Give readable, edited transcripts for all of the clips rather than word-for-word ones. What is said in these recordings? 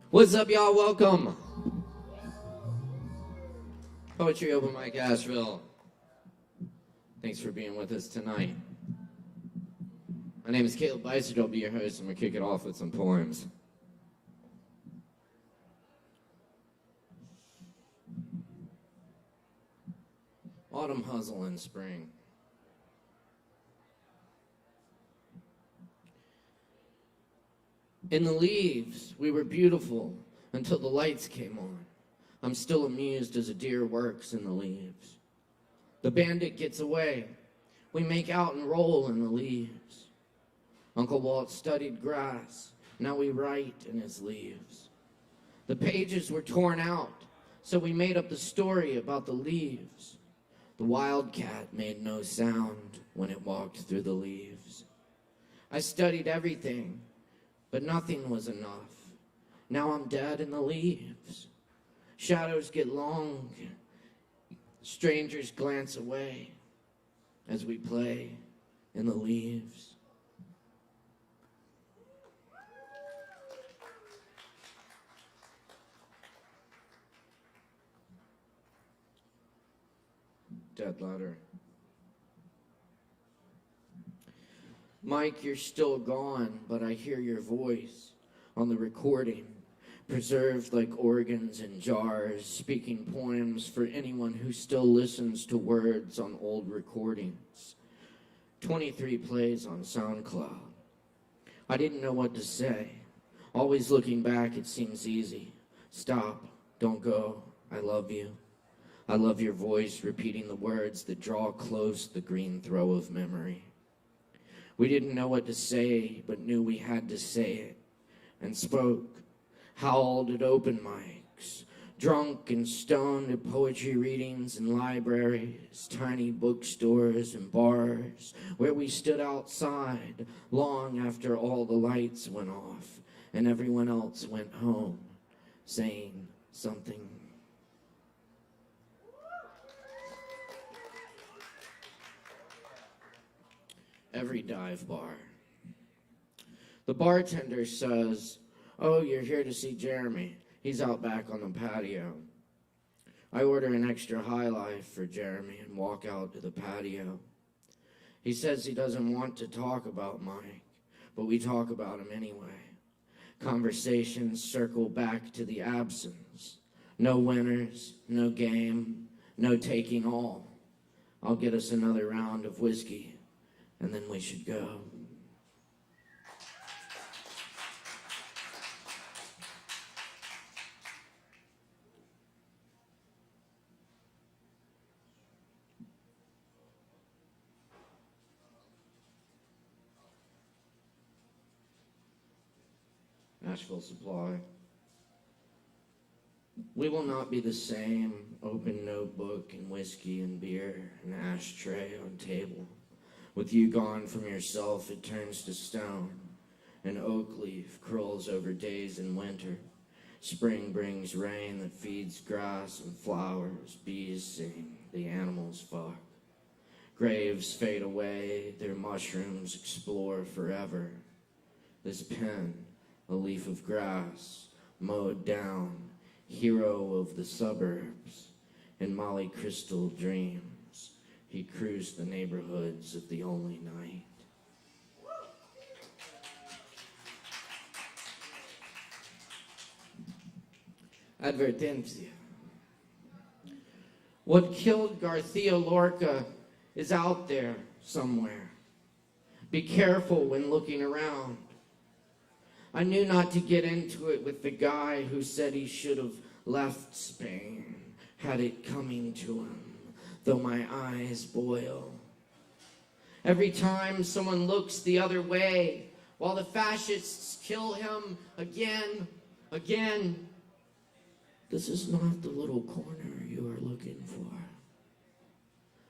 What's up, y'all? Welcome. Poetry Open Mic ASHEViLLE. Thanks for being with us tonight. My name is Caleb Beissert. I'll be your host, and we'll kick it off with some poems. Autumn hustle in spring. In the leaves, we were beautiful until the lights came on. I'm still amused as a deer works in the leaves. The bandit gets away. We make out and roll in the leaves. Uncle Walt studied grass. Now we write in his leaves. The pages were torn out, so we made up the story about the leaves. The wildcat made no sound when it walked through the leaves. I studied everything, but nothing was enough. Now I'm dead in the leaves. Shadows get long. Strangers glance away as we play in the leaves. Dead letter. Mike, you're still gone, but I hear your voice on the recording, preserved like organs in jars, speaking poems for anyone who still listens to words on old recordings. 23 plays on SoundCloud. I didn't know what to say. Always looking back, it seems easy. Stop, don't go, I love you. I love your voice repeating the words that draw close the green throw of memory. We didn't know what to say, but knew we had to say it, and spoke, howled at open mics, drunk and stoned at poetry readings in libraries, tiny bookstores and bars, where we stood outside long after all the lights went off and everyone else went home, saying something. Every dive bar. The bartender says, "Oh, you're here to see Jeremy. He's out back on the patio." I order an extra high life for Jeremy and walk out to the patio. He says he doesn't want to talk about Mike, but we talk about him anyway. Conversations circle back to the absence. No winners, no game, no taking all. I'll get us another round of whiskey, and then we should go. Nashville Supply. We will not be the same. Open notebook and whiskey and beer, an ashtray on table. With you gone from yourself, it turns to stone. An oak leaf curls over days in winter. Spring brings rain that feeds grass and flowers. Bees sing, the animals fuck. Graves fade away, their mushrooms explore forever. This pen, a leaf of grass, mowed down, hero of the suburbs. In Molly Crystal dreams, he cruised the neighborhoods of the only night. Advertencia. What killed Garcia Lorca is out there somewhere. Be careful when looking around. I knew not to get into it with the guy who said he should have left Spain, had it coming to him, though my eyes boil. Every time someone looks the other way, while the fascists kill him again, this is not the little corner you are looking for.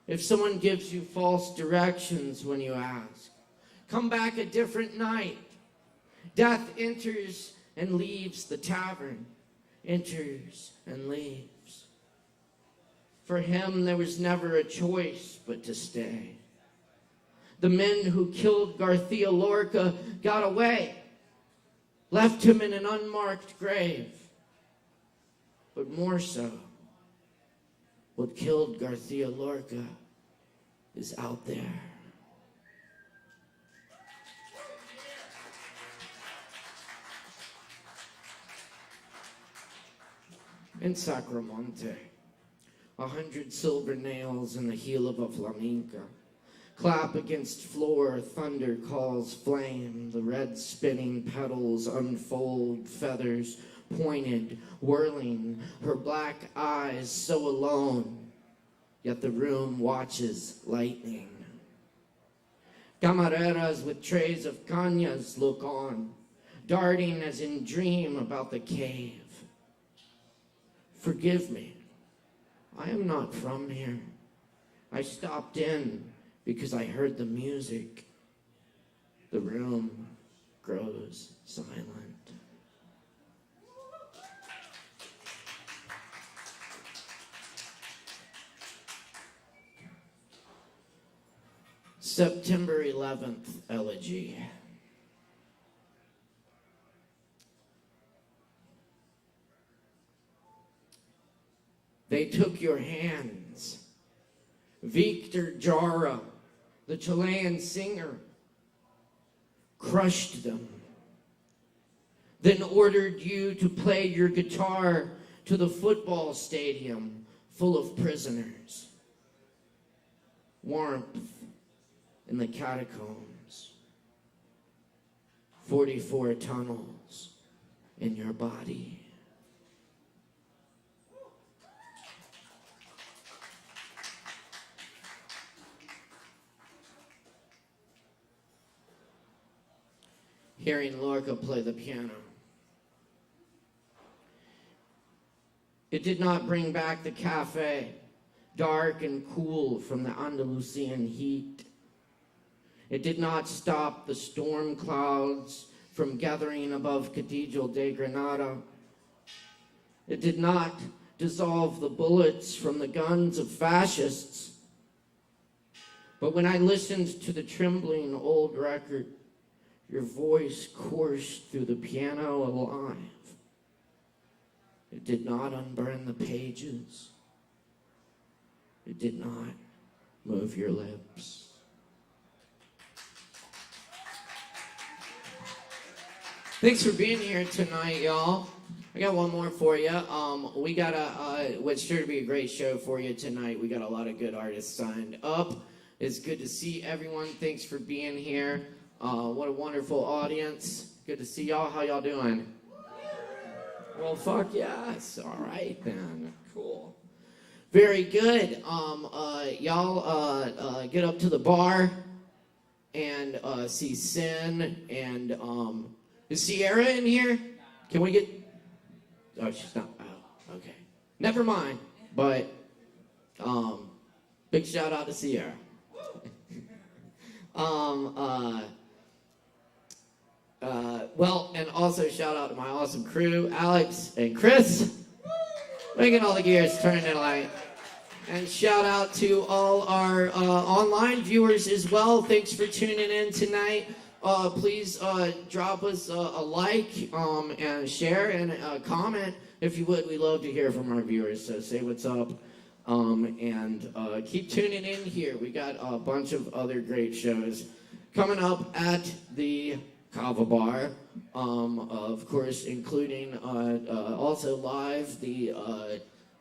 If someone gives you false directions when you ask, come back a different night. Death enters and leaves the tavern, enters and leaves. For him, there was never a choice but to stay. The men who killed Garcia Lorca got away. left him in an unmarked grave. But more so, what killed Garcia Lorca is out there. In Sacromonte, 100 silver nails in the heel of a flamenca. Clap against floor, thunder calls flame. The red spinning petals unfold, feathers pointed, whirling. Her black eyes so alone, yet the room watches lightning. Camareras with trays of cañas look on, darting as in dream about the cave. Forgive me, I am not from here. I stopped in because I heard the music. The room grows silent. September 11th, elegy. They took your hands. Victor Jara, the Chilean singer, crushed them. Then ordered you to play your guitar to the football stadium full of prisoners. Warmth in the catacombs. 44 tunnels in your body. Hearing Lorca play the piano. It did not bring back the cafe, dark and cool from the Andalusian heat. It did not stop the storm clouds from gathering above Cathedral de Granada. It did not dissolve the bullets from the guns of fascists. But when I listened to the trembling old record, your voice coursed through the piano alive. It did not unburn the pages. It did not move your lips. Thanks for being here tonight, y'all. I got one more for you. We got what's sure to be a great show for you tonight. We got a lot of good artists signed up. It's good to see everyone. Thanks for being here. What a wonderful audience. Good to see y'all. How y'all doing? Well, fuck yes. All right, then. Cool. Very good. Y'all get up to the bar and see Sin and is Sierra in here? Can we get... Oh, she's not. Oh, okay. Never mind. But big shout out to Sierra. Well, and also shout out to my awesome crew, Alex and Chris, making all the gears turn tonight. And shout out to all our online viewers as well. Thanks for tuning in tonight. Please drop us a like and share and comment if you would. We love to hear from our viewers, so say what's up. And keep tuning in here. We got a bunch of other great shows coming up at the Kava bar, of course, including also live the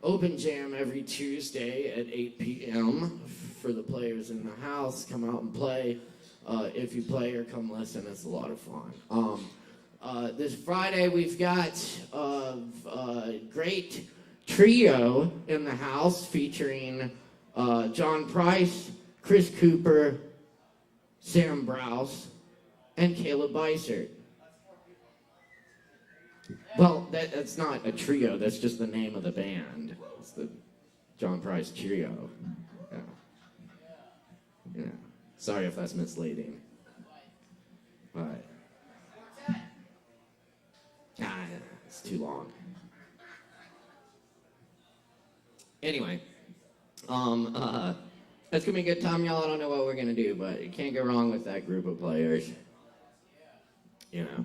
Open Jam every Tuesday at 8 p.m. for the players in the house. Come out and play. If you play or come listen, it's a lot of fun. This Friday, we've got a great trio in the house featuring John Price, Chris Cooper, Sam Browse, and Caleb Beissert. Well, that's not a trio, that's just the name of the band. It's the John Price Trio. Yeah. Sorry if that's misleading. But it's too long. Anyway, it's gonna be a good time, y'all. I don't know what we're gonna do, but you can't go wrong with that group of players. You know.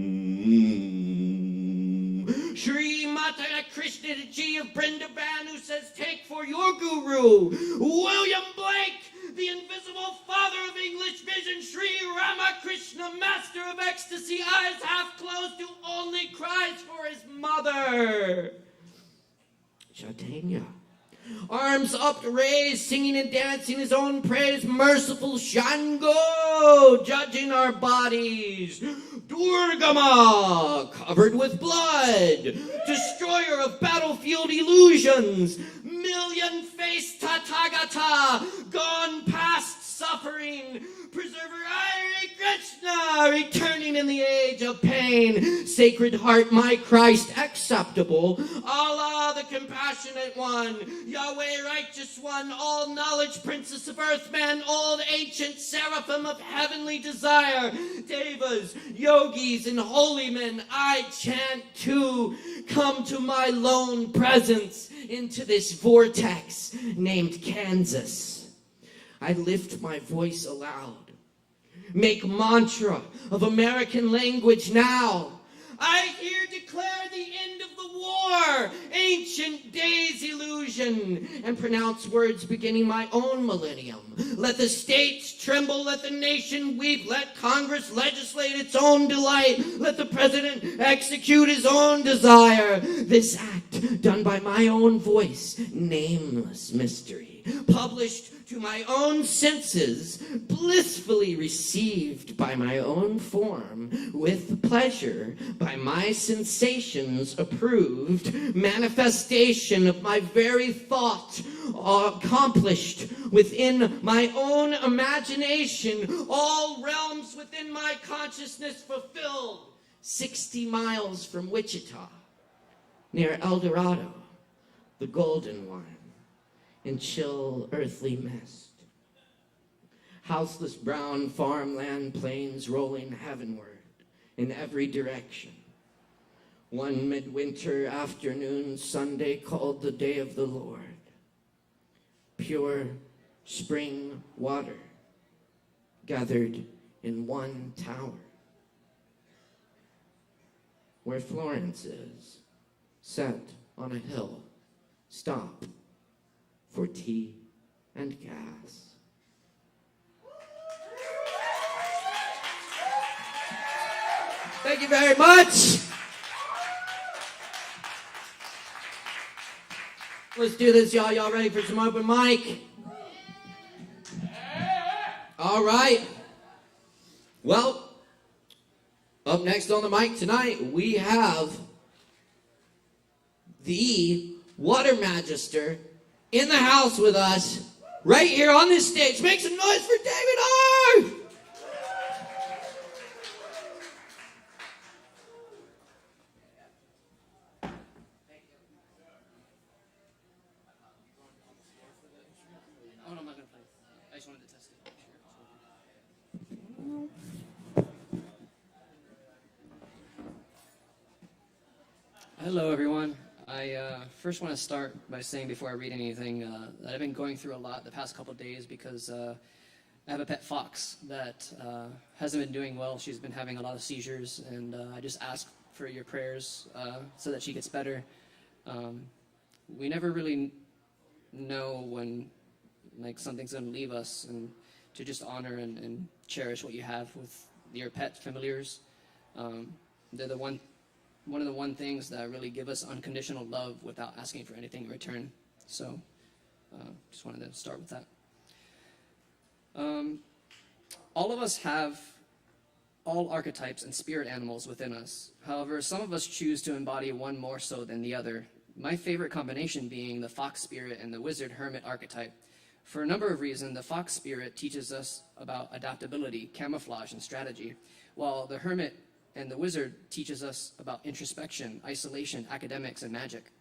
G of Brindaban, who says, take for your guru, William Blake, the invisible father of English vision, Sri Ramakrishna, master of ecstasy, eyes half closed, who only cries for his mother. Chaitanya, arms upraised, singing and dancing his own praise, merciful Shango, judging our bodies. Durgama, covered with blood, destroyer of battlefield illusions, million-faced Tathagata, gone past suffering, preserver Hare Krishna, returning in the age of pain, Sacred Heart, my Christ, acceptable, Allah, the compassionate one, Yahweh, righteous one, all knowledge, princess of earth, man, old ancient seraphim of heavenly desire, devas, yogis, and holy men, I chant too, come to my lone presence into this vortex named Kansas. I lift my voice aloud, make mantra of American language now. I here declare the end of the war, ancient days illusion, and pronounce words beginning my own millennium. Let the states tremble, let the nation weep, let Congress legislate its own delight, let the president execute his own desire. This act done by my own voice, nameless mystery, published to my own senses, blissfully received by my own form, with pleasure by my sensations approved, manifestation of my very thought, accomplished within my own imagination, all realms within my consciousness fulfilled, 60 miles from Wichita, near El Dorado, the golden one, in chill earthly mist. Houseless brown farmland plains rolling heavenward in every direction. One midwinter afternoon, Sunday called the day of the Lord. Pure spring water gathered in one tower. Where Florence is, set on a hill, stop for tea and gas. Thank you very much. Let's do this, y'all. Y'all ready for some open mic? All right. Well, up next on the mic tonight, we have the Water Magister in the house with us, right here on this stage. Make some noise for David R. Oh, no, I'm not going to play. I just wanted to test it. Hello, everyone. I first want to start by saying, before I read anything, that I've been going through a lot the past couple of days because I have a pet fox that hasn't been doing well. She's been having a lot of seizures, and I just ask for your prayers so that she gets better. We never really know when something's going to leave us, and to just honor and cherish what you have with your pet familiars. They're one of the things that really give us unconditional love without asking for anything in return. So, just wanted to start with that. All of us have all archetypes and spirit animals within us. However, some of us choose to embody one more so than the other. My favorite combination being the fox spirit and the wizard hermit archetype. For a number of reasons, the fox spirit teaches us about adaptability, camouflage, and strategy, while the hermit and the wizard teaches us about introspection, isolation, academics, and magic.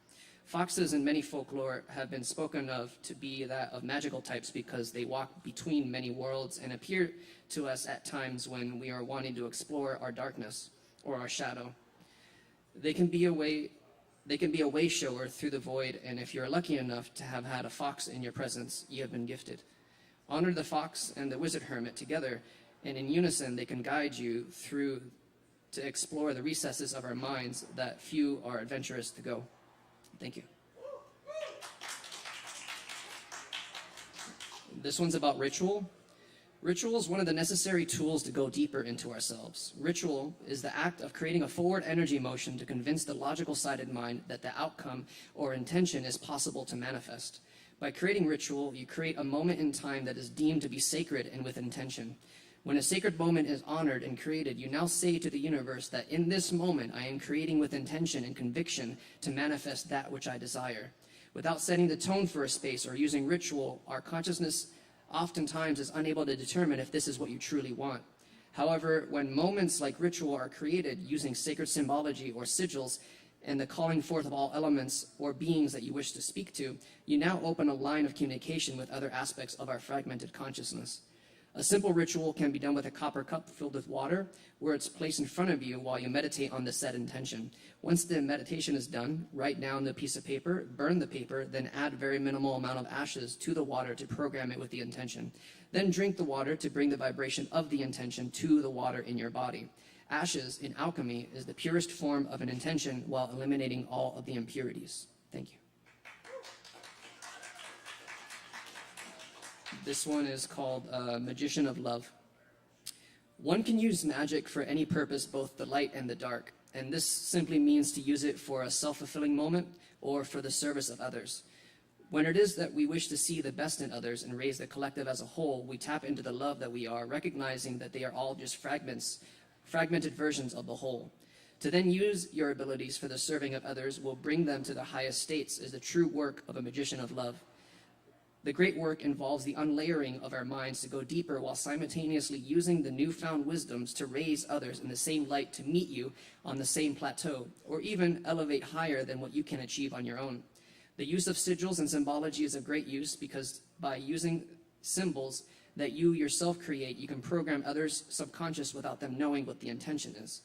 Foxes in many folklore have been spoken of to be that of magical types because they walk between many worlds and appear to us at times when we are wanting to explore our darkness or our shadow. They can be a way shower through the void, and if you're lucky enough to have had a fox in your presence, you have been gifted. Honor the fox and the wizard hermit together, and in unison they can guide you through to explore the recesses of our minds that few are adventurous to go. Thank you. This one's about ritual. Ritual is one of the necessary tools to go deeper into ourselves. Ritual is the act of creating a forward energy motion to convince the logical-sided mind that the outcome or intention is possible to manifest. By creating ritual, you create a moment in time that is deemed to be sacred and with intention. When a sacred moment is honored and created, you now say to the universe that in this moment I am creating with intention and conviction to manifest that which I desire. Without setting the tone for a space or using ritual, our consciousness oftentimes is unable to determine if this is what you truly want. However, when moments like ritual are created using sacred symbology or sigils and the calling forth of all elements or beings that you wish to speak to, you now open a line of communication with other aspects of our fragmented consciousness. A simple ritual can be done with a copper cup filled with water, where it's placed in front of you while you meditate on the said intention. Once the meditation is done, write down the piece of paper, burn the paper, then add very minimal amount of ashes to the water to program it with the intention. Then drink the water to bring the vibration of the intention to the water in your body. Ashes, in alchemy, is the purest form of an intention while eliminating all of the impurities. Thank you. This one is called Magician of Love. One can use magic for any purpose, both the light and the dark, and this simply means to use it for a self-fulfilling moment or for the service of others. When it is that we wish to see the best in others and raise the collective as a whole, we tap into the love that we are, recognizing that they are all just fragmented versions of the whole. To then use your abilities for the serving of others will bring them to the highest states is the true work of a magician of love. The great work involves the unlayering of our minds to go deeper while simultaneously using the newfound wisdoms to raise others in the same light to meet you on the same plateau, or even elevate higher than what you can achieve on your own. The use of sigils and symbology is of great use because by using symbols that you yourself create, you can program others' subconscious without them knowing what the intention is.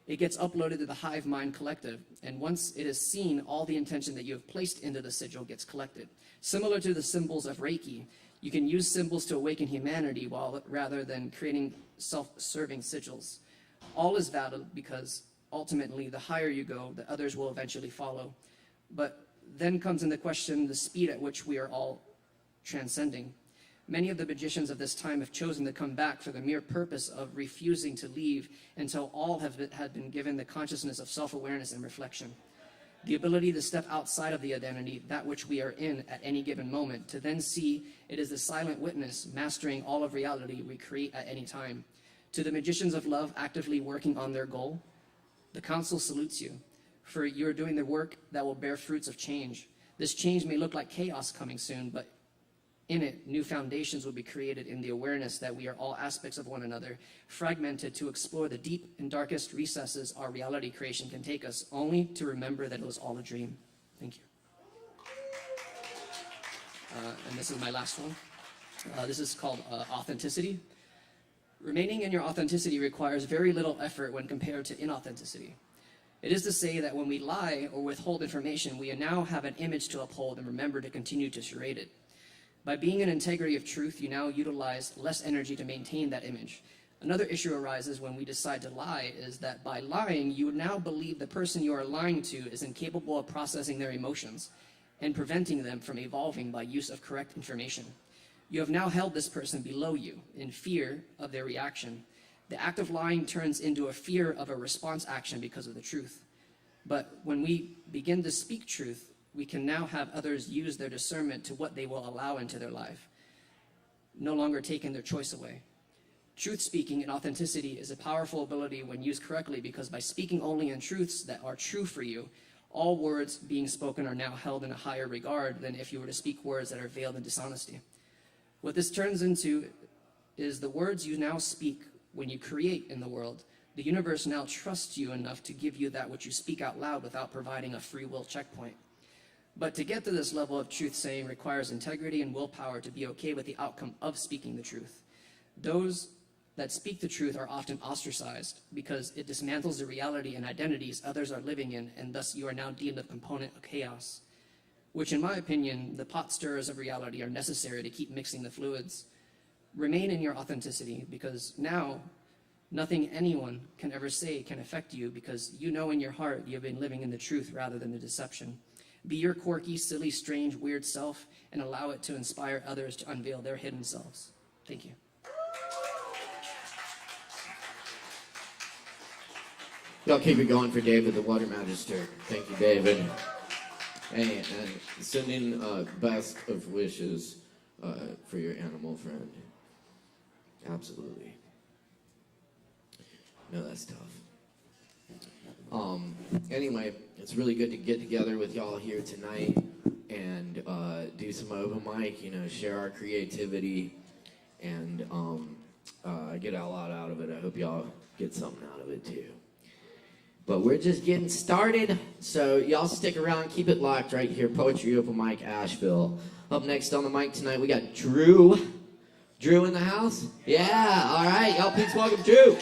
It gets uploaded to the hive mind collective, and once it is seen, all the intention that you have placed into the sigil gets collected. Similar to the symbols of Reiki, you can use symbols to awaken humanity rather than creating self-serving sigils. All is valid because ultimately the higher you go, the others will eventually follow. But then comes into question the speed at which we are all transcending. Many of the magicians of this time have chosen to come back for the mere purpose of refusing to leave until all have been given the consciousness of self-awareness and reflection. The ability to step outside of the identity, that which we are in at any given moment, to then see it is the silent witness mastering all of reality we create at any time. To the magicians of love actively working on their goal, the council salutes you, for you are doing the work that will bear fruits of change. This change may look like chaos coming soon, but in it, new foundations will be created in the awareness that we are all aspects of one another, fragmented to explore the deep and darkest recesses our reality creation can take us, only to remember that it was all a dream. Thank you. And this is my last one. This is called authenticity. Remaining in your authenticity requires very little effort when compared to inauthenticity. It is to say that when we lie or withhold information, we now have an image to uphold and remember to continue to charade it. By being in integrity of truth, you now utilize less energy to maintain that image. Another issue arises when we decide to lie is that by lying, you now believe the person you are lying to is incapable of processing their emotions and preventing them from evolving by use of correct information. You have now held this person below you in fear of their reaction. The act of lying turns into a fear of a response action because of the truth. But when we begin to speak truth, we can now have others use their discernment to what they will allow into their life, no longer taking their choice away. Truth speaking and authenticity is a powerful ability when used correctly because by speaking only in truths that are true for you, all words being spoken are now held in a higher regard than if you were to speak words that are veiled in dishonesty. What this turns into is the words you now speak when you create in the world. The universe now trusts you enough to give you that which you speak out loud without providing a free will checkpoint. But to get to this level of truth-saying requires integrity and willpower to be okay with the outcome of speaking the truth. Those that speak the truth are often ostracized because it dismantles the reality and identities others are living in, and thus you are now deemed a component of chaos, which in my opinion, the pot stirrers of reality are necessary to keep mixing the fluids. Remain in your authenticity because now nothing anyone can ever say can affect you because you know in your heart you have been living in the truth rather than the deception. Be your quirky, silly, strange, weird self and allow it to inspire others to unveil their hidden selves. Thank you. Y'all keep it going for David, the Water Magister. Thank you, David. Hey, and sending best of wishes for your animal friend. Absolutely. No, that's tough. Anyway, it's really good to get together with y'all here tonight and do some open mic, share our creativity and get a lot out of it. I hope y'all get something out of it too. But we're just getting started, so y'all stick around, keep it locked right here. Poetry Open Mic Asheville. Up next on the mic tonight, we got Drew. Drew in the house? Yeah, all right. Y'all please welcome Drew.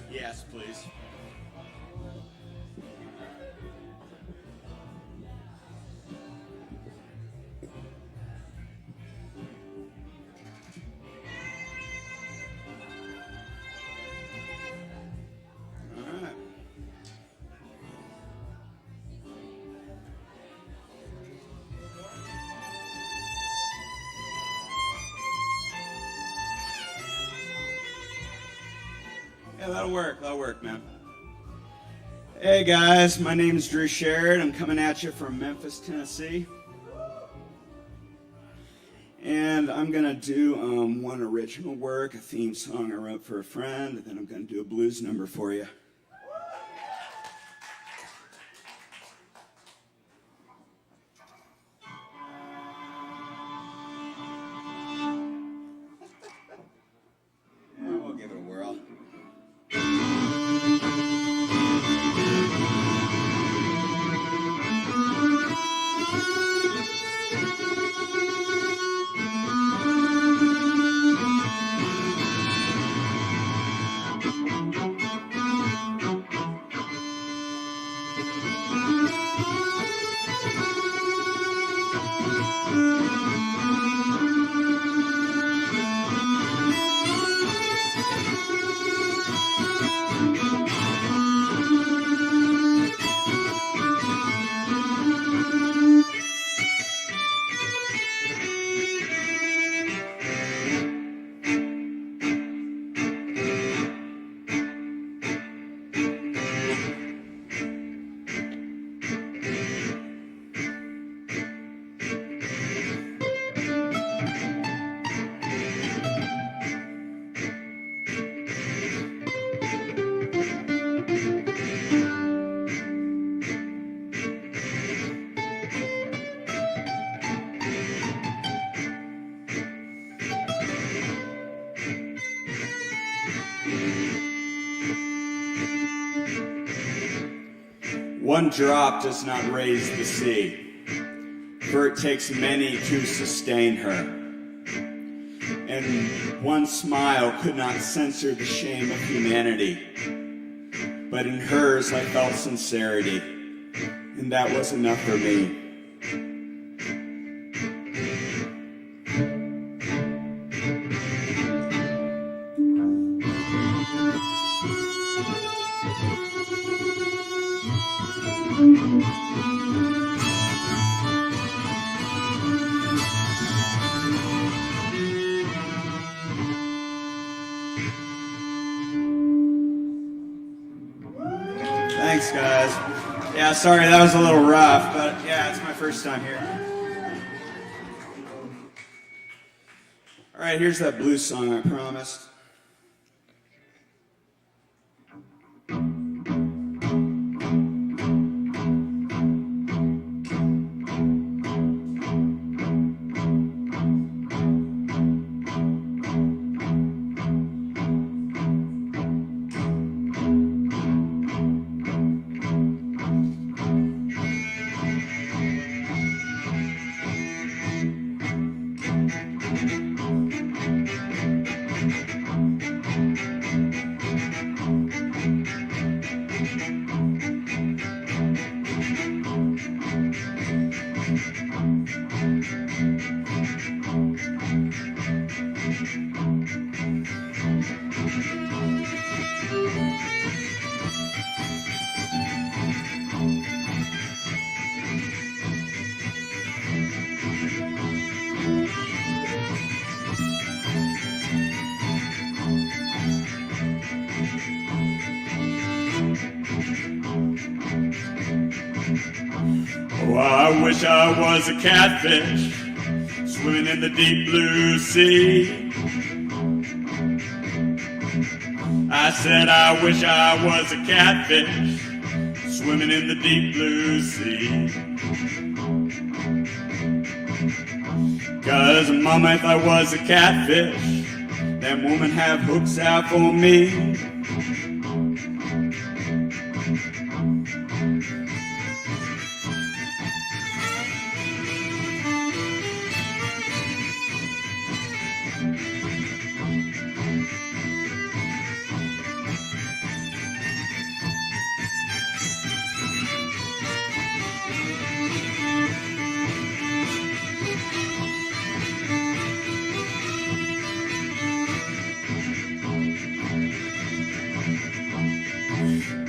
Yes, please. All right. Yeah, that'll work, man. Hey guys, my name is Drew Sherrod. I'm coming at you from Memphis, Tennessee. And I'm gonna do one original work, a theme song I wrote for a friend, and then I'm gonna do a blues number for you. Yeah, we'll give it a whirl. One drop does not raise the sea, for it takes many to sustain her. And one smile could not censor the shame of humanity, but in hers I felt sincerity, and that was enough for me. Thanks, guys. Yeah, sorry, that was a little rough, but yeah, it's my first time here. All right, here's that blues song I promised. Oh, I wish I was a catfish swimming in the deep blue sea. I said I wish I was a catfish swimming in the deep blue sea. 'Cause mama, if I was a catfish, that woman have hooks out for me.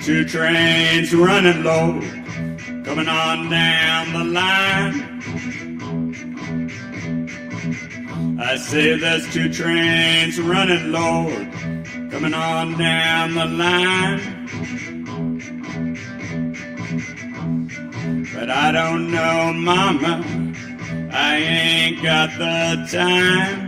Two trains running low, coming on down the line. I say there's two trains running low, coming on down the line. But I don't know, mama, I ain't got the time.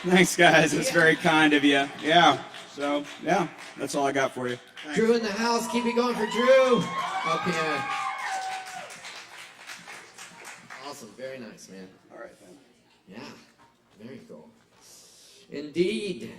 Thanks, guys. It's very kind of you. Yeah. So, yeah, that's all I got for you. Thanks. Drew in the house. Keep it going for Drew. Okay. Awesome. Very nice, man. All right, then. Yeah. Very cool. Indeed.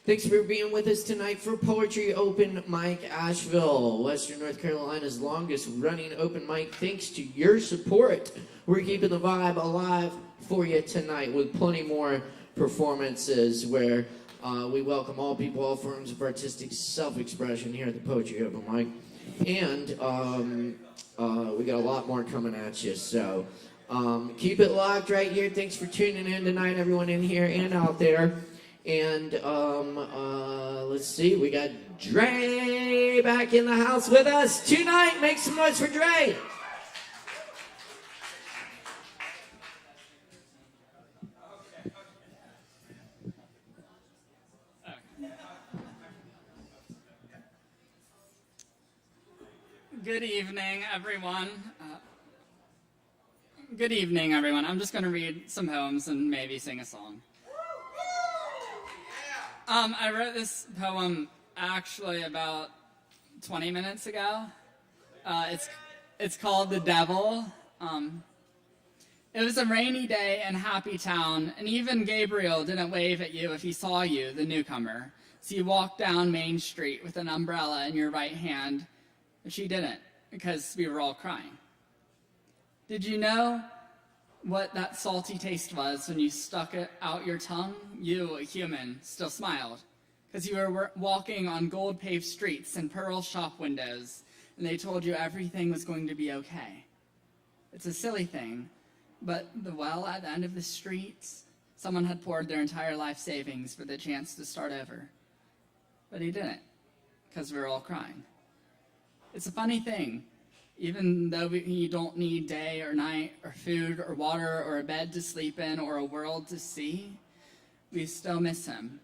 Thanks for being with us tonight for Poetry Open Mic Asheville, Western North Carolina's longest running open mic. Thanks to your support, we're keeping the vibe alive for you tonight with plenty more performances where we welcome all people, all forms of artistic self-expression here at the Poetry Open Mic. And we got a lot more coming at you, so keep it locked right here. Thanks for tuning in tonight, everyone in here and out there. And let's see, we got Dre back in the house with us tonight. Make some noise for Dre. Good evening, everyone. Good evening, everyone. I'm just going to read some poems and maybe sing a song. I wrote this poem actually about 20 minutes ago. It's called The Devil. It was a rainy day in Happy Town, and even Gabriel didn't wave at you if he saw you, the newcomer. So you walked down Main Street with an umbrella in your right hand, but she didn't, because we were all crying. Did you know what that salty taste was when you stuck it out your tongue, you, a human, still smiled. Because you were walking on gold-paved streets and pearl shop windows, and they told you everything was going to be okay. It's a silly thing, but the well at the end of the street, someone had poured their entire life savings for the chance to start over. But he didn't, because we were all crying. It's a funny thing. Even though you don't need day or night or food or water or a bed to sleep in or a world to see, we still miss him.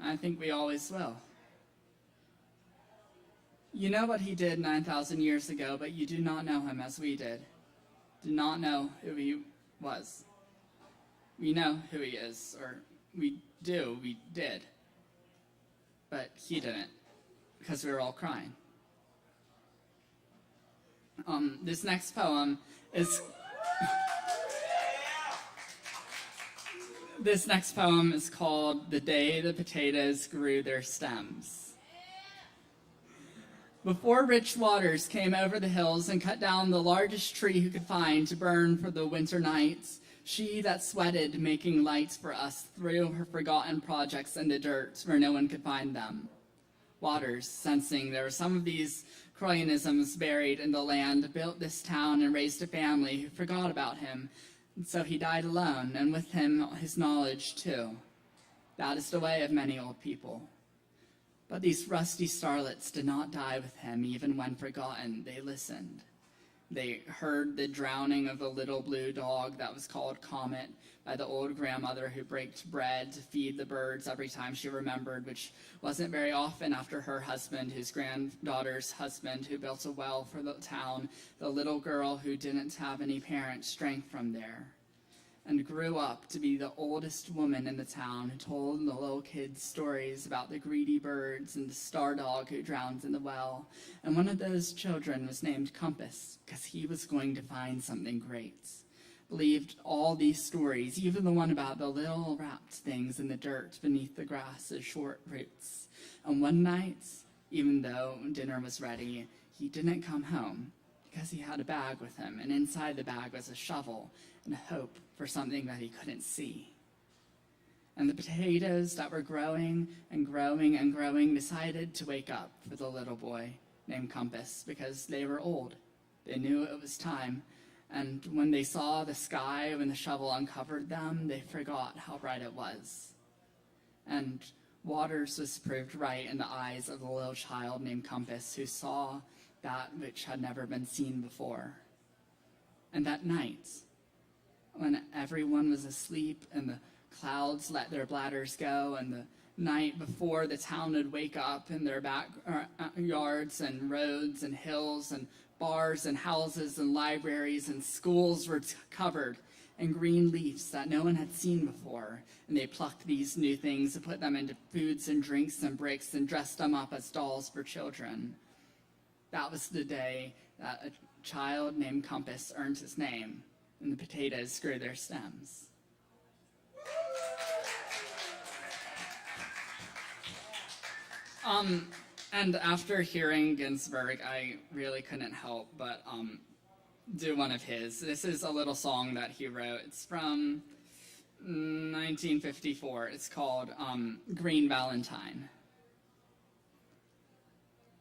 I think we always will. You know what he did 9,000 years ago, but you do not know him as we did. Do not know who he was. We know who he is, or we did. But he didn't, because we were all crying. This next poem is called The Day the Potatoes Grew Their Stems. Before rich waters came over the hills and cut down the largest tree who could find to burn for the winter nights, she that sweated making lights for us threw her forgotten projects in the dirt where no one could find them. Waters, sensing there were some of these Croyanisms buried in the land, built this town and raised a family who forgot about him, and so he died alone, and with him his knowledge too. That is the way of many old people. But these rusty starlets did not die with him, even when forgotten. They listened. They heard the drowning of the little blue dog that was called Comet by the old grandmother who baked bread to feed the birds every time she remembered, which wasn't very often after her husband, his granddaughter's husband, who built a well for the town, the little girl who didn't have any parents, drank from there, and grew up to be the oldest woman in the town who told the little kids stories about the greedy birds and the star dog who drowned in the well. And one of those children was named Compass, because he was going to find something great. Believed all these stories, even the one about the little wrapped things in the dirt beneath the grass's short roots. And one night, even though dinner was ready, he didn't come home because he had a bag with him, and inside the bag was a shovel and hope for something that he couldn't see. And the potatoes that were growing and growing and growing decided to wake up for the little boy named Compass, because they were old. They knew it was time. And when they saw the sky, when the shovel uncovered them, they forgot how bright it was. And Waters was proved right in the eyes of the little child named Compass, who saw that which had never been seen before. And that night, when everyone was asleep and the clouds let their bladders go, and the night before the town would wake up in their backyards and roads and hills and bars and houses and libraries and schools were covered in green leaves that no one had seen before, and they plucked these new things and put them into foods and drinks and bricks and dressed them up as dolls for children. That was the day that a child named Compass earned his name, and the potatoes grew their stems. And after hearing Ginsberg, I really couldn't help but do one of his. This is a little song that he wrote. It's from 1954. It's called Green Valentine.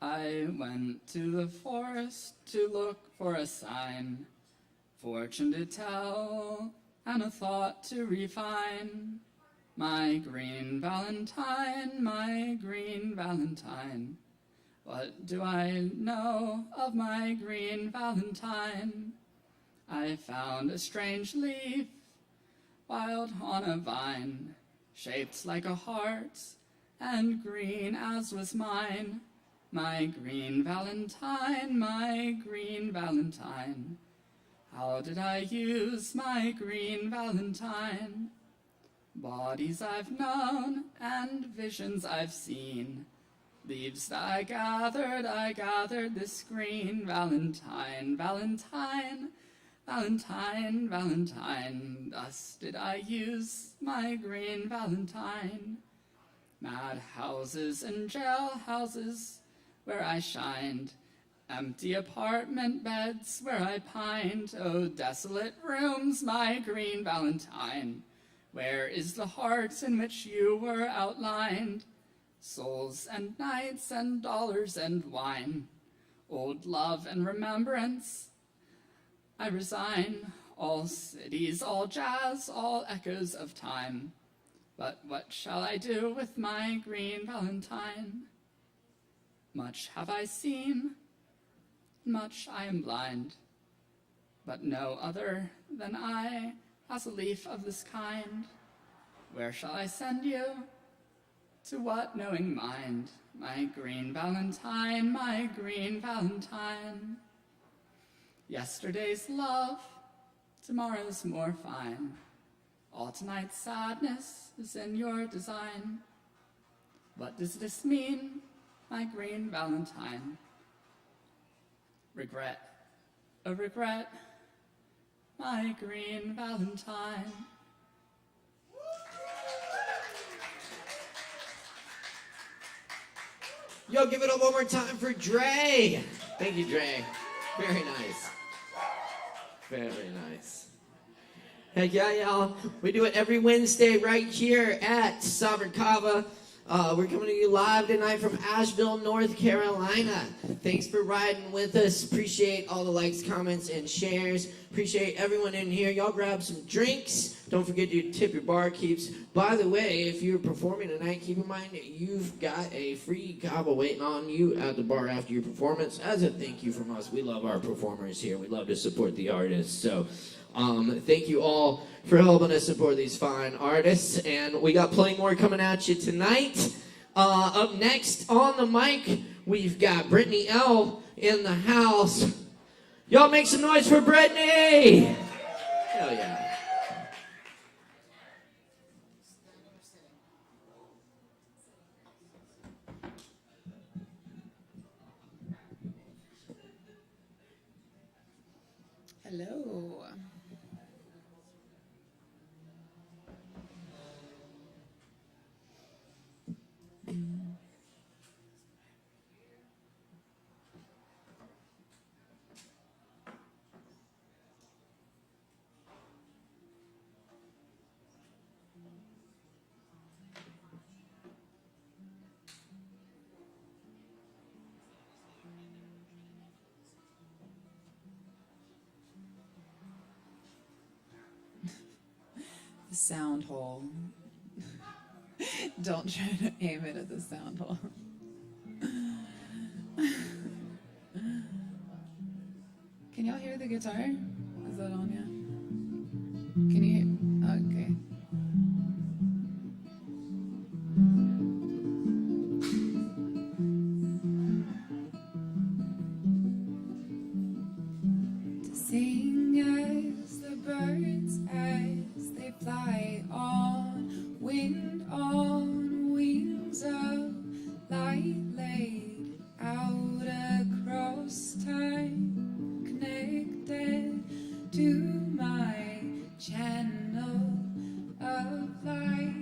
I went to the forest to look for a sign, fortune to tell, and a thought to refine. My green valentine, my green valentine. What do I know of my green valentine? I found a strange leaf, wild on a vine, shaped like a heart, and green as was mine. My green valentine, my green valentine. How did I use my green valentine? Bodies I've known and visions I've seen. Leaves that I gathered this green valentine, valentine, valentine, valentine. Thus did I use my green valentine. Mad houses and jail houses where I shined, Empty apartment beds where I pined, oh, desolate rooms, my green Valentine. Where is the heart in which you were outlined? Souls and nights and dollars and wine, old love and remembrance, I resign. All cities, all jazz, all echoes of time. But what shall I do with my green Valentine? Much have I seen, much I am blind, but no other than I has a leaf of this kind. Where shall I send you? To what knowing mind? My green Valentine, my green Valentine. Yesterday's love, tomorrow's more fine. All tonight's sadness is in your design. What does this mean, my green Valentine? Regret, a regret, my green Valentine. Yo, give it up one more time for Dre. Thank you, Dre. Very nice. Very nice. Heck yeah, y'all. We do it every Wednesday right here at Sovereign Kava. We're coming to you live tonight from Asheville, North Carolina. Thanks for riding with us. Appreciate all the likes, comments, and shares. Appreciate everyone in here. Y'all grab some drinks. Don't forget to tip your barkeeps. By the way, if you're performing tonight, keep in mind you've got a free kava waiting on you at the bar after your performance. As a thank you from us, we love our performers here. We love to support the artists. So thank you all for helping us support these fine artists. And we got plenty more coming at you tonight. Up next on the mic, we've got Brittany L. in the house. Y'all make some noise for Brittany! Hell yeah. Hello. The sound hole. Don't try to aim it at the sound hole. Can y'all hear the guitar? Is that on yet? Can you hear? Okay. To sing as the birds as they fly on wind, on wings of light, laid out across time, connected to my channel of life.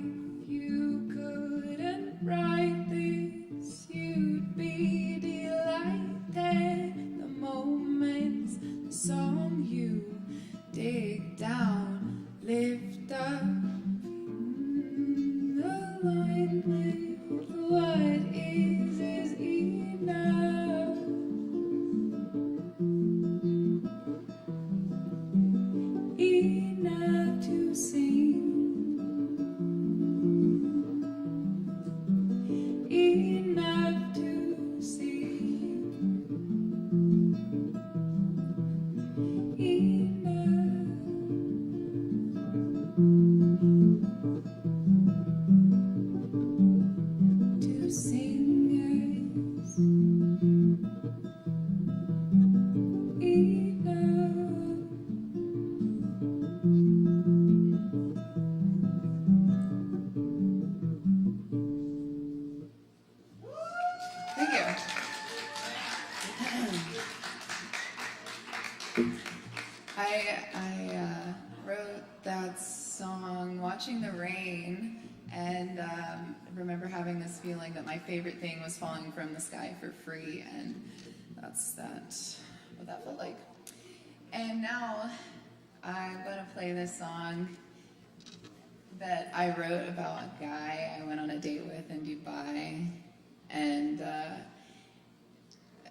You couldn't write this, you'd be delighted. The moments, the song you dig down, lift up, aligned with what is enough. Enough to sing, enough to see, enough to sing as enough. Thank you. I wrote that song watching the rain, and remember having this feeling that my favorite thing was falling from the sky for free, and That's what that felt like. And now I'm gonna play this song that I wrote about a guy I went on a date with in Dubai, and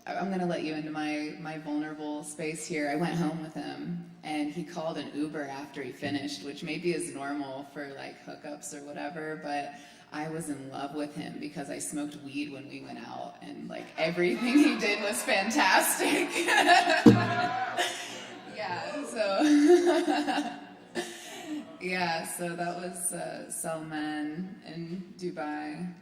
I'm gonna let you into my vulnerable space here. I went home with him, and he called an Uber after he finished, which maybe is normal for like hookups or whatever, but I was in love with him because I smoked weed when we went out, and like everything he did was fantastic. So that was Salman in Dubai.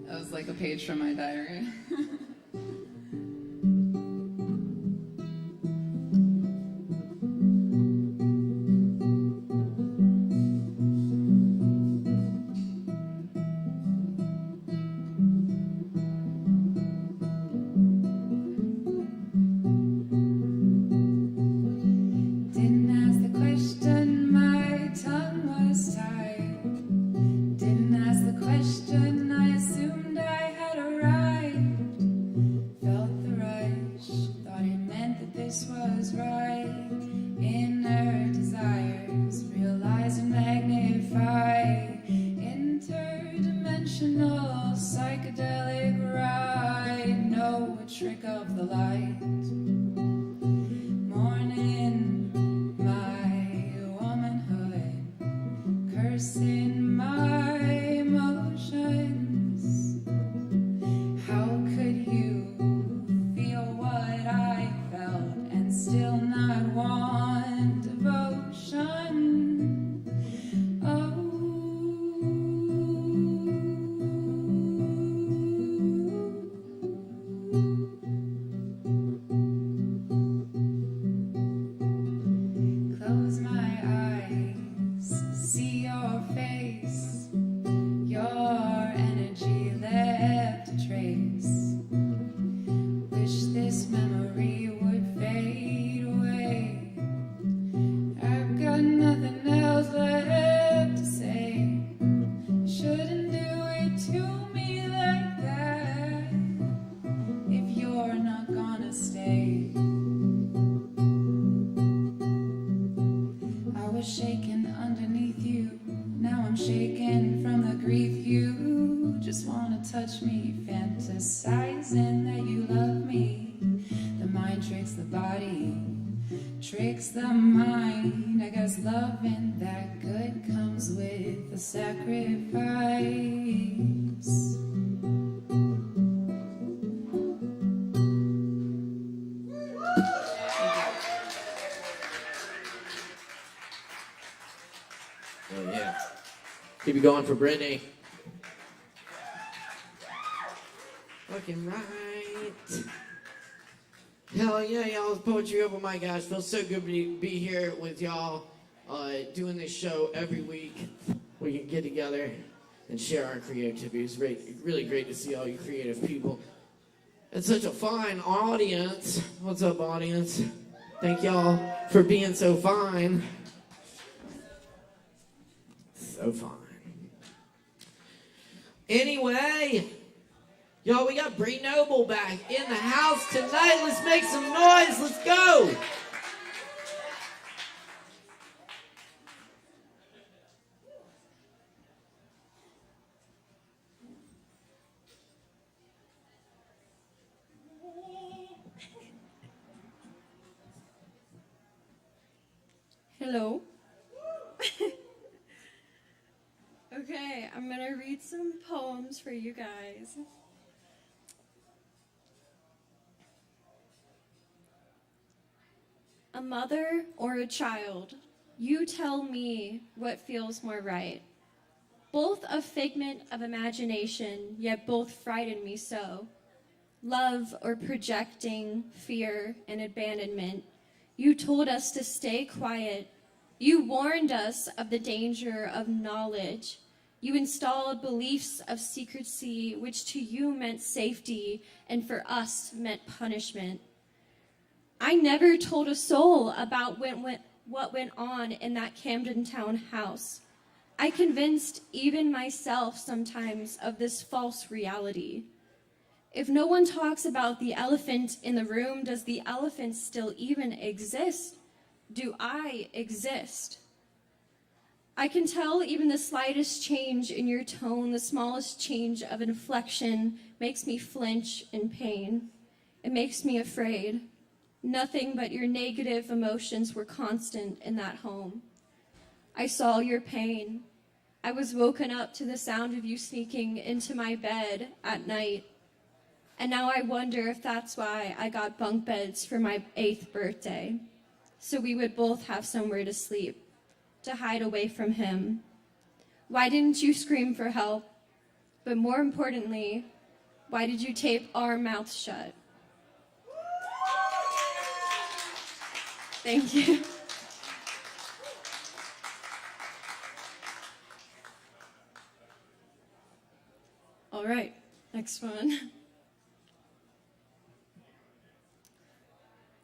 That was like a page from my diary. Touch me, fantasizing that you love me. The mind tricks the body, tricks the mind. I guess loving that good comes with a sacrifice. Oh yeah. Keep it going for Brittany. Fucking right. Hell yeah, y'all. It's Poetry Open Mic, guys. Feels so good to be here with y'all, doing this show every week. We can get together and share our creativity. It's really great to see all you creative people. It's such a fine audience. What's up, audience? Thank y'all for being so fine. So fine. Anyway, y'all, we got Bree Noble back in the house tonight. Let's make some noise. Let's go. Hello. Okay, I'm gonna read some poems for you guys. A mother or a child, you tell me what feels more right. Both a figment of imagination, yet both frighten me so. Love or projecting fear and abandonment. You told us to stay quiet. You warned us of the danger of knowledge. You installed beliefs of secrecy, which to you meant safety and for us meant punishment. I never told a soul about what went on in that Camden Town house. I convinced even myself sometimes of this false reality. If no one talks about the elephant in the room, does the elephant still even exist? Do I exist? I can tell even the slightest change in your tone, the smallest change of inflection makes me flinch in pain. It makes me afraid. Nothing but your negative emotions were constant in that home. I saw your pain. I was woken up to the sound of you sneaking into my bed at night. And now I wonder if that's why I got bunk beds for my 8th birthday, so we would both have somewhere to sleep, to hide away from him. Why didn't you scream for help? But more importantly, why did you tape our mouths shut? Thank you. All right, next one.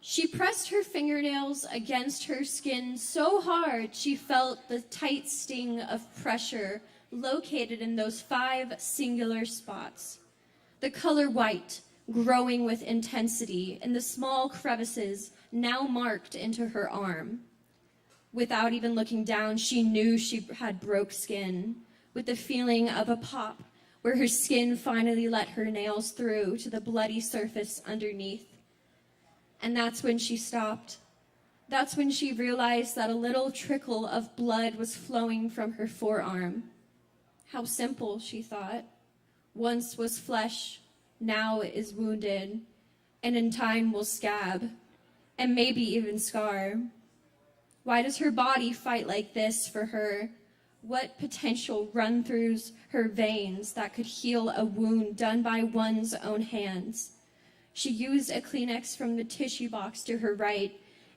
She pressed her fingernails against her skin so hard she felt the tight sting of pressure located in those 5 singular spots. The color white, growing with intensity in the small crevices now marked into her arm. Without even looking down, she knew she had broke skin, with the feeling of a pop where her skin finally let her nails through to the bloody surface underneath. And that's when she stopped. That's when she realized that a little trickle of blood was flowing from her forearm. How simple, she thought. Once was flesh, now it is wounded, and in time will scab, and maybe even scar. Why does her body fight like this for her? What potential run throughs her veins that could heal a wound done by one's own hands? She used a Kleenex from the tissue box to her right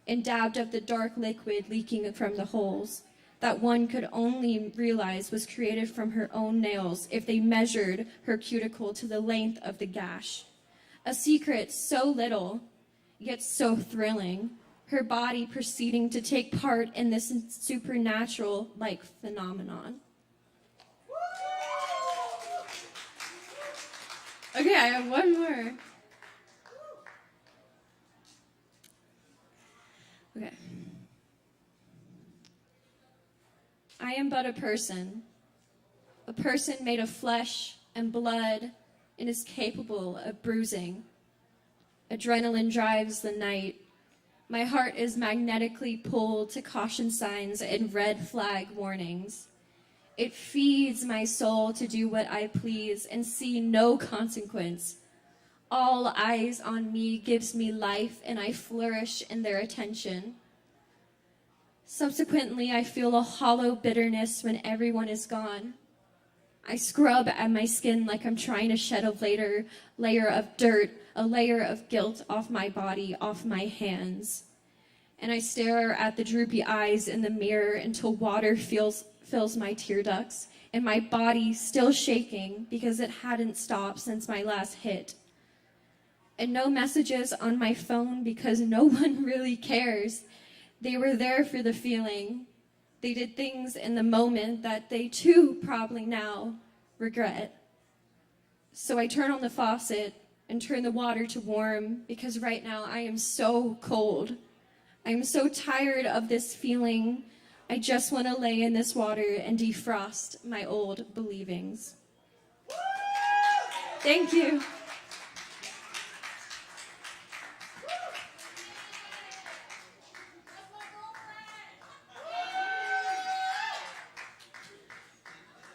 and dabbed up the dark liquid leaking from the holes that one could only realize was created from her own nails if they measured her cuticle to the length of the gash. A secret so little, yet so thrilling, her body proceeding to take part in this supernatural-like phenomenon. Okay, I have one more. Okay. I am but a person made of flesh and blood and is capable of bruising. Adrenaline drives the night. My heart is magnetically pulled to caution signs and red flag warnings. It feeds my soul to do what I please and see no consequence. All eyes on me gives me life, and I flourish in their attention. Subsequently, I feel a hollow bitterness when everyone is gone. I scrub at my skin like I'm trying to shed a layer of dirt, a layer of guilt off my body, off my hands. And I stare at the droopy eyes in the mirror until water fills my tear ducts, and my body still shaking because it hadn't stopped since my last hit. And no messages on my phone because no one really cares. They were there for the feeling. They did things in the moment that they too probably now regret. So I turn on the faucet and turn the water to warm because right now I am so cold. I am so tired of this feeling. I just want to lay in this water and defrost my old believings. Thank you.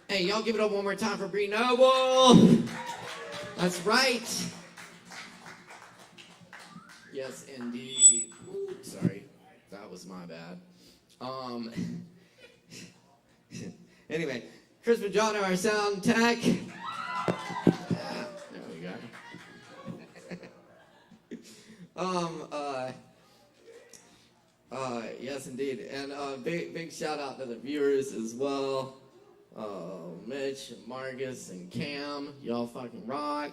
Hey, y'all give it up one more time for Bree Noble. That's right. Yes, indeed. Ooh, sorry, that was my bad. Anyway, Chris Majano, our sound tech. Yeah, there we go. Yes, indeed, and big shout out to the viewers as well. Mitch, Marcus, and Cam, y'all fucking rock.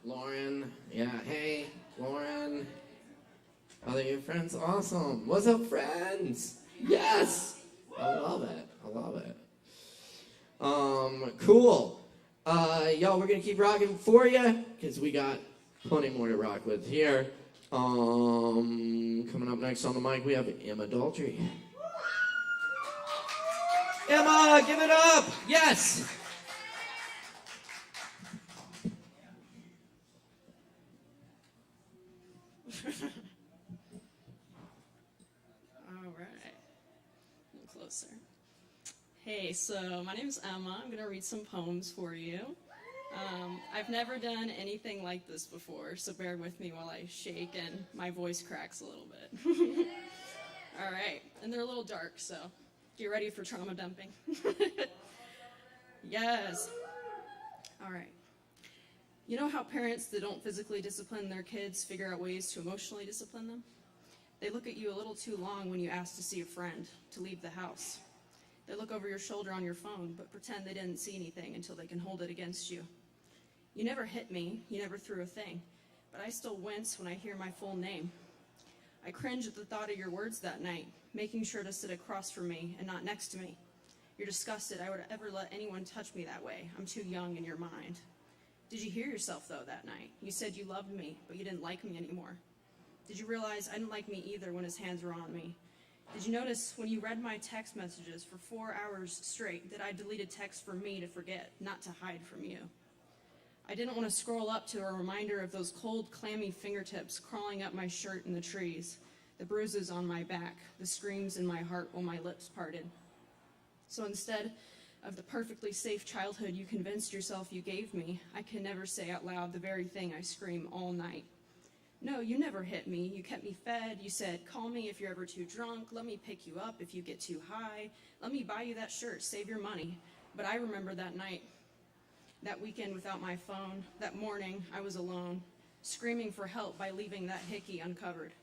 Lauren, yeah, hey, Lauren. Are they your friends? Awesome. What's up, friends? Yes! I love it. I love it. Cool. Y'all, we're going to keep rocking for you because we got plenty more to rock with here. Coming up next on the mic, we have Emma Daltrey. Emma, give it up! Yes! All right, a little closer. Hey, so my name's Emma. I'm going to read some poems for you. I've never done anything like this before, so bear with me while I shake and my voice cracks a little bit. All right, and they're a little dark, so get ready for trauma dumping. Yes. All right. You know how parents that don't physically discipline their kids figure out ways to emotionally discipline them? They look at you a little too long when you ask to see a friend, to leave the house. They look over your shoulder on your phone, but pretend they didn't see anything until they can hold it against you. You never hit me, you never threw a thing, but I still wince when I hear my full name. I cringe at the thought of your words that night, making sure to sit across from me and not next to me. You're disgusted I would ever let anyone touch me that way. I'm too young in your mind. Did you hear yourself, though, that night? You said you loved me, but you didn't like me anymore. Did you realize I didn't like me either when his hands were on me? Did you notice when you read my text messages for 4 hours straight that I deleted text for me to forget, not to hide from you? I didn't want to scroll up to a reminder of those cold, clammy fingertips crawling up my shirt in the trees, the bruises on my back, the screams in my heart while my lips parted. So instead of the perfectly safe childhood you convinced yourself you gave me, I can never say out loud the very thing I scream all night. No, you never hit me. You kept me fed. You said, call me if you're ever too drunk. Let me pick you up if you get too high. Let me buy you that shirt. Save your money. But I remember that night, that weekend without my phone, that morning I was alone, screaming for help by leaving that hickey uncovered.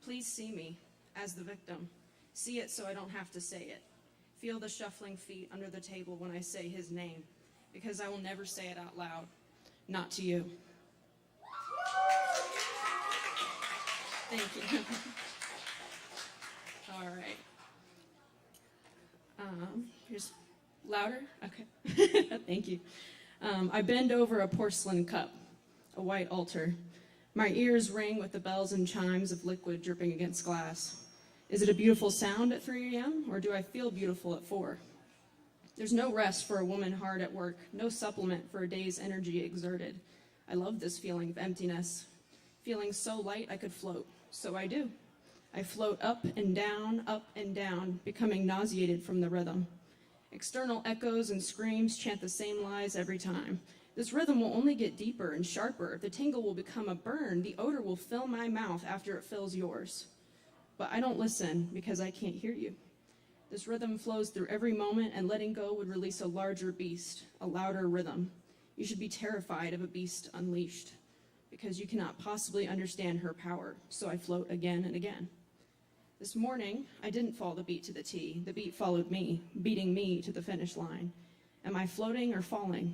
Please see me as the victim. See it so I don't have to say it. Feel the shuffling feet under the table when I say his name, because I will never say it out loud, not to you. Thank you. All right. Here's louder? Okay. Thank you. I bend over a porcelain cup, a white altar. My ears ring with the bells and chimes of liquid dripping against glass. Is it a beautiful sound at 3 a.m., or do I feel beautiful at 4? There's no rest for a woman hard at work, no supplement for a day's energy exerted. I love this feeling of emptiness, feeling so light I could float. So I do. I float up and down, becoming nauseated from the rhythm. External echoes and screams chant the same lies every time. This rhythm will only get deeper and sharper. The tingle will become a burn. The odor will fill my mouth after it fills yours. But I don't listen because I can't hear you. This rhythm flows through every moment, and letting go would release a larger beast, a louder rhythm. You should be terrified of a beast unleashed, because you cannot possibly understand her power, so I float again and again. This morning, I didn't follow the beat to the T. The beat followed me, beating me to the finish line. Am I floating or falling?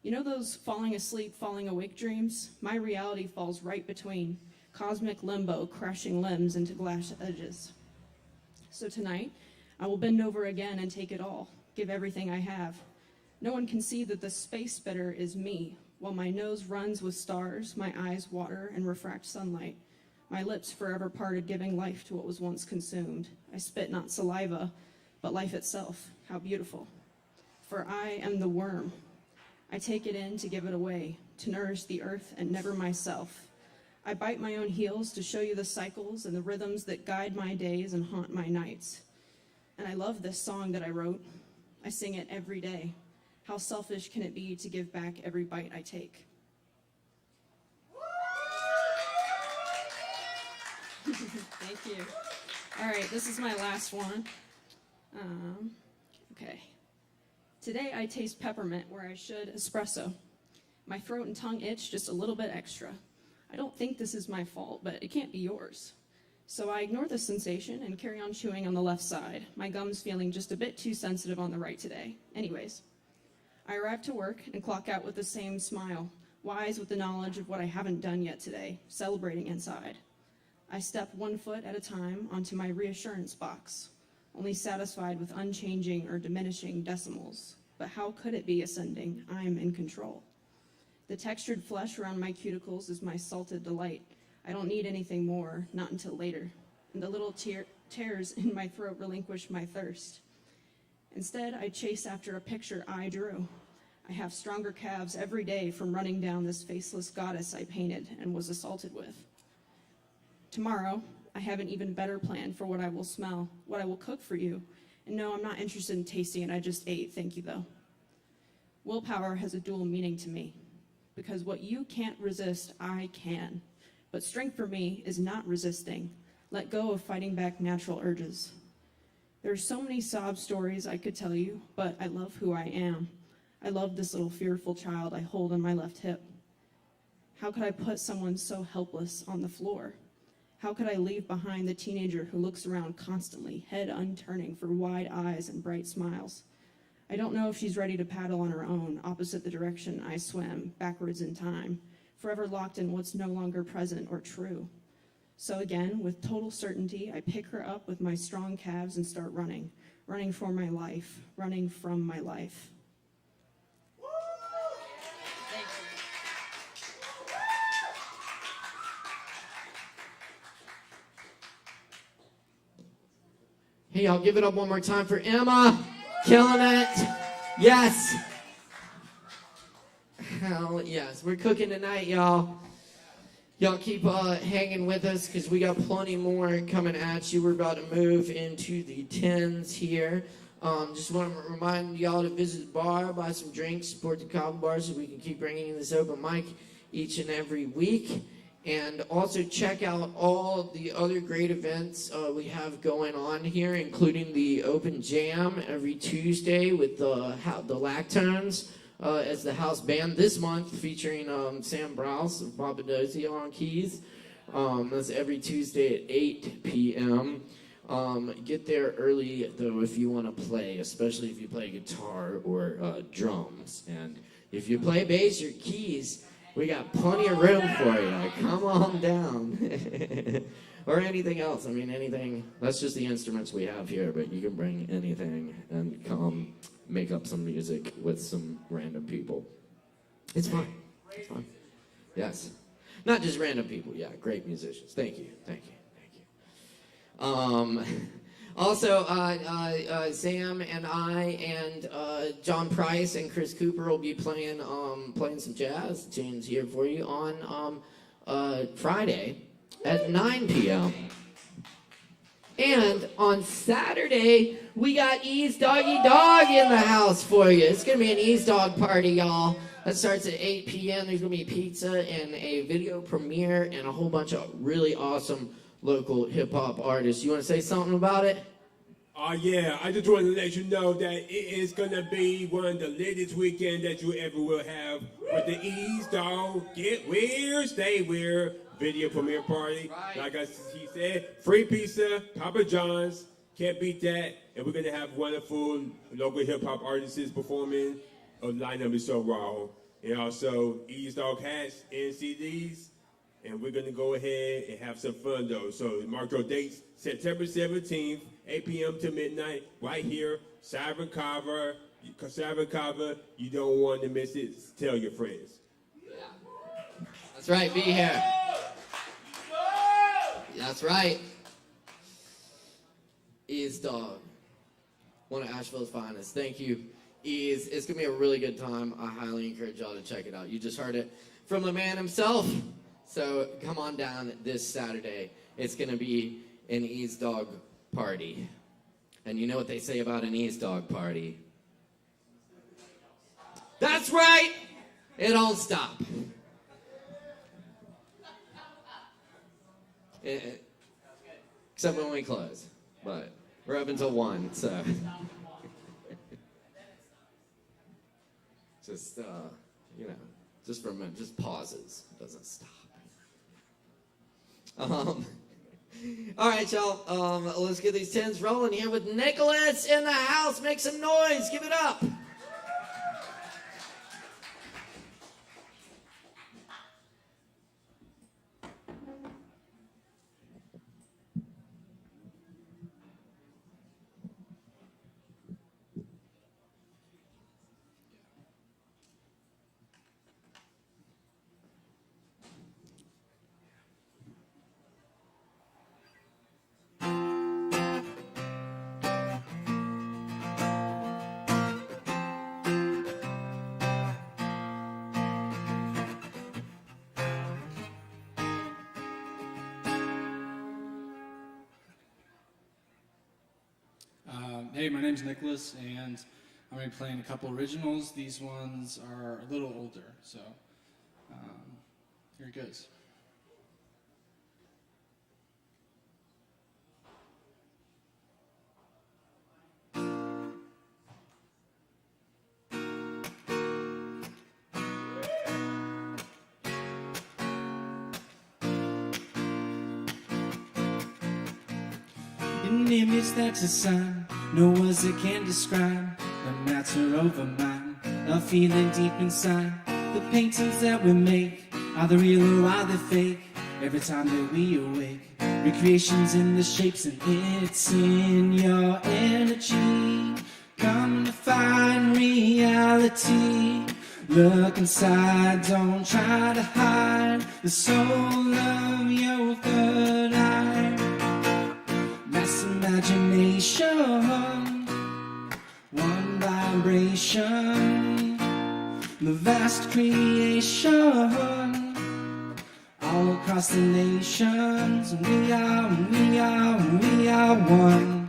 You know those falling asleep, falling awake dreams? My reality falls right between, cosmic limbo, crashing limbs into glass edges. So tonight, I will bend over again and take it all, give everything I have. No one can see that the space spitter is me, while my nose runs with stars, my eyes water and refract sunlight. My lips forever parted, giving life to what was once consumed. I spit not saliva, but life itself. How beautiful. For I am the worm. I take it in to give it away, to nourish the earth and never myself. I bite my own heels to show you the cycles and the rhythms that guide my days and haunt my nights. And I love this song that I wrote. I sing it every day. How selfish can it be to give back every bite I take? Thank you. All right, this is my last one. Okay. Today I taste peppermint where I should espresso. My throat and tongue itch just a little bit extra. I don't think this is my fault, but it can't be yours. So I ignore the sensation and carry on chewing on the left side, my gums feeling just a bit too sensitive on the right today. Anyways, I arrive to work and clock out with the same smile, wise with the knowledge of what I haven't done yet today, celebrating inside. I step 1 foot at a time onto my reassurance box, only satisfied with unchanging or diminishing decimals. But how could it be ascending? I am in control. The textured flesh around my cuticles is my salted delight. I don't need anything more, not until later. And the little tears in my throat relinquish my thirst. Instead, I chase after a picture I drew. I have stronger calves every day from running down this faceless goddess I painted and was assaulted with. Tomorrow, I have an even better plan for what I will smell, what I will cook for you. And no, I'm not interested in tasting it, I just ate, thank you though. Willpower has a dual meaning to me, because what you can't resist, I can. But strength for me is not resisting. Let go of fighting back natural urges. There are so many sob stories I could tell you, but I love who I am. I love this little fearful child I hold on my left hip. How could I put someone so helpless on the floor? How could I leave behind the teenager who looks around constantly, head unturning for wide eyes and bright smiles? I don't know if she's ready to paddle on her own, opposite the direction I swim, backwards in time, forever locked in what's no longer present or true. So again, with total certainty, I pick her up with my strong calves and start running, running for my life, running from my life. Hey, y'all, give it up one more time for Emma. Killing it. Yes. Hell yes. We're cooking tonight, y'all. Y'all keep hanging with us because we got plenty more coming at you. We're about to move into the 10s here. Just want to remind y'all to visit the bar, buy some drinks, support the Kava bar so we can keep bringing this open mic each and every week. And also check out all the other great events we have going on here, including the Open Jam every Tuesday with the Lactones as the house band this month, featuring Sam Browse of Papadozzi on keys. That's every Tuesday at 8 p.m. Get there early, though, if you want to play, especially if you play guitar or drums. And if you play bass or keys, we got plenty of room for you. Come on down. Or anything else. I mean, anything. That's just the instruments we have here, but you can bring anything and come make up some music with some random people. It's fun. It's fun. Yes. Not just random people. Yeah, great musicians. Thank you. Thank you. Thank you. Also, Sam and I and John Price and Chris Cooper will be playing some jazz tunes here for you on Friday at 9 p.m. And on Saturday, we got Ease Doggy Dog in the house for you. It's going to be an Ease Dog party, y'all. That starts at 8 p.m. There's going to be pizza and a video premiere and a whole bunch of really awesome local hip-hop artists. You want to say something about it? Yeah, I just want to let you know that it is going to be one of the latest weekends that you ever will have with the Ease Dog Get Weird, Stay Weird video premiere party. Right. Like he said, free pizza, Papa John's, can't beat that. And we're going to have wonderful local hip-hop artists performing. A lineup is so raw. And also Ease Dog hats and CDs. And we're going to go ahead and have some fun, though. So mark your dates, September 17th, 8 p.m. to midnight, right here, Kava. Kava, you don't want to miss it. Tell your friends. Yeah. That's right, be here. That's right. Ease Dog, one of Asheville's finest. Thank you, Ease. It's going to be a really good time. I highly encourage y'all to check it out. You just heard it from the man himself. So come on down this Saturday. It's going to be an Ease Dog party. And you know what they say about an Ease Dog party? That's right! It don't stop. Except when we close. But we're up until 1, so. Just, just for a minute, just pauses. It doesn't stop. All right, y'all. Let's get these 10s rolling here with Nicholas in the house. Make some noise. Give it up. Hey, my name's Nicholas, and I'm going to be playing a couple originals. These ones are a little older, so here it goes. An image that's a sign, no words that can describe the matter over mine, a feeling deep inside. The paintings that we make, are they real or are they fake? Every time that we awake, recreations in the shapes, and it's in your energy. Come to find reality. Look inside, don't try to hide the soul of your third eye. Mass imagination, one vibration, the vast creation, all across the nations. We are one.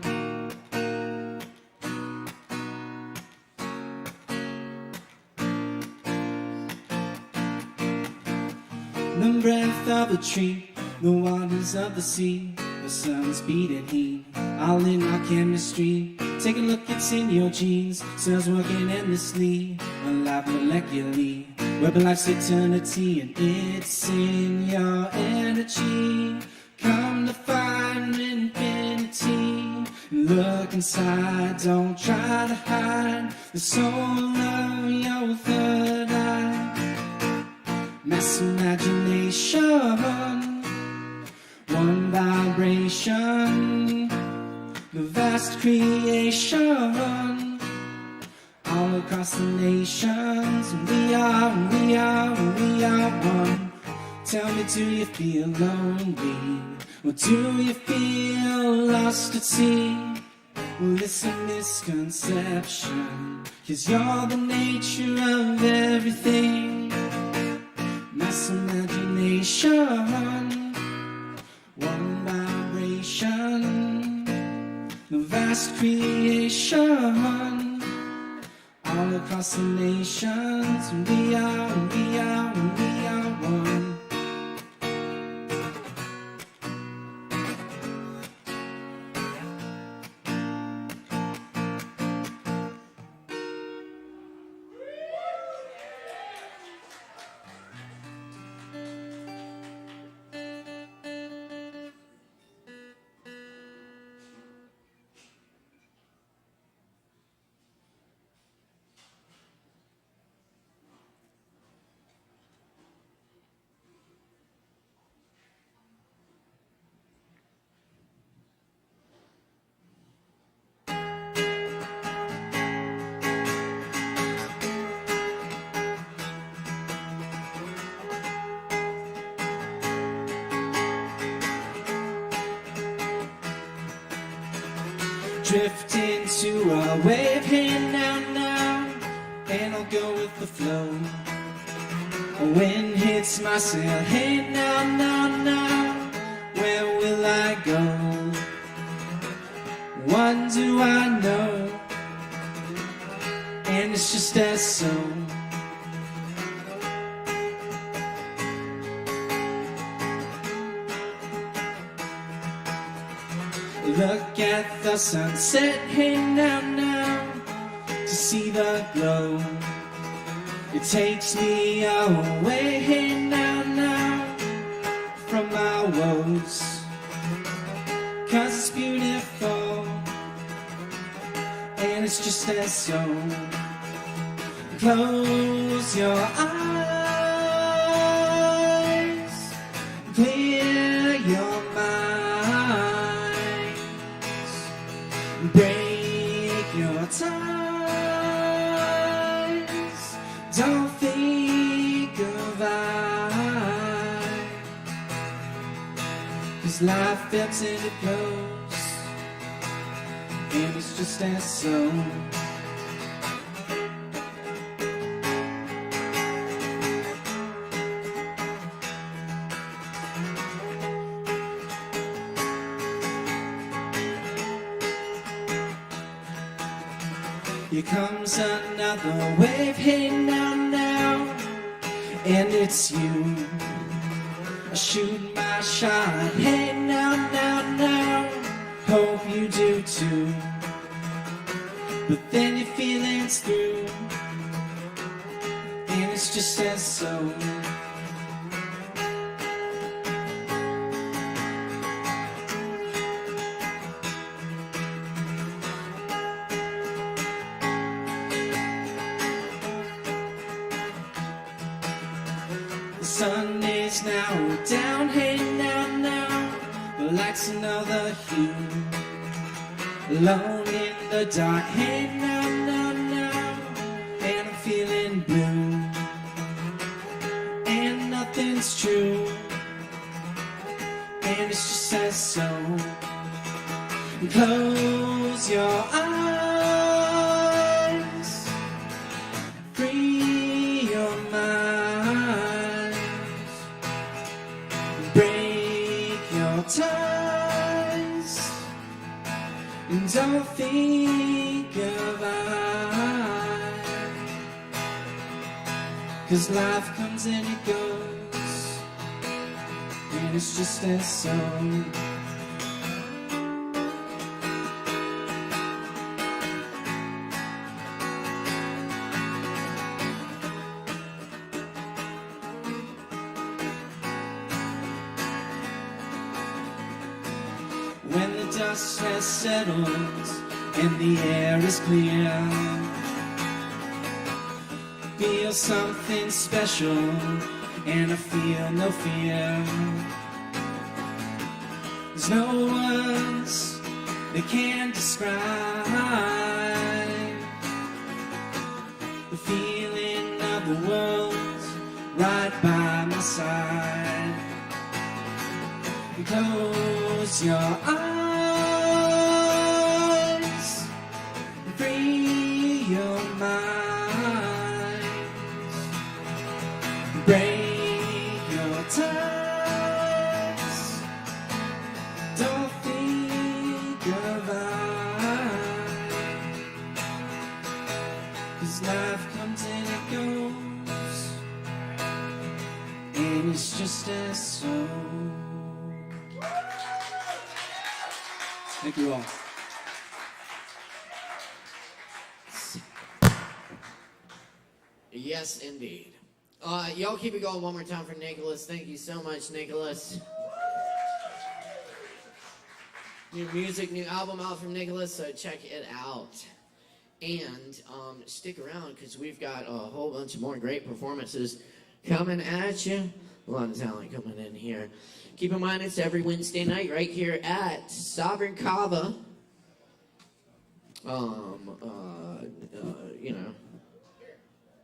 The breath of a tree, the waters of the sea, the sun's beating heat, all in our chemistry. Take a look, it's in your genes, cells working endlessly, alive molecularly, web of life's eternity, and it's in your energy. Come to find infinity. Look inside, don't try to hide the soul of your third eye. Mass imagination, one vibration, the vast creation, all across the nations. We are one. Tell me, do you feel lonely? Or do you feel lost at sea? Well, it's a misconception, 'cause you're the nature of everything. Mass imagination, one vibration, the vast creation, all across the nations. We are one. Drift into a wave, hey now, and I'll go with the flow. A wind hits my sail, hey now, where will I go? What do I know? And it's just as so. Look at the sunset, hey now, to see the glow. It takes me away, hey now, from my woes. 'Cause it's beautiful, and it's just as so. Close your eyes, clear your mind, break your ties, don't think of I, 'cause life ebbs and it flows, and it's just as so. Here comes another wave, hey now, now, and it's you. I shoot my shot, hey now, now, now, hope you do too. But then your feelings through, and it's just as so. The sun is now down, hey now, now, the light's another hue. Alone in the dark, hey now, now, now, and I'm feeling blue, and nothing's true, and it's just as so. Close your eyes, free your mind, break your ties, and don't think of I. 'Cause life comes and it goes, and it's just as so. When the dust has settled and the air is clear, feel something special and I feel no fear. There's no words that can describe the feeling of the world right by my side. Close your eyes, free your mind, break your ties, don't think of I. 'Cause life comes and it goes, and it's just as so. Thank you all. Yes, indeed. Y'all keep it going one more time for Nicholas. Thank you so much, Nicholas. New music, new album out from Nicholas, so check it out. And stick around because we've got a whole bunch of more great performances coming at you. A lot of talent coming in here. Keep in mind, it's every Wednesday night right here at Sovereign Kava.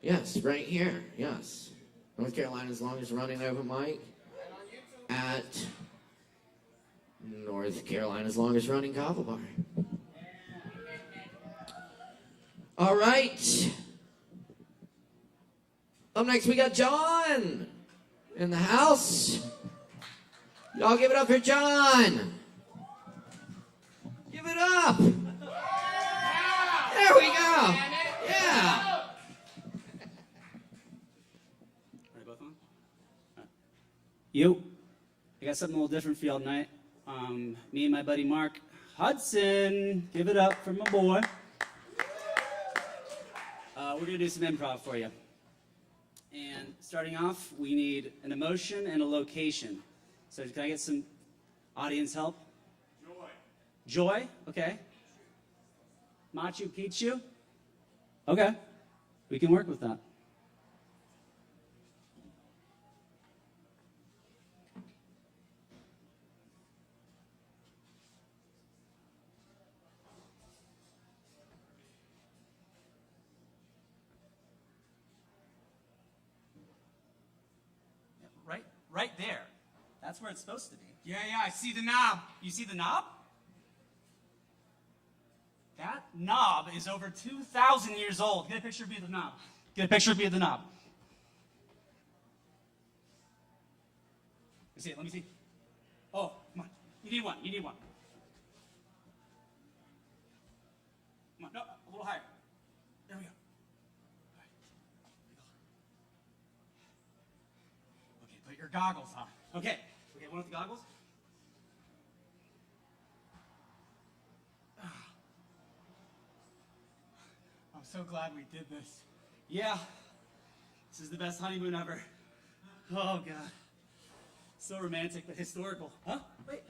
Yes, right here. Yes. North Carolina's longest running open mic at North Carolina's longest running Kava bar. All right. Up next, we got John in the house. Y'all give it up for John. Give it up. There we go. Yeah. Yo, I got something a little different for y'all tonight. Me and my buddy Mark Hudson, give it up for my boy. We're gonna do some improv for you. And starting off, we need an emotion and a location. So can I get some audience help? Joy. Joy, okay. Machu Picchu? Okay, we can work with that. Right there. That's where it's supposed to be. Yeah, I see the knob. You see the knob? That knob is over 2,000 years old. Get a picture of me of the knob. Get a picture of me of the knob. Let me see it. Let me see. Oh, come on. You need one. You need one. Come on. No, a little higher. goggles, huh? Okay. Okay, one with the goggles? I'm so glad we did this. Yeah. This is the best honeymoon ever. Oh, God. So romantic, but historical. Huh? Wait.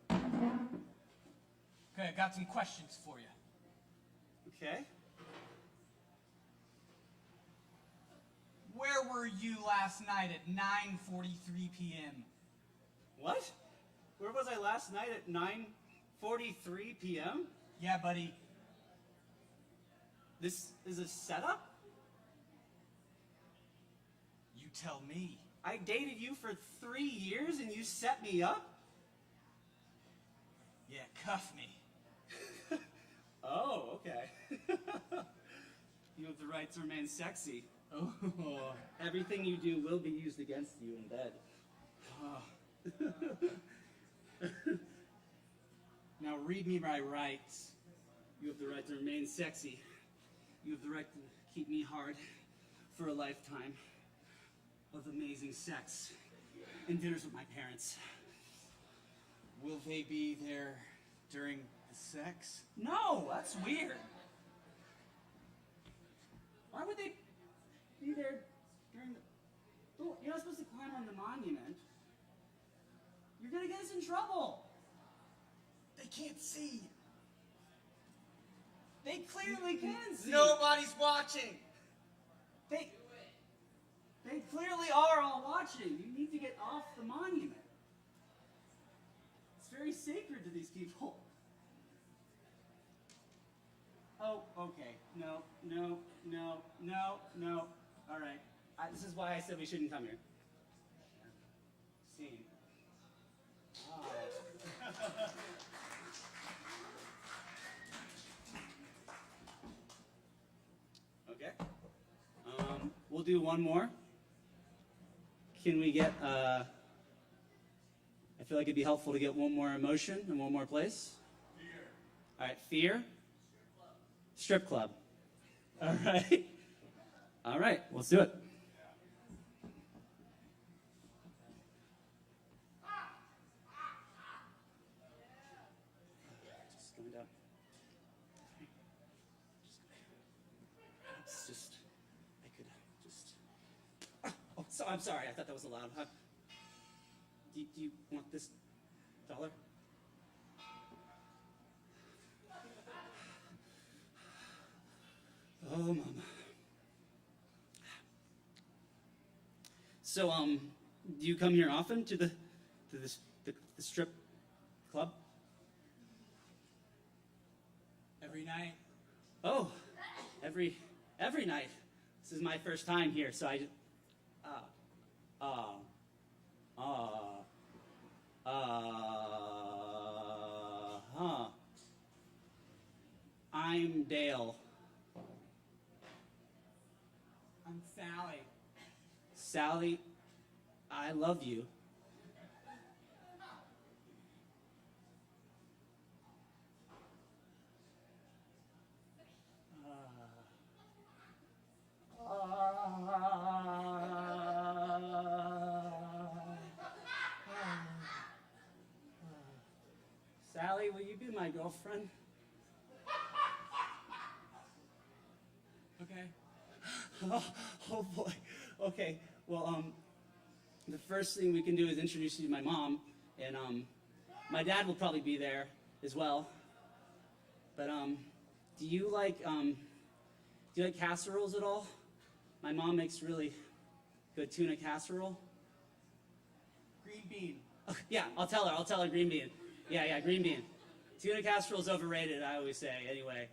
Okay, I got some questions for you. Okay. Where were you last night at 9:43 p.m.? What? Where was I last night at 9:43 p.m.? Yeah, buddy. This is a setup? You tell me. I dated you for 3 years and you set me up? Yeah, cuff me. Oh, okay. You have the right to remain sexy. Oh. Everything you do will be used against you in bed. Now read me my rights. You have the right to remain sexy. You have the right to keep me hard for a lifetime of amazing sex and dinners with my parents. Will they be there during the sex? No, that's weird. Why would they be there during the... Oh, you're not supposed to climb on the monument. You're gonna get us in trouble. They can't see. They clearly can see. Nobody's watching. They clearly are all watching. You need to get off the monument. It's very sacred to these people. Oh, okay. No. All right. This is why I said we shouldn't come here. Scene. Okay. We'll do one more. Can we get, I feel like it'd be helpful to get one more emotion in one more place. Fear. All right, fear. Strip club. All right. All right, let's do it. Just going down. It's just, I could just. Oh, so I'm sorry. I thought that was allowed. Do you want this dollar? Oh, Mama. So, do you come here often to the strip club? Every night. Oh, every night. This is my first time here, so I just. I'm Dale. I'm Sally. Sally, I love you. Sally, will you be my girlfriend? Okay. Oh boy. Okay. Well, the first thing we can do is introduce you to my mom, and my dad will probably be there as well. But do you like casseroles at all? My mom makes really good tuna casserole. Green bean. Oh, yeah, I'll tell her green bean. Yeah, green bean. Tuna casserole's overrated, I always say. Anyway,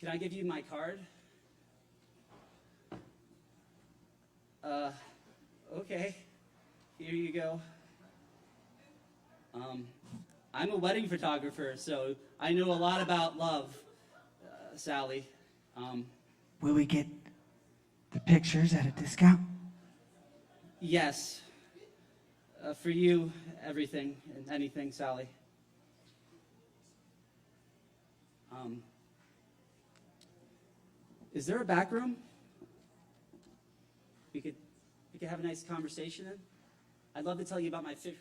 can I give you my card? Okay. Here you go. I'm a wedding photographer, so I know a lot about love, Sally. Will we get the pictures at a discount? Yes. For you, everything and anything, Sally. Is there a back room? We could have a nice conversation in. I'd love to tell you about my fish.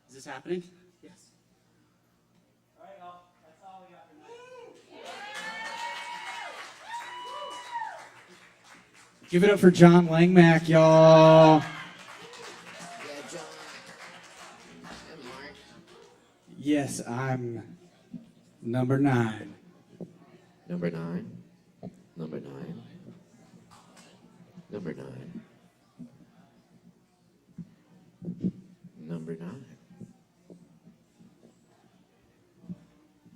Is this happening? Yes. All right, y'all. That's all we got for tonight. Give it up for John Langmack, y'all. Yeah, John. And Mark. Yes, I'm number 9. Number 9. Number 9. Number 9. Number 9.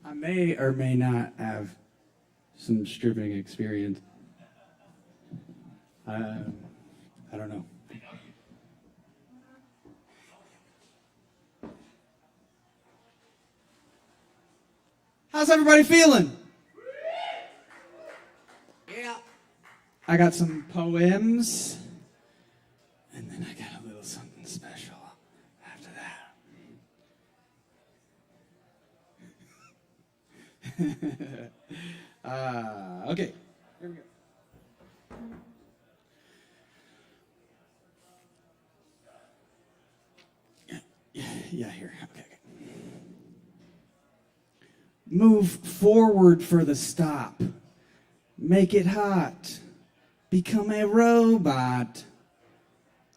I may or may not have some stripping experience. I don't know. How's everybody feeling? Yeah. I got some poems, and then I got a little something special after that. Okay. Here we go. Yeah, here. Okay. Move forward for the stop. Make it hot. Become a robot.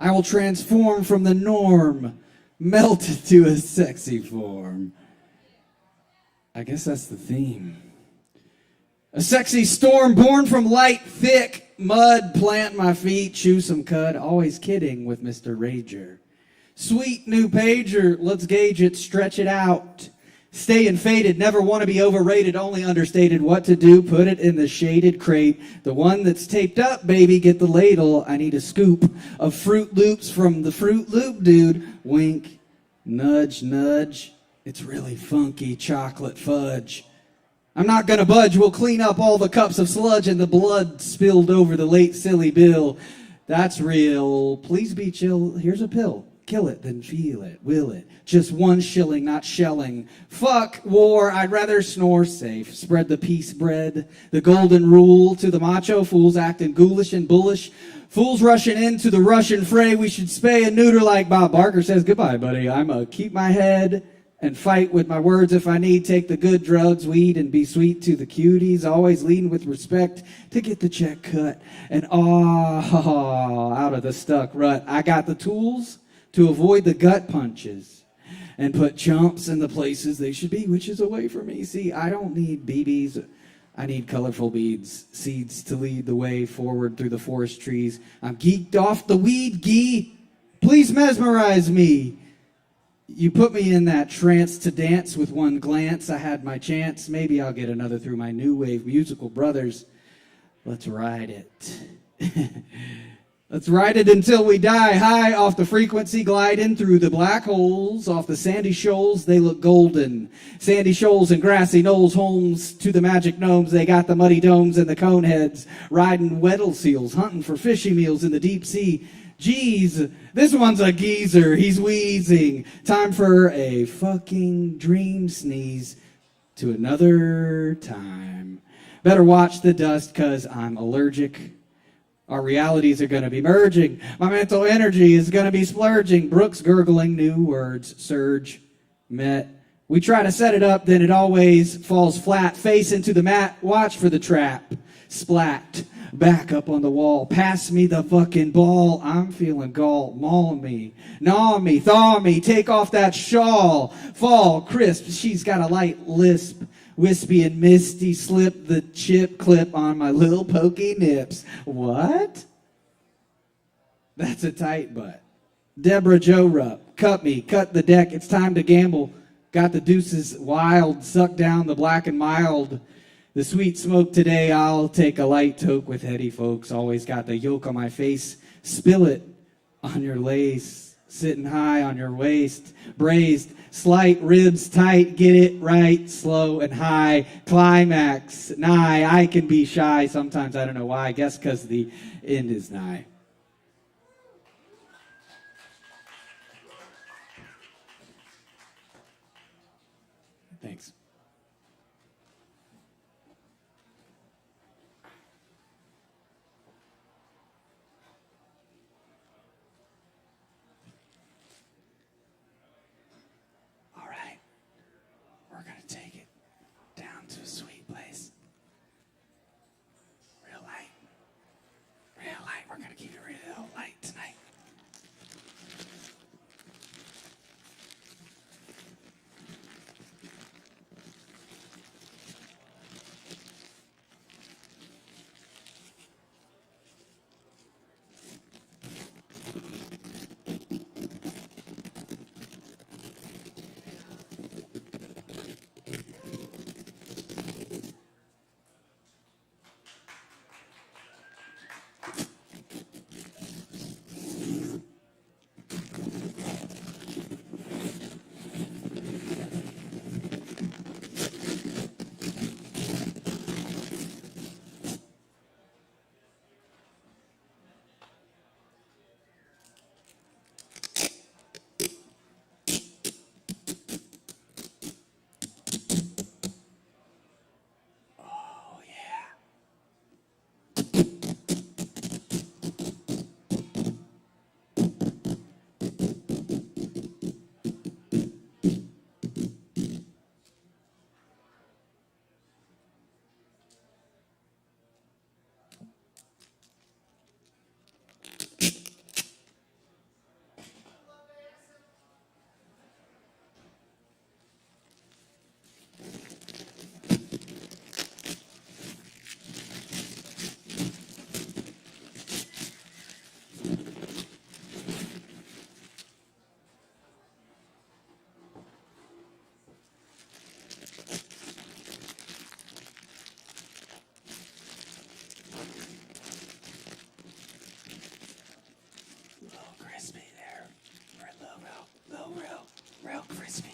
I will transform from the norm, melt into a sexy form. I guess that's the theme. A sexy storm born from light, thick mud. Plant my feet, chew some cud. Always kidding with Mr. Rager. Sweet new pager, let's gauge it, stretch it out. Staying faded, never want to be overrated, only understated. What to do, put it in the shaded crate. The one that's taped up, baby, get the ladle. I need a scoop of Fruit Loops from the Fruit Loop dude. Wink, nudge, nudge. It's really funky chocolate fudge. I'm not gonna budge, we'll clean up all the cups of sludge and the blood spilled over the late silly bill. That's real, please be chill, here's a pill. Kill it, then feel it, will it? Just 1 shilling, not shelling. Fuck war, I'd rather snore safe. Spread the peace bread, the golden rule to the macho fools acting ghoulish and bullish. Fools rushing into the Russian fray. We should spay and neuter like Bob Barker says. Goodbye, buddy. I'ma keep my head and fight with my words if I need. Take the good drugs, weed, and be sweet to the cuties. Always leading with respect to get the check cut. And out of the stuck rut. I got the tools to avoid the gut punches and put chumps in the places they should be, which is away from me. See, I don't need BBs. I need colorful beads, seeds to lead the way forward through the forest trees. I'm geeked off the weed, gee. Please mesmerize me. You put me in that trance to dance with one glance. I had my chance. Maybe I'll get another through my new wave musical brothers. Let's ride it. Let's ride it until we die. High off the frequency, gliding through the black holes. Off the sandy shoals, they look golden. Sandy shoals and grassy knolls, homes to the magic gnomes. They got the muddy domes and the cone heads. Riding weddell seals, hunting for fishy meals in the deep sea. Geez, this one's a geezer. He's wheezing. Time for a fucking dream sneeze to another time. Better watch the dust, 'cause I'm allergic. Our realities are going to be merging. My mental energy is going to be splurging. Brooks gurgling new words. Surge. Met. We try to set it up, then it always falls flat. Face into the mat. Watch for the trap. Splat. Back up on the wall. Pass me the fucking ball. I'm feeling gall. Maul me. Gnaw me. Thaw me. Take off that shawl. Fall. Crisp. She's got a light lisp. Wispy and misty, slip the chip clip on my little pokey nips. What? That's a tight butt. Deborah Joe Rupp, cut me, cut the deck, it's time to gamble. Got the deuces wild, suck down the black and mild. The sweet smoke today, I'll take a light toke with heady folks. Always got the yolk on my face, spill it on your lace. sitting high on your waist, braised, slight, ribs tight, get it right, slow and high, climax, nigh. I can be shy sometimes, I don't know why, I guess because the end is nigh. Thanks. All right, we're going to take it down to a sweet place. Real light. Real light. We're going to keep it real light tonight. Crispy there. Real crispy.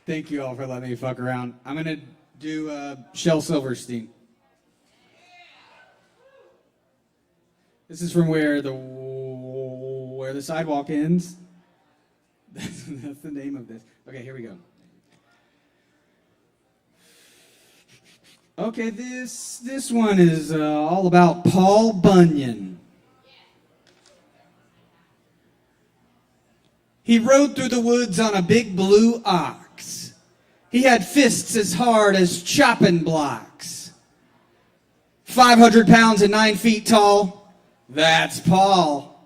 Thank you all for letting me fuck around. I'm going to do Shel Silverstein. This is from where the sidewalk ends. That's the name of this. Okay, here we go. Okay, this one is all about Paul Bunyan. He rode through the woods on a big blue ox. He had fists as hard as chopping blocks. 500 pounds and 9 feet tall. That's Paul.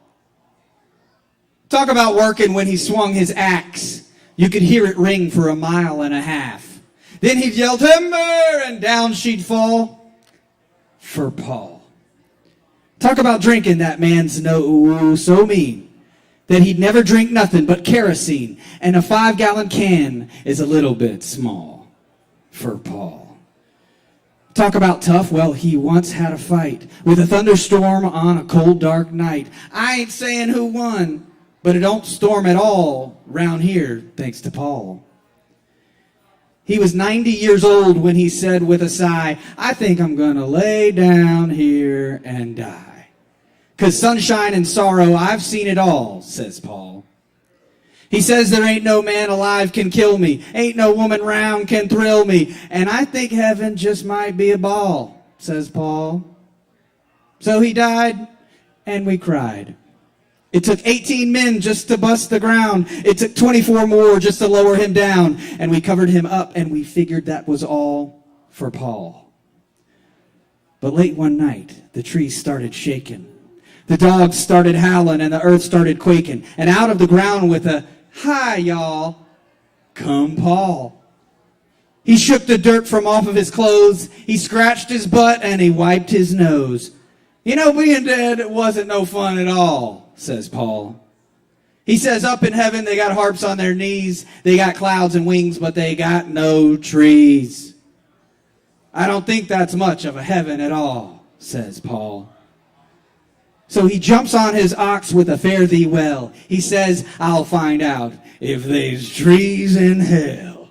Talk about working when he swung his axe. You could hear it ring for 1.5 miles. Then he'd yell, timber, and down she'd fall. For Paul. Talk about drinking, that man's so mean that he'd never drink nothing but kerosene, and a 5-gallon can is a little bit small. For Paul. Talk about tough. Well, he once had a fight with a thunderstorm on a cold, dark night. I ain't saying who won, but it don't storm at all round here, thanks to Paul. He was 90 years old when he said with a sigh, I think I'm gonna lay down here and die. 'Cause sunshine and sorrow, I've seen it all, says Paul. He says there ain't no man alive can kill me, ain't no woman round can thrill me, and I think heaven just might be a ball, says Paul. So he died, and we cried. It took 18 men just to bust the ground. It took 24 more just to lower him down. And we covered him up, and we figured that was all for Paul. But late one night, the trees started shaking. The dogs started howling, and the earth started quaking. And out of the ground with a, hi, y'all, come Paul. He shook the dirt from off of his clothes. He scratched his butt, and he wiped his nose. You know, being dead wasn't no fun at all, says Paul. He says up in heaven they got harps on their knees. They got clouds and wings, but they got no trees. I don't think that's much of a heaven at all, says Paul. So he jumps on his ox with a fare thee well. He says, I'll find out if there's trees in hell.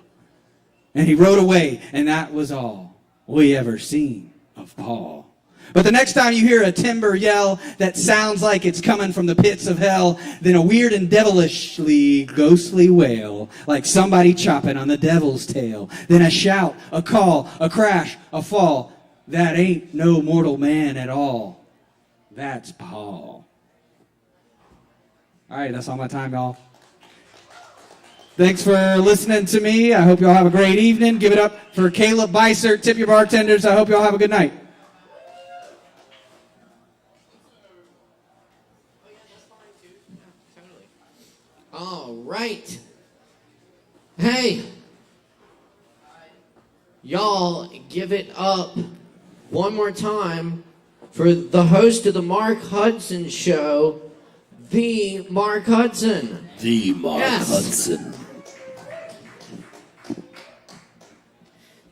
And he rode away, and that was all we ever seen of Paul. But the next time you hear a timber yell that sounds like it's coming from the pits of hell, then a weird and devilishly ghostly wail, like somebody chopping on the devil's tail. Then a shout, a call, a crash, a fall. That ain't no mortal man at all. That's Paul. All right, that's all my time, y'all. Thanks for listening to me. I hope y'all have a great evening. Give it up for Caleb Beissert. Tip your bartenders. I hope y'all have a good night. All right. Hey. Y'all give it up one more time for the host of the Mark Hudson Show, the Mark Hudson. The Mark Hudson.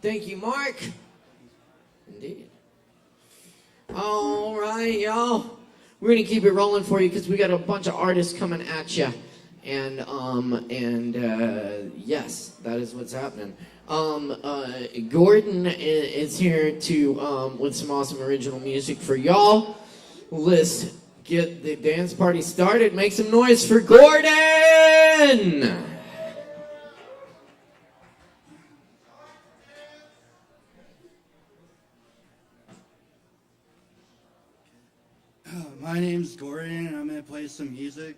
Thank you, Mark. Indeed. All right, y'all. We're going to keep it rolling for you because we got a bunch of artists coming at you. And yes, that is what's happening. Gordon is here to with some awesome original music for y'all. Let's get the dance party started. Make some noise for Gordon! My name's Gordon, and I'm going to play some music.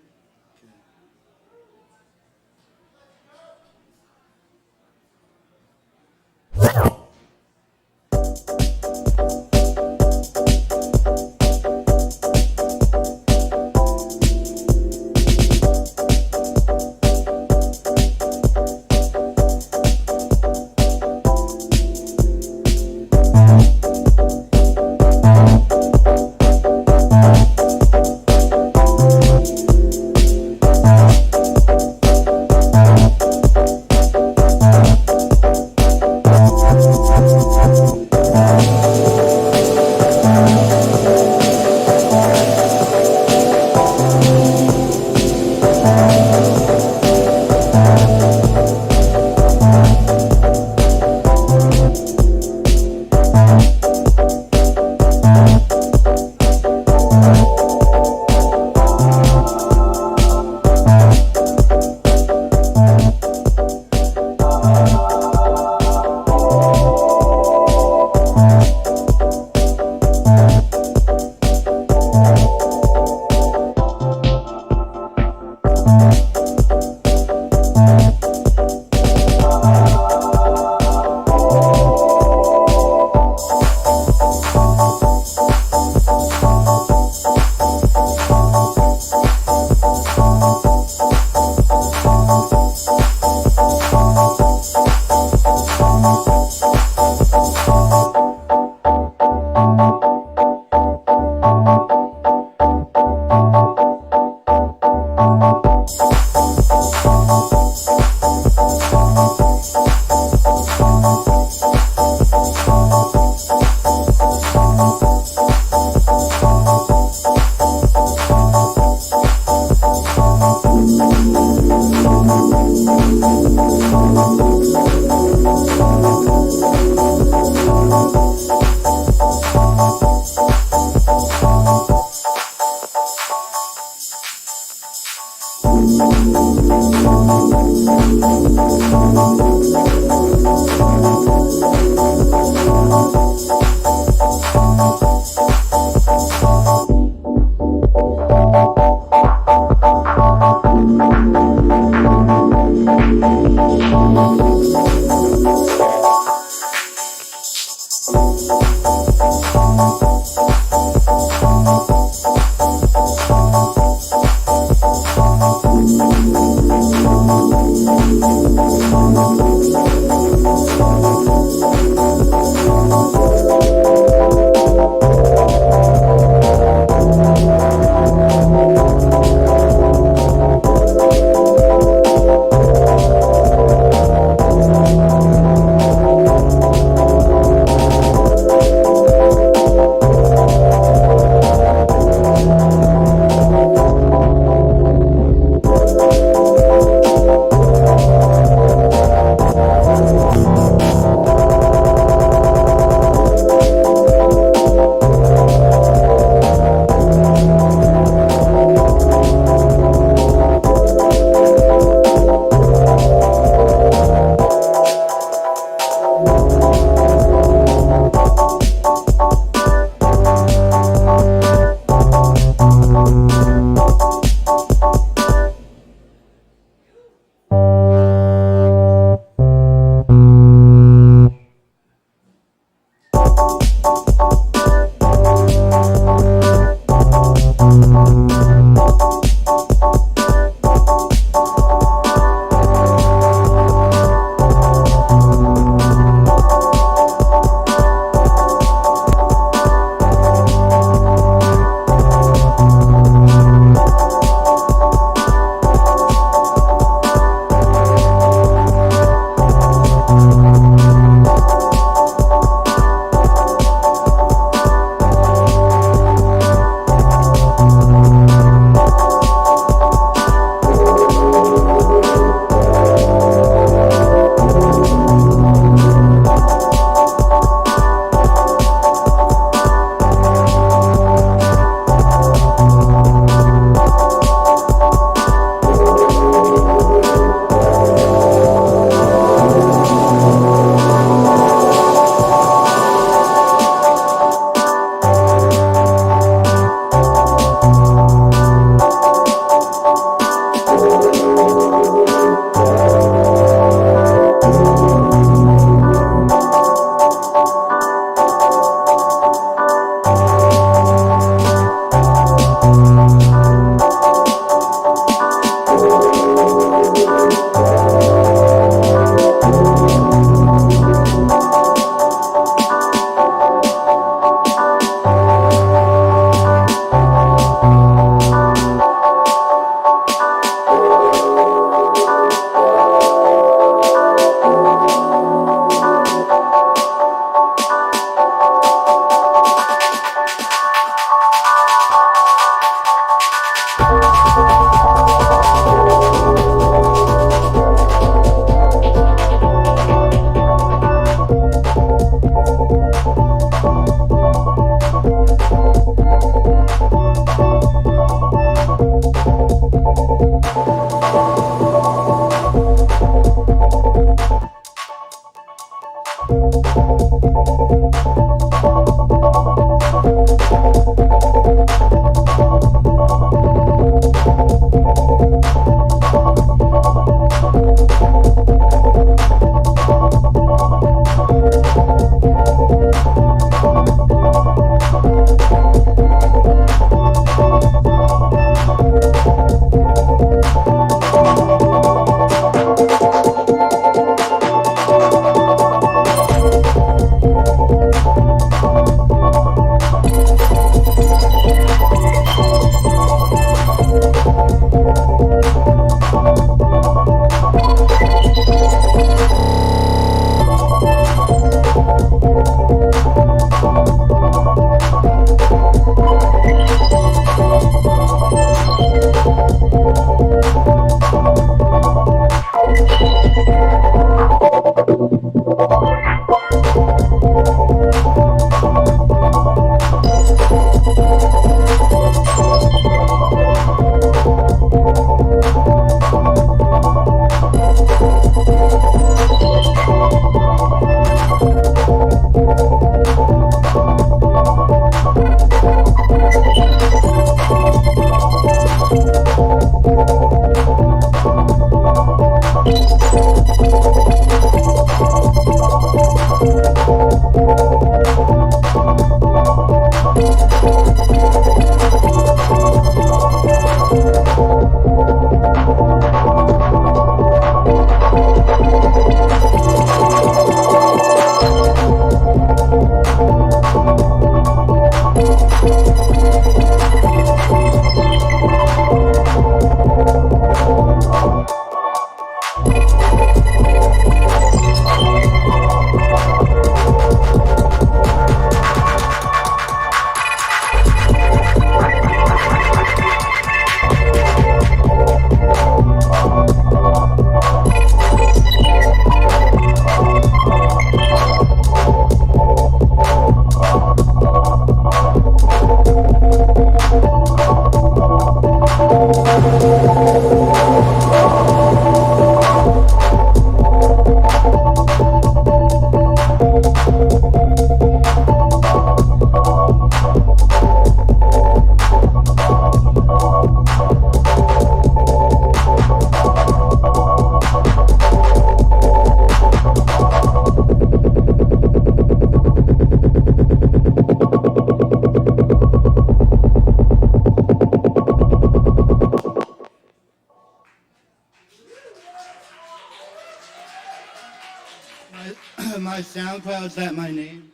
my SoundCloud, is that my name?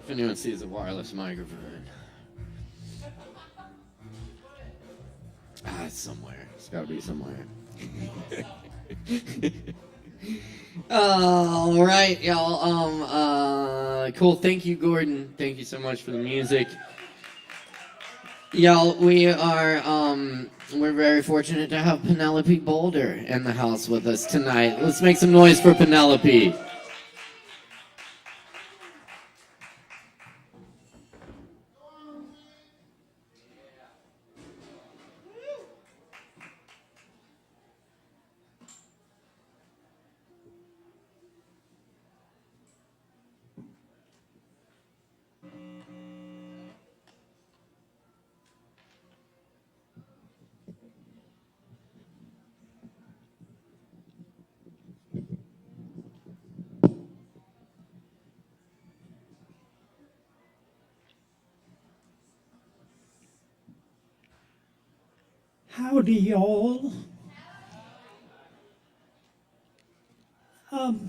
If anyone sees a wireless microphone. It's somewhere. It's gotta be somewhere. All right, y'all. Cool. Thank you, Gordon. Thank you so much for the music. Y'all, we're very fortunate to have Penelope Boulder in the house with us tonight. Let's make some noise for Penelope. Howdy, y'all. I've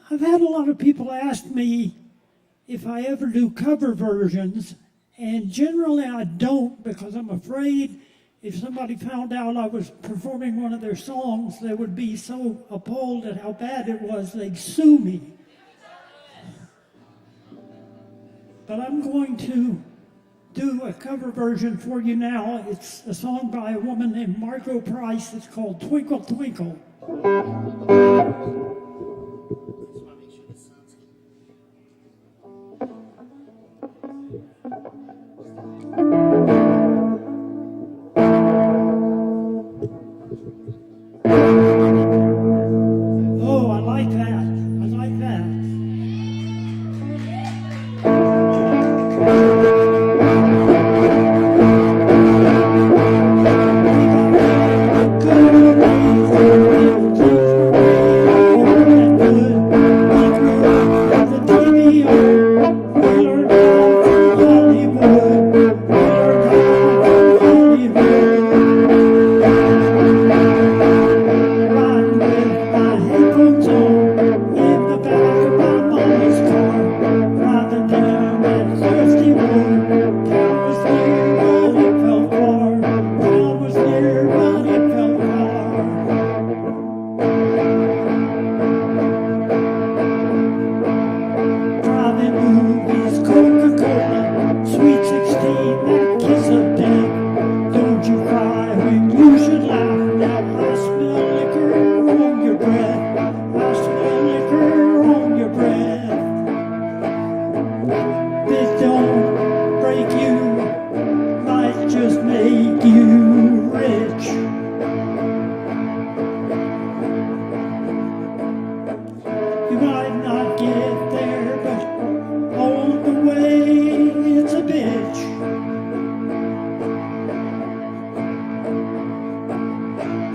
had a lot of people ask me if I ever do cover versions, and generally I don't, because I'm afraid if somebody found out I was performing one of their songs, they would be so appalled at how bad it was, they'd sue me. But I'm going to do a cover version for you now. It's a song by a woman named Margot Price. It's called Twinkle Twinkle. Oh, I like that. I like that.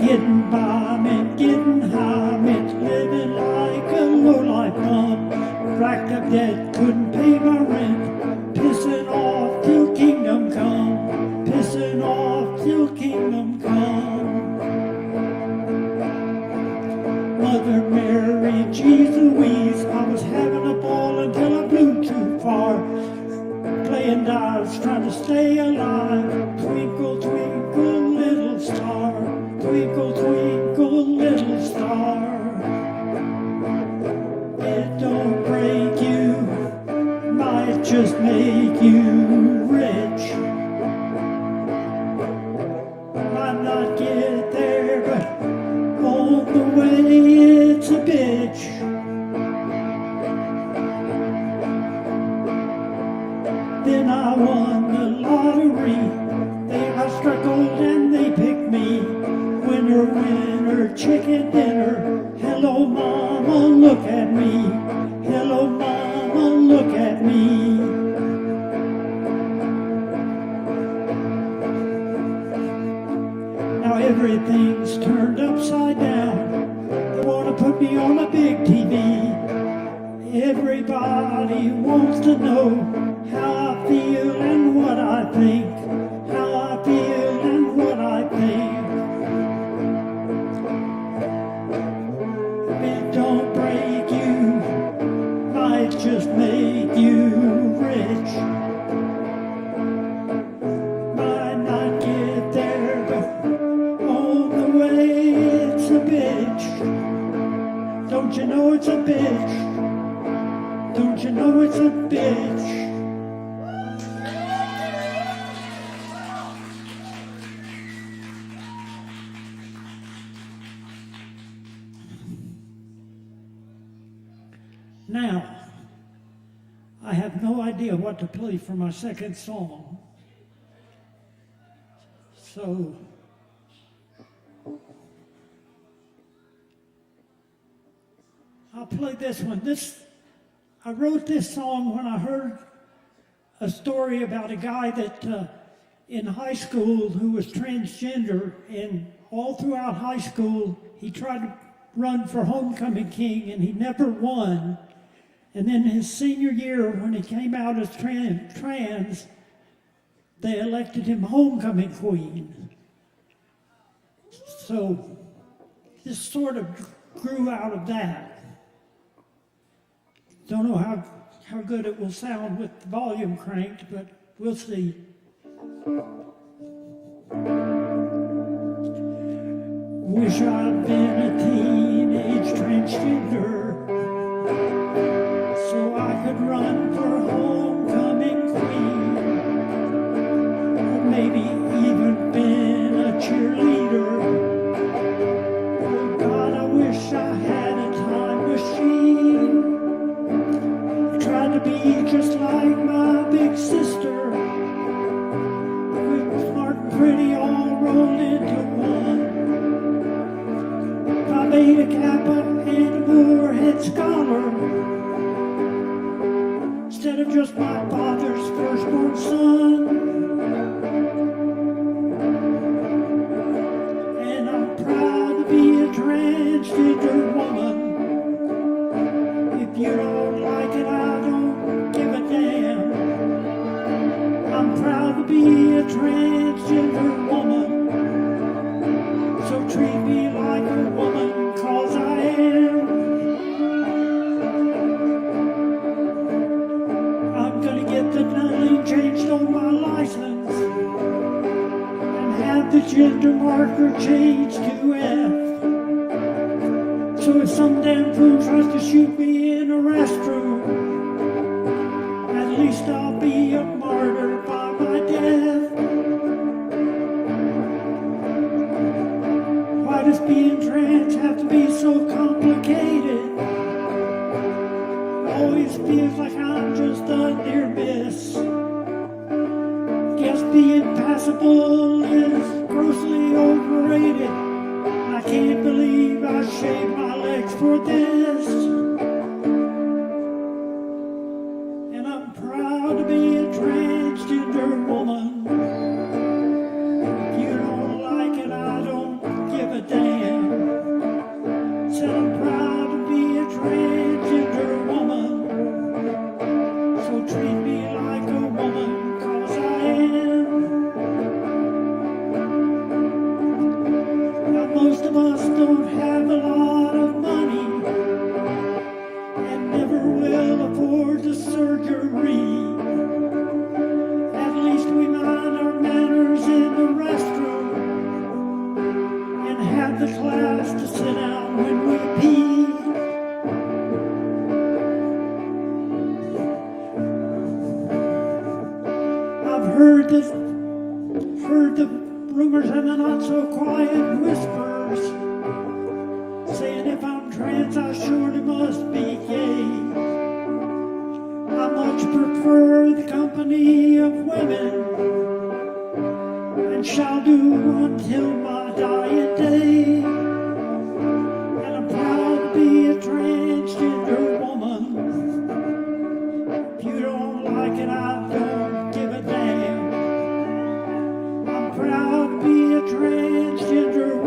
Getting by meant getting high, meant living like a lowlife bum. Racked up debt, couldn't pay my rent. Pissing off till kingdom come. Pissing off till kingdom come. Mother Mary, geez Louise, I was having a ball until I blew too far. Playing dives, trying to stay alive. Twinkle, twinkle, little star. Twinkle, twinkle, little star. It don't break you, might just make you rich. Might not get there, but on the way it's a bitch. Then I won the lottery. I struck gold and they picked me. Winner, winner, chicken dinner. Hello, mama, look at me. Hello, mama, look at me. everything's turned upside down. They want to put me on a big TV. Everybody wants to know how I feel and what I think. How I feel and what I think. If it don't break you, might just make you rich. Might not get there, but on the way it's a bitch. Don't you know it's a bitch? Don't you know it's a bitch? Now, I have no idea what to play for my second song. So, I'll play this one. I wrote this song when I heard a story about a guy that in high school who was transgender, and all throughout high school he tried to run for homecoming king and he never won. And then his senior year, when he came out as trans, they elected him homecoming queen. So this sort of grew out of that. Don't know how good it will sound with the volume cranked, but we'll see. Wish I'd been a teenage transgender, so I could run for homecoming queen, or maybe even been a cheerleader. Oh God, I wish I had a time machine. Tried to be just like my big sister, quick, smart, and pretty, all rolled into one. I made a Kappa and a Moorhead scholar, instead of just my father's firstborn son. And I'm proud to be a transgender woman. If you don't like it, I don't give a damn. I'm proud to be a transgender woman. So treat me like a woman, 'cause I am. I'm gonna get the name changed on my license and have the gender marker changed to F. So if some damn fool tries to shoot me in a restroom, at least I'll be a martyr by my death. Why does being trans have to be so complicated? Always feels like I'm just a near miss. Guess being passable is grossly overrated. I can't believe I shaved my legs for this. And I'm proud to be a transgender woman. If you don't like it, I don't give a damn. Said I'm proud to be a transgender woman. So treat me like a woman, 'cause I am. Now most of us don't have a lot of money and never will afford the surgery. At least we mind our manners in the restroom and have the class to sit down when we pee. I've heard the rumors and the not so quiet whispers, saying if I'm trans I surely must be gay. I much prefer the company of women, and shall do until my dying day. And I'm proud to be a transgender woman. If you don't like it, I don't give a damn. I'm proud to be a transgender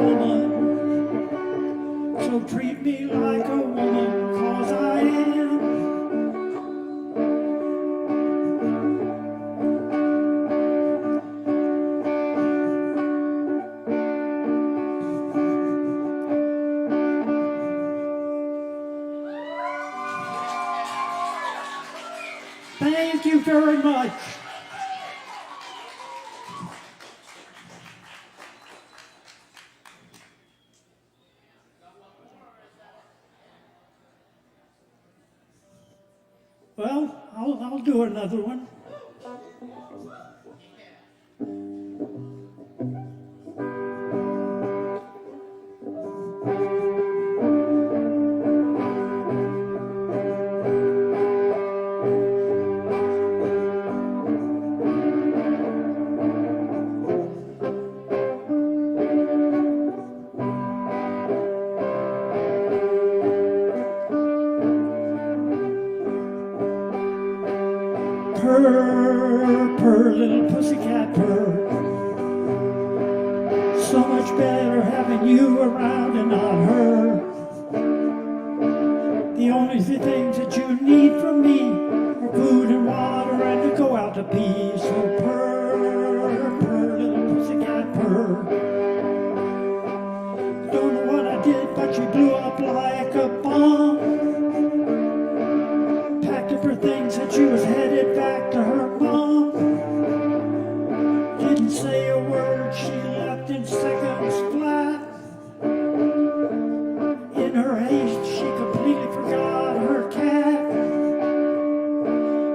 So treat me like a woman, 'cause I am. Thank you very much. Well, I'll do another one. Purr, purr, little pussycat, purr. So much better having you around and not her. The only things that you need from me are food and water and to go out to pee. So purr, purr, little pussycat, purr. Don't know what I did, but you blew up like a bomb. Packed up her things and she was headed back to her mom. Didn't say a word, she left in seconds flat. In her haste, she completely forgot her cat.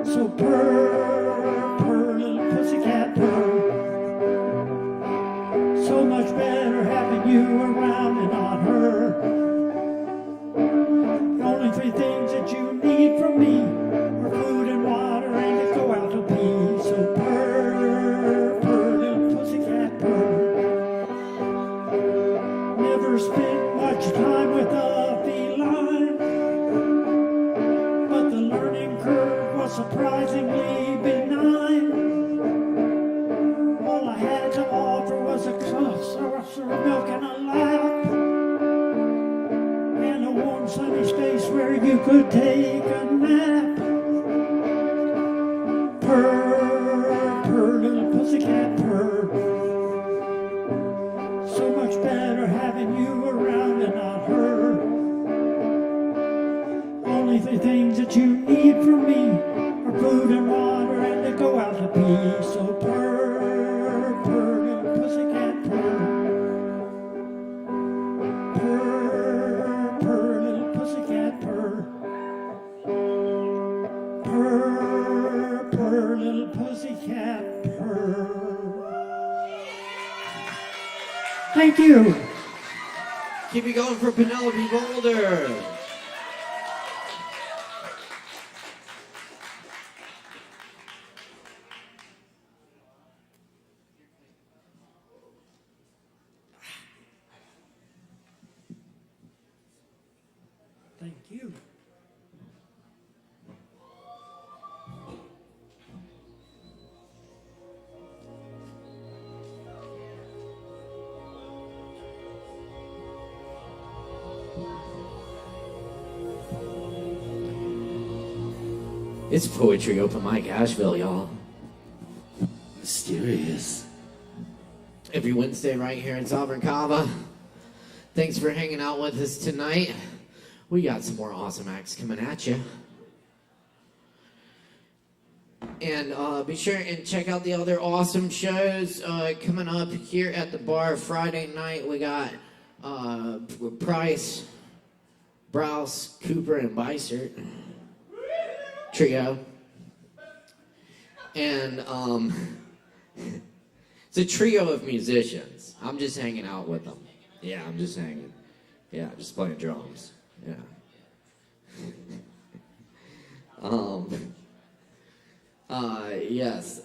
So purr, purr, little pussycat, purr. So much better having you around and not her. The only three things that you need from me are food and water and to go out to pee. So purr, purr, little pussycat, purr. Never spent much time with a feline, but the learning curve was surprisingly benign. All I had to offer was a saucer of milk and a lap, and a warm sunny space where you could take a nap. Purr, purr, little pussycat, purr. So much better having you around and not her. Only three things that you need from me are food and water and to go out to pee. So purr, purr, little pussycat, purr. Purr, purr, little pussycat, purr. Purr, purr, little pussycat, purr. Thank you. Keep it going for Penelope Boulder. Thank you. It's Poetry Open Mic Asheville, y'all. Mysterious. Every Wednesday right here in Sovereign Kava. Thanks for hanging out with us tonight. We got some more awesome acts coming at you. And be sure and check out the other awesome shows coming up here at the bar Friday night. We got Price, Browse, Cooper, and Beissert trio. And it's a trio of musicians. I'm just hanging out with them. Yeah, I'm just hanging. Yeah, just playing drums. Yeah. Yes.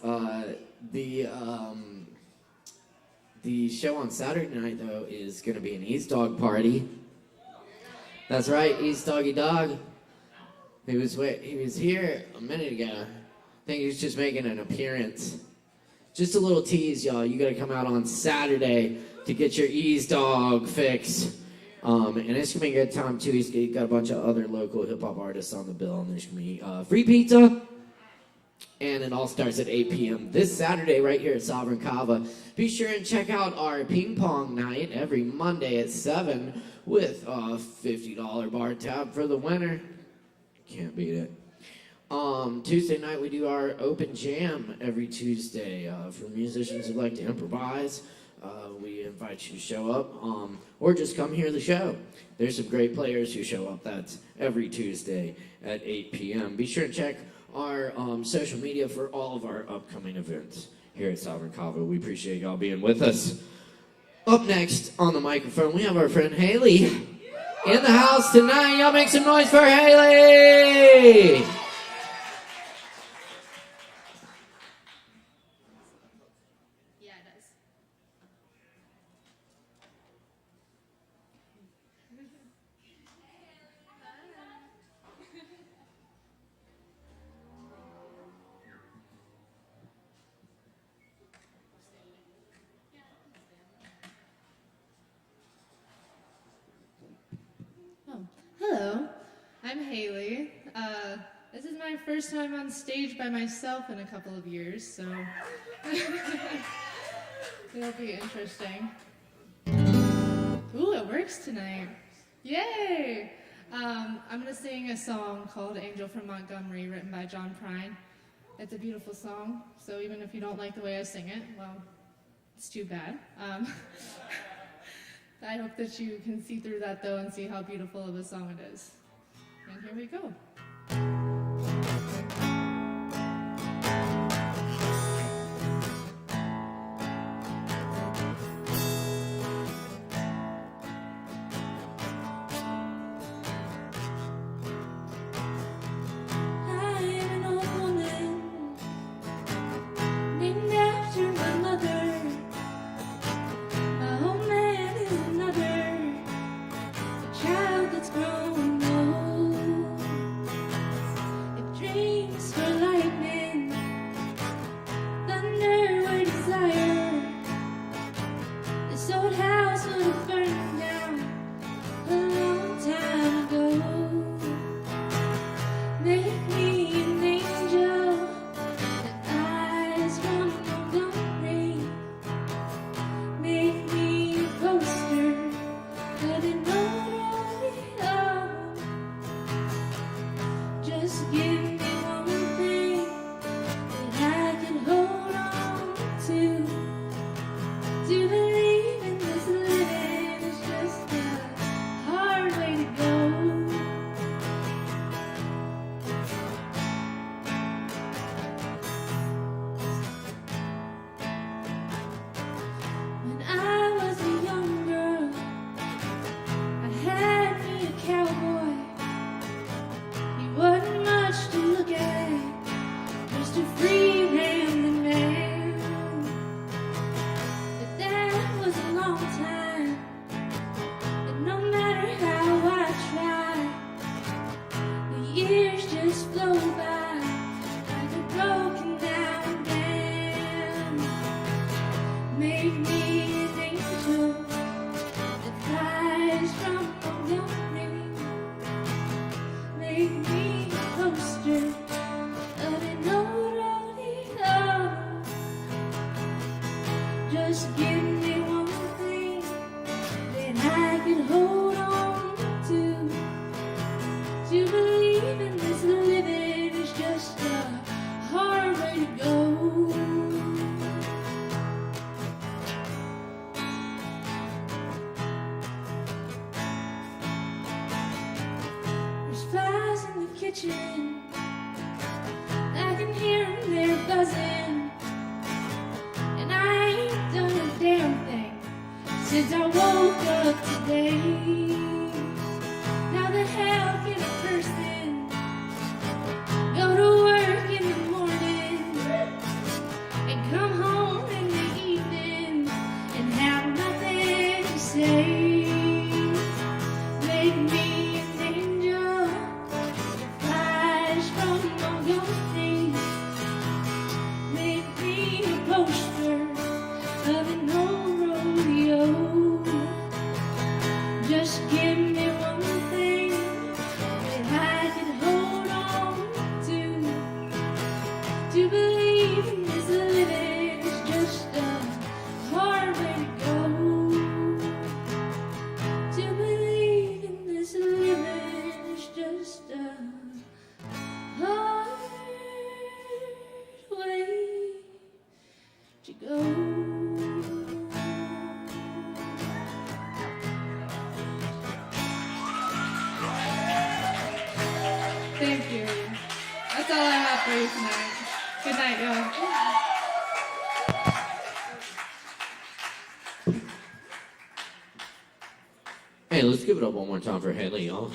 The show on Saturday night though is going to be an East Dog party. That's right, East Doggy Dog. He was here a minute ago. I think he was just making an appearance. Just a little tease, y'all. You got to come out on Saturday to get your East Dog fix And it's going to be a good time, too. He's got a bunch of other local hip-hop artists on the bill, and there's going to be free pizza. And it all starts at 8 p.m. this Saturday right here at Sovereign Kava. Be sure and check out our ping pong night every Monday at 7 with a $50 bar tab for the winner. Can't beat it. Tuesday night we do our open jam every Tuesday for musicians who like to improvise. We invite you to show up or just come hear the show. There's some great players who show up. That's every Tuesday at 8 p.m. Be sure to check our social media for all of our upcoming events here at Sovereign Kava. We appreciate y'all being with us. Up next on the microphone, we have our friend Haley in the house tonight. Y'all make some noise for Haley! Hello, I'm Haley. This is my first time on stage by myself in a couple of years, so it'll be interesting. Ooh, it works tonight. Yay! I'm gonna sing a song called Angel from Montgomery, written by John Prine. It's a beautiful song, so even if you don't like the way I sing it, well, it's too bad. I hope that you can see through that, though, and see how beautiful of a song it is. And here we go. Just give Thank you. That's all I have for you tonight. Good night, y'all. Hey, let's give it up one more time for Haley, y'all.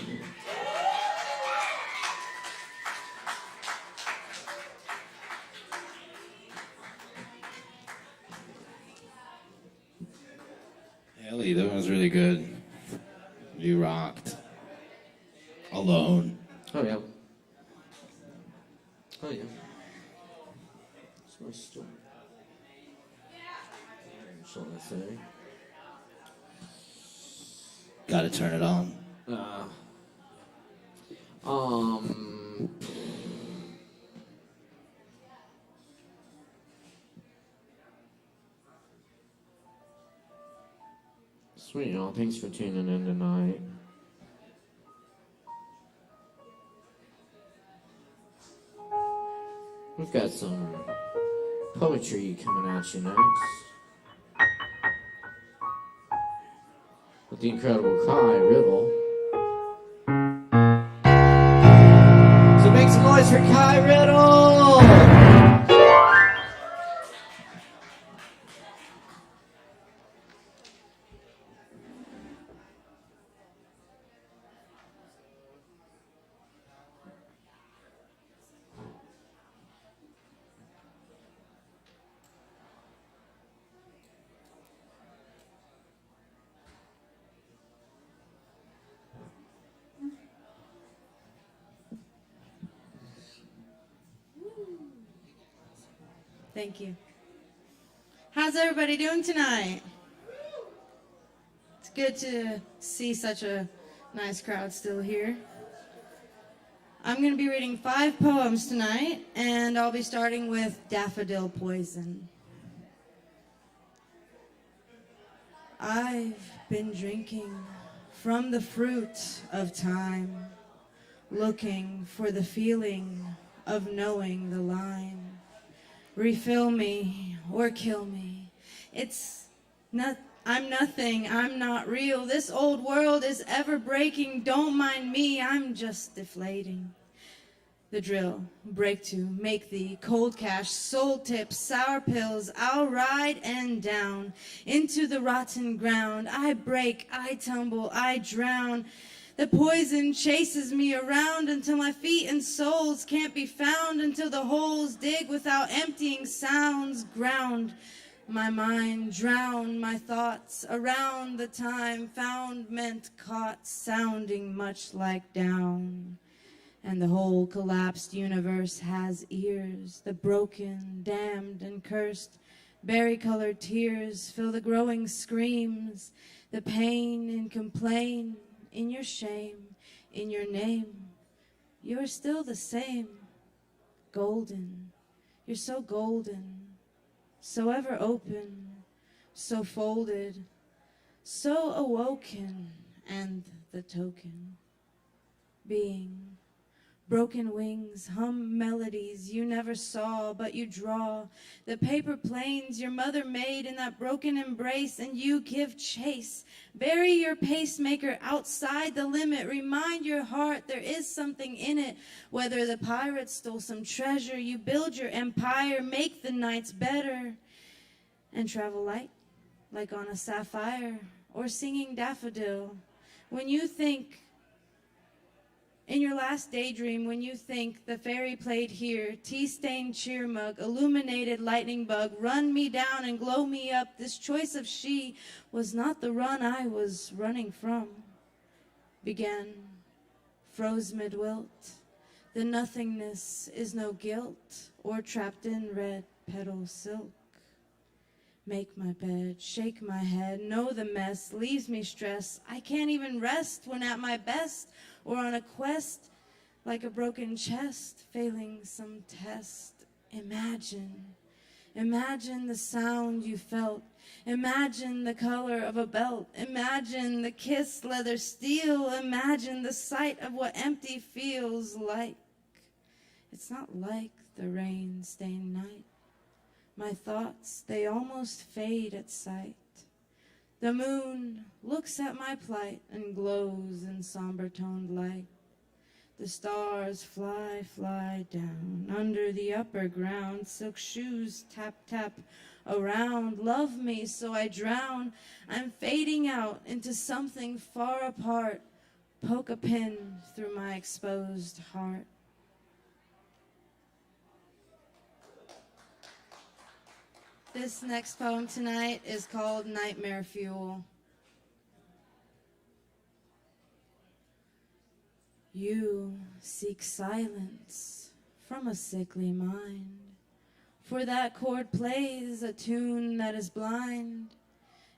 Haley, that was really good. You rocked. Alone. Oh, yeah. Oh, yeah. It's my story. What shall I say? Gotta turn it on. Sweet, y'all. Thanks for tuning in tonight. We've got some poetry coming at you next. With the incredible Kai Riddle. So make some noise for Kai Riddle! Thank you. How's everybody doing tonight? It's good to see such a nice crowd still here. I'm going to be reading 5 poems tonight, and I'll be starting with Daffodil Poison. I've been drinking from the fruit of time, looking for the feeling of knowing the line. Refill me or kill me. I'm nothing, I'm not real. This old world is ever breaking. Don't mind me, I'm just deflating. The drill, break to, make thee, cold cash, soul tips, sour pills. I'll ride and down into the rotten ground. I break, I tumble, I drown. The poison chases me around until my feet and soles can't be found, until the holes dig without emptying sounds. Ground my mind, drown my thoughts around the time found, meant, caught, sounding much like down. And the whole collapsed universe has ears. The broken, damned, and cursed berry-colored tears fill the growing screams. The pain and complain. In your shame, in your name, you're still the same. Golden, you're so golden, so ever open, so folded, so awoken, and the token. Being, broken wings, hum melodies you never saw, but you draw. The paper planes your mother made in that broken embrace, and you give chase. Bury your pacemaker outside the limit. Remind your heart there is something in it. Whether the pirates stole some treasure, you build your empire, make the nights better, and travel light like on a sapphire, or singing daffodil. When you think, in your last daydream, when you think the fairy played here, tea-stained cheer mug, illuminated lightning bug, run me down and glow me up, this choice of she was not the run I was running from. Began, froze mid-wilt, the nothingness is no guilt, or trapped in red petal silk. Make my bed, shake my head, know the mess, leaves me stressed. I can't even rest when at my best, or on a quest like a broken chest, failing some test. Imagine the sound you felt. Imagine the color of a belt. Imagine the kiss, leather steel. Imagine the sight of what empty feels like. It's not like the rain-stained night. My thoughts, they almost fade at sight. The moon looks at my plight and glows in somber-toned light. The stars fly, fly down under the upper ground. Silk shoes tap, tap around. Love me so I drown. I'm fading out into something far apart. Poke a pin through my exposed heart. This next poem tonight is called Nightmare Fuel. You seek silence from a sickly mind, for that chord plays a tune that is blind.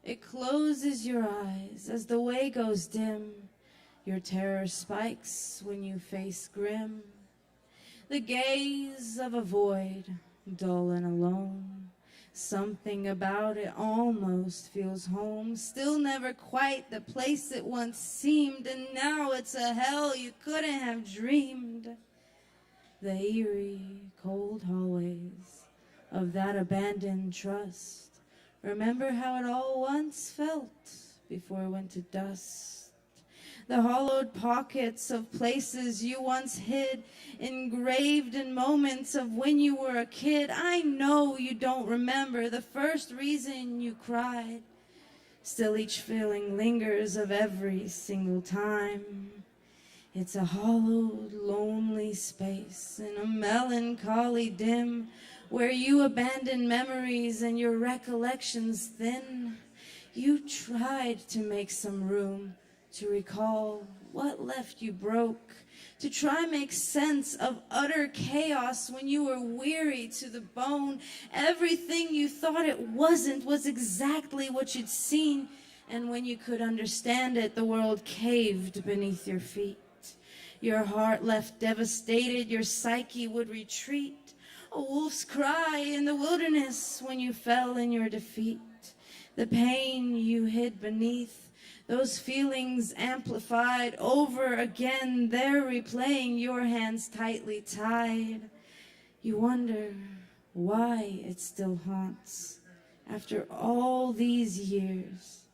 It closes your eyes as the way goes dim. Your terror spikes when you face grim. The gaze of a void, dull and alone. Something about it almost feels home. Still never quite the place it once seemed. And now it's a hell you couldn't have dreamed. The eerie, cold hallways of that abandoned trust. Remember how it all once felt before it went to dust. The hollowed pockets of places you once hid, engraved in moments of when you were a kid. I know you don't remember the first reason you cried. Still each feeling lingers of every single time. It's a hollowed, lonely space in a melancholy dim, where you abandon memories and your recollections thin. You tried to make some room to recall what left you broke, to try make sense of utter chaos when you were weary to the bone. Everything you thought it wasn't was exactly what you'd seen, and when you could understand it, the world caved beneath your feet. Your heart left devastated, your psyche would retreat. A wolf's cry in the wilderness when you fell in your defeat. The pain you hid beneath, those feelings amplified over again, they're replaying, your hands tightly tied. You wonder why it still haunts after all these years.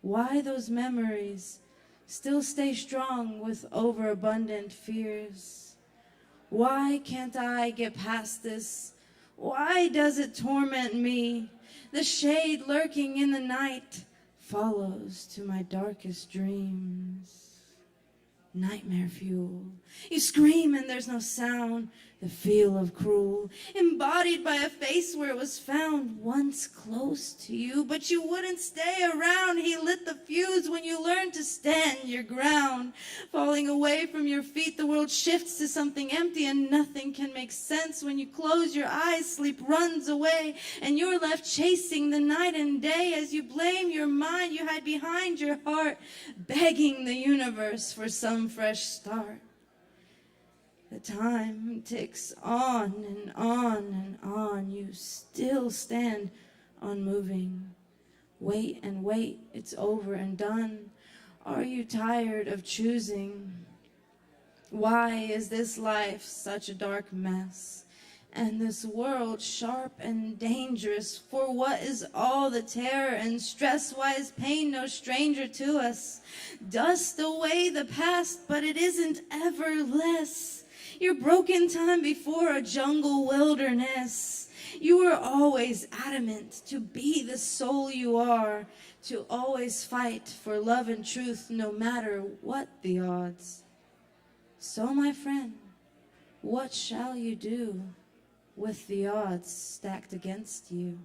Why those memories still stay strong with overabundant fears. Why can't I get past this? Why does it torment me? The shade lurking in the night follows to my darkest dreams. Nightmare fuel. You scream and there's no sound. The feel of cruel, embodied by a face where it was found, once close to you, but you wouldn't stay around. He lit the fuse when you learned to stand your ground. Falling away from your feet, the world shifts to something empty, and nothing can make sense. When you close your eyes, sleep runs away, and you're left chasing the night and day. As you blame your mind, you hide behind your heart, begging the universe for some fresh start. The time ticks on and on and on. You still stand unmoving. Wait and wait, it's over and done. Are you tired of choosing? Why is this life such a dark mess? And this world sharp and dangerous? For what is all the terror and stress? Why is pain no stranger to us? Dust away the past, but it isn't ever less. Your broken time before a jungle wilderness. You were always adamant to be the soul you are, to always fight for love and truth no matter what the odds. So, my friend, what shall you do with the odds stacked against you?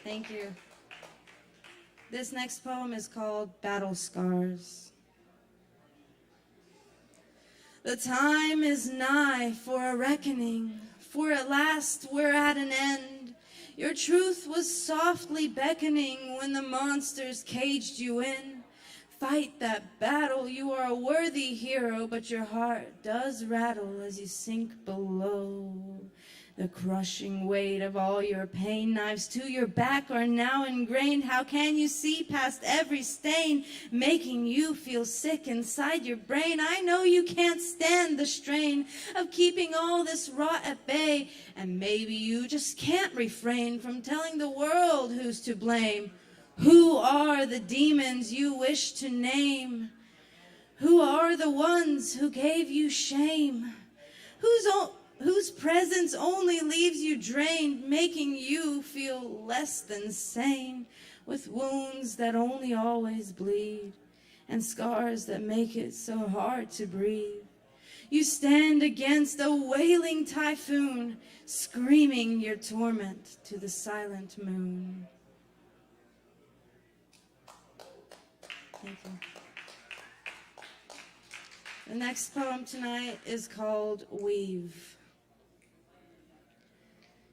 Thank you. This next poem is called Battle Scars. The time is nigh for a reckoning, for at last we're at an end. Your truth was softly beckoning when the monsters caged you in. Fight that battle, you are a worthy hero, but your heart does rattle as you sink below. The crushing weight of all your pain, knives to your back are now ingrained. How can you see past every stain, making you feel sick inside your brain? I know you can't stand the strain of keeping all this rot at bay, and maybe you just can't refrain from telling the world who's to blame. Who are the demons you wish to name? Who are the ones who gave you shame? Whose presence only leaves you drained, making you feel less than sane, with wounds that only always bleed, and scars that make it so hard to breathe. You stand against a wailing typhoon, screaming your torment to the silent moon. Thank you. The next poem tonight is called Weave.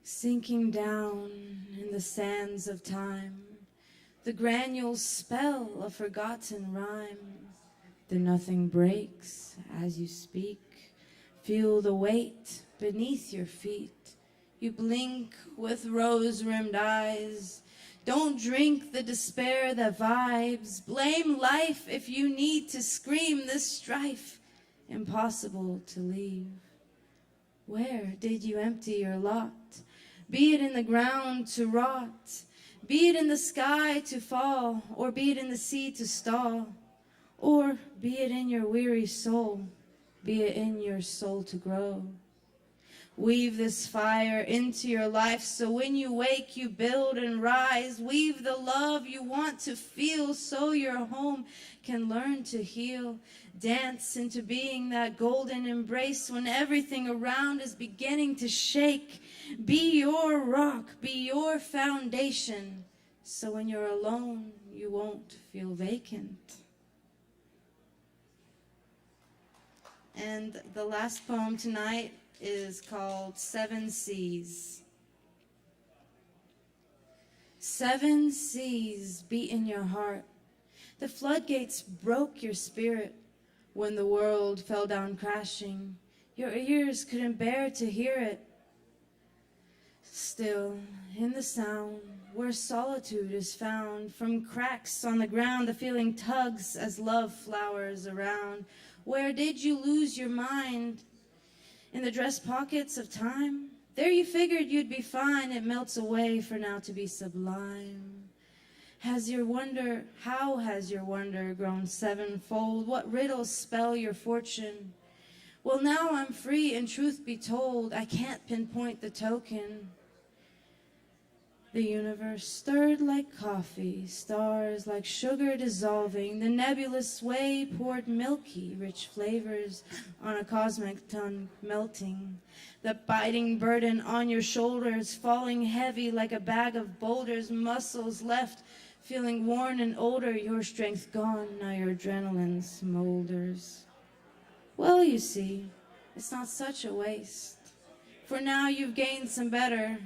Sinking down in the sands of time, the granules spell a forgotten rhyme. The nothing breaks as you speak. Feel the weight beneath your feet. You blink with rose-rimmed eyes. Don't drink the despair that vibes. Blame life if you need to scream this strife. Impossible to leave. Where did you empty your lot? Be it in the ground to rot, be it in the sky to fall, or be it in the sea to stall, or be it in your weary soul, be it in your soul to grow. Weave this fire into your life so when you wake you build and rise. Weave the love you want to feel so your home can learn to heal. Dance into being that golden embrace when everything around is beginning to shake. Be your rock, be your foundation, so when you're alone you won't feel vacant. And the last poem tonight is called 7 Seas. 7 seas beat in your heart. The floodgates broke your spirit when the world fell down crashing. Your ears couldn't bear to hear it. Still, in the sound, where solitude is found, from cracks on the ground, the feeling tugs as love flowers around. Where did you lose your mind? In the dress pockets of time? There you figured you'd be fine. It melts away for now to be sublime. How has your wonder grown sevenfold? What riddles spell your fortune? Well, now I'm free, and truth be told, I can't pinpoint the token. The universe stirred like coffee, stars like sugar dissolving. The nebulous way poured milky, rich flavors on a cosmic tongue melting. The biting burden on your shoulders, falling heavy like a bag of boulders. Muscles left, feeling worn and older. Your strength gone, now your adrenaline smolders. Well, you see, it's not such a waste. For now you've gained some better.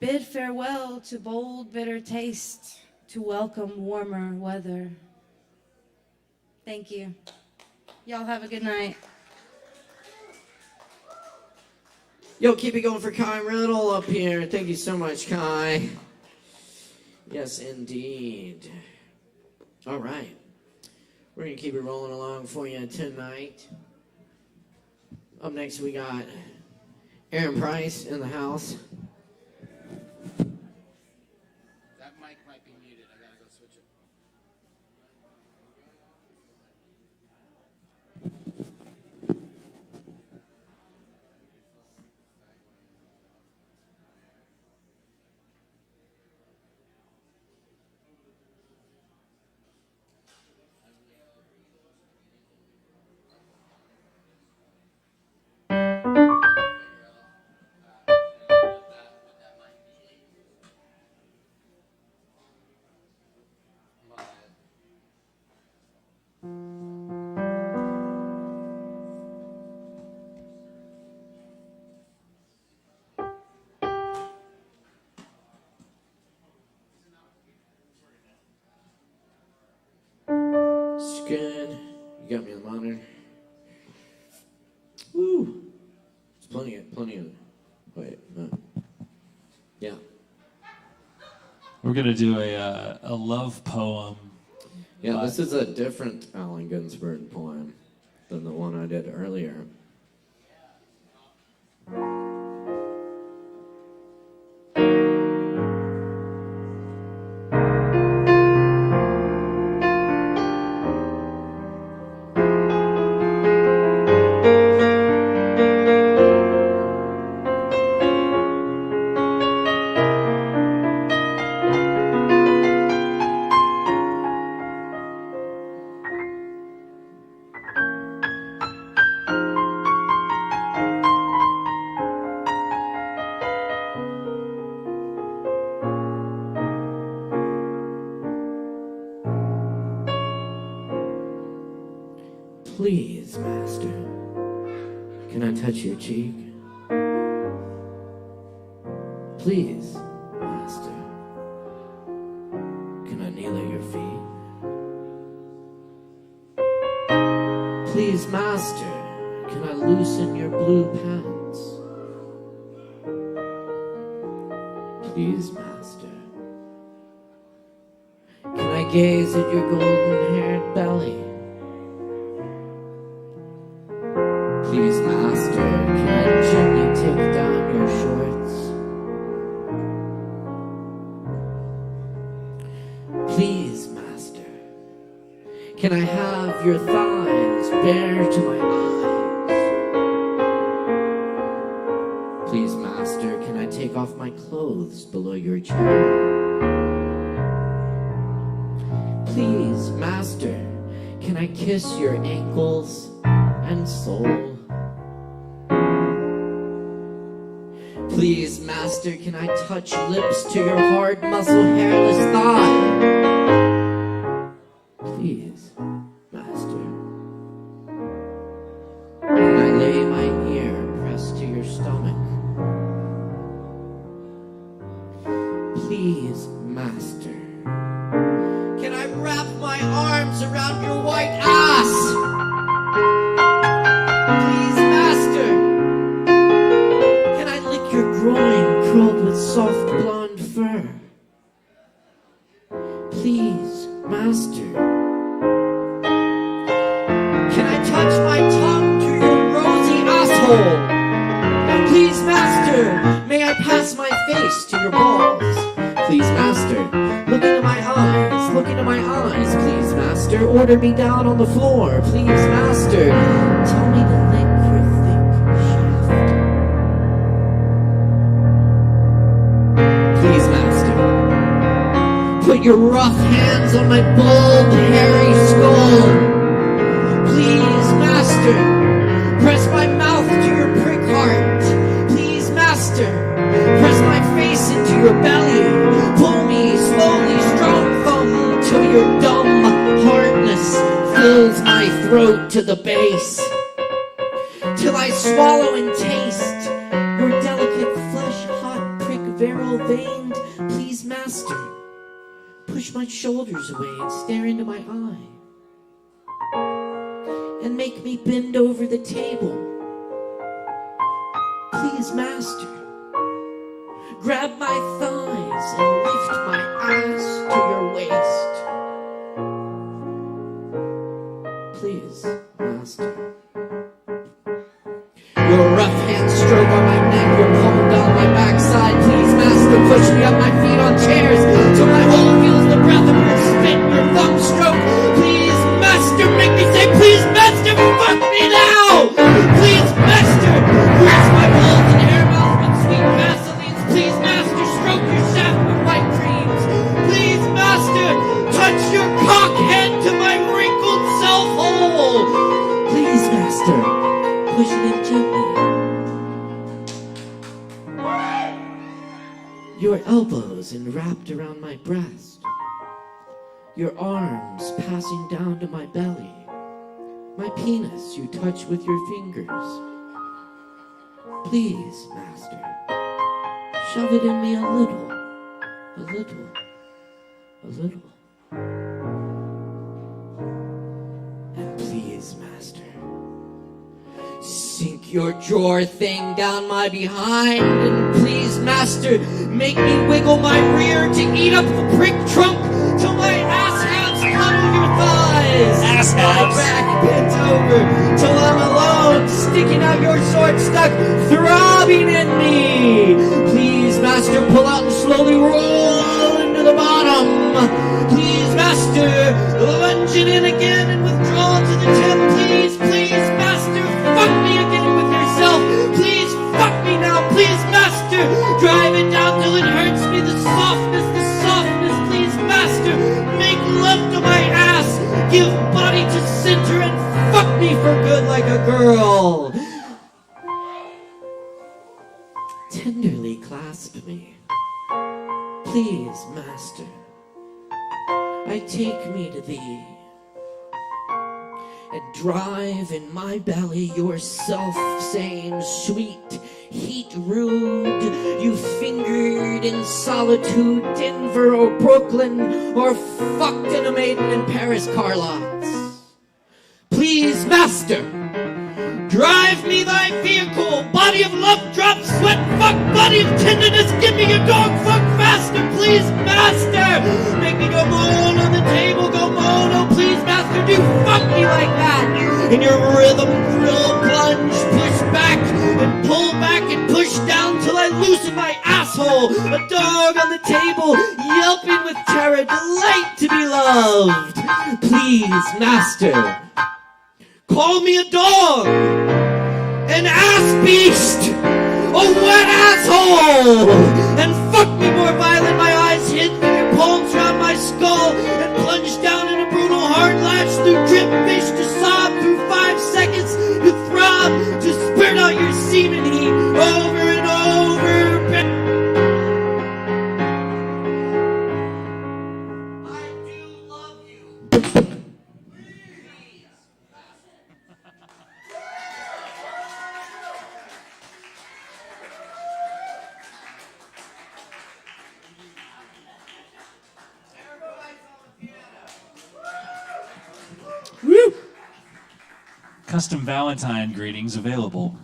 Bid farewell to bold, bitter taste, to welcome warmer weather. Thank you. Y'all have a good night. Yo, keep it going for Kai Riddle up here. Thank you so much, Kai. Yes, indeed. All right. We're going to keep it rolling along for you tonight. Up next, we got Aaron Price in the house. That mic might be muted. I gotta go switch it. It's good. You got me on the monitor. Woo! It's plenty of. Wait, no. Yeah. We're gonna do a love poem. Yeah, this is a different Allen Ginsberg poem than the one I did earlier. Please, master, can I touch your cheek? Please, master, can I kneel at your feet? Please, master, can I loosen your blue pants? Please, master, can I gaze at your golden-haired belly? Please, master, can I gently take down your shorts? Please, master, can I have your thighs bare to my eyes? Please, master, can I take off my clothes below your chair? Please, master, can I kiss your ankles and soul? Please, master, can I touch lips to your hard muscle hairless thigh? Please, master, can I lay my ear pressed to your stomach? Please, master, can I wrap my arms around your white ass? Please, master, can I lick your groin curled with soft blonde fur? Please, master, can I touch my tongue to your rosy asshole? Please, master, may I pass my face to your balls? Please, master, look into my eyes, look into my eyes. Please, master, order me down on the floor. Please, master, tell me to lick your thick shaft. Please, master, put your rough hands on my bald, hairy skull. Please, master, press my mouth to your prick heart. Please, master, press my face into your belly. Pull me slowly, strong thumb, till your dumb hardness fills my throat to the base. Till I swallow and taste your delicate flesh, hot prick, virile veined. Please, master, push my shoulders away and stare into my eye. And make me bend over the table. Please, master, grab my thighs and lift my ass to your waist. Please, master. Your rough hand stroke on my neck, your palm down my backside. Please, master, push me up my feet on chairs till my hole feels the breath of your spit, your thumb stroke. Please, master, make me say, please, master, fuck me now! Please, master, grease my balls and hair mouth with sweet Vaselines. Please, master, stroke your shaft with white creams. Please, master, touch your cock head to my wrinkled self-hole. Please, master, push it in gently. Your elbows enwrapped around my breast. Your arms passing down to my belly. My penis you touch with your fingers. Please, master, shove it in me a little, a little, a little. And please, master, sink your drawer thing down my behind. And please, master, make me wiggle my rear to eat up the prick trunk till my ass halves cuddle your thighs. Ass My halves. back bent over till I'm alone, sticking out your sword stuck, throbbing in me. Please, master, pull out and slowly roll into the bottom. Please, master, lunge it in again and withdraw to the tip. Please, please, master, fuck me again with yourself. Please, fuck me now. Please, master, drive it down till it hurts me. The softness, please, master, make love to my ass. Give body to center and fuck me for good like a girl. Tenderly clasp me. Please, master, I take me to thee. and drive in my belly your self-same sweet heat rude you fingered in solitude, Denver or Brooklyn, or fucked in a maiden in Paris car lots. Please, master, drive me thy vehicle, body of love, drop sweat, fuck, body of tenderness, give me your dog, fuck faster, please, master, make me go moan on the table, go moan, oh please, master, do fuck me like that, in your rhythm, thrill, plunge, push back, and pull back, and push down till I loosen my asshole, a dog on the table, yelping with terror, delight to be loved, please, master, call me a dog, an ass beast, a wet asshole, and fuck me more violent, my eyes hidden in your palms round my skull, and plunge down in a brutal hard latch through drip fish to sob, through 5 seconds to throb, to spurt out your semen heat over and over. Woo! Custom Valentine greetings available.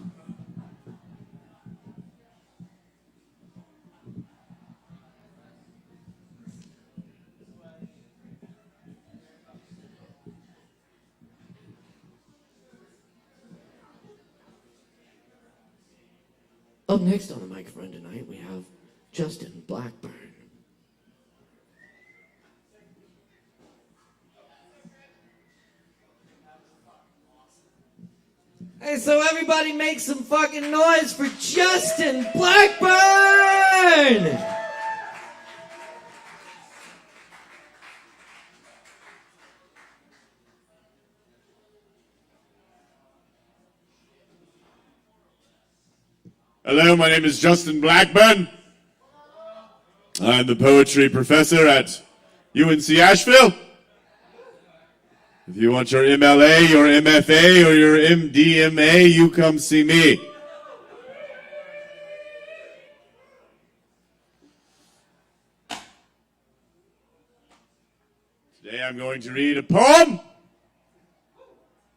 Up next on the microphone tonight, we have Justin Blackburn. Hey, so everybody make some fucking noise for Justin Blackburn! Hello, my name is Justin Blackburn. I'm the poetry professor at UNC Asheville. If you want your MLA, your MFA, or your MDMA, you come see me. Today I'm going to read a poem.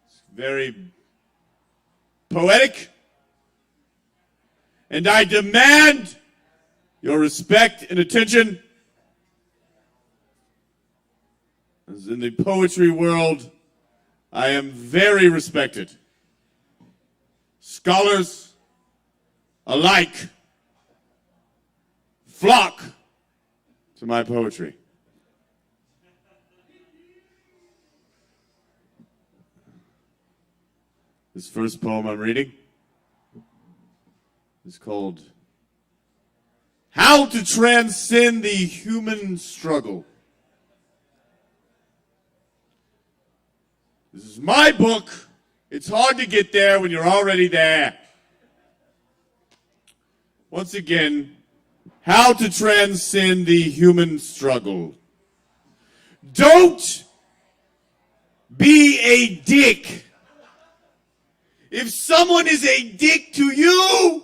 It's very poetic. And I demand your respect and attention. As in the poetry world, I am very respected. Scholars alike flock to my poetry. This first poem I'm reading is called How to Transcend the Human Struggle. This is my book. It's hard to get there when you're already there. Once again, How to Transcend the Human Struggle. Don't be a dick. If someone is a dick to you,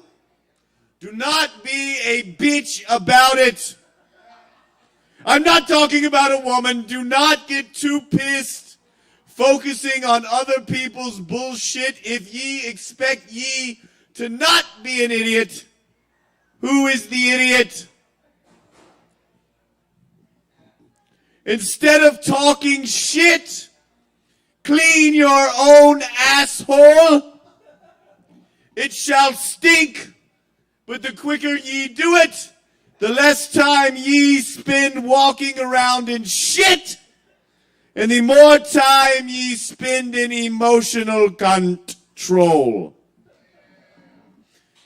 do not be a bitch about it. I'm not talking about a woman. Do not get too pissed focusing on other people's bullshit. If ye expect ye to not be an idiot, who is the idiot? Instead of talking shit, clean your own asshole. It shall stink, but the quicker ye do it, the less time ye spend walking around in shit, and the more time ye spend in emotional control.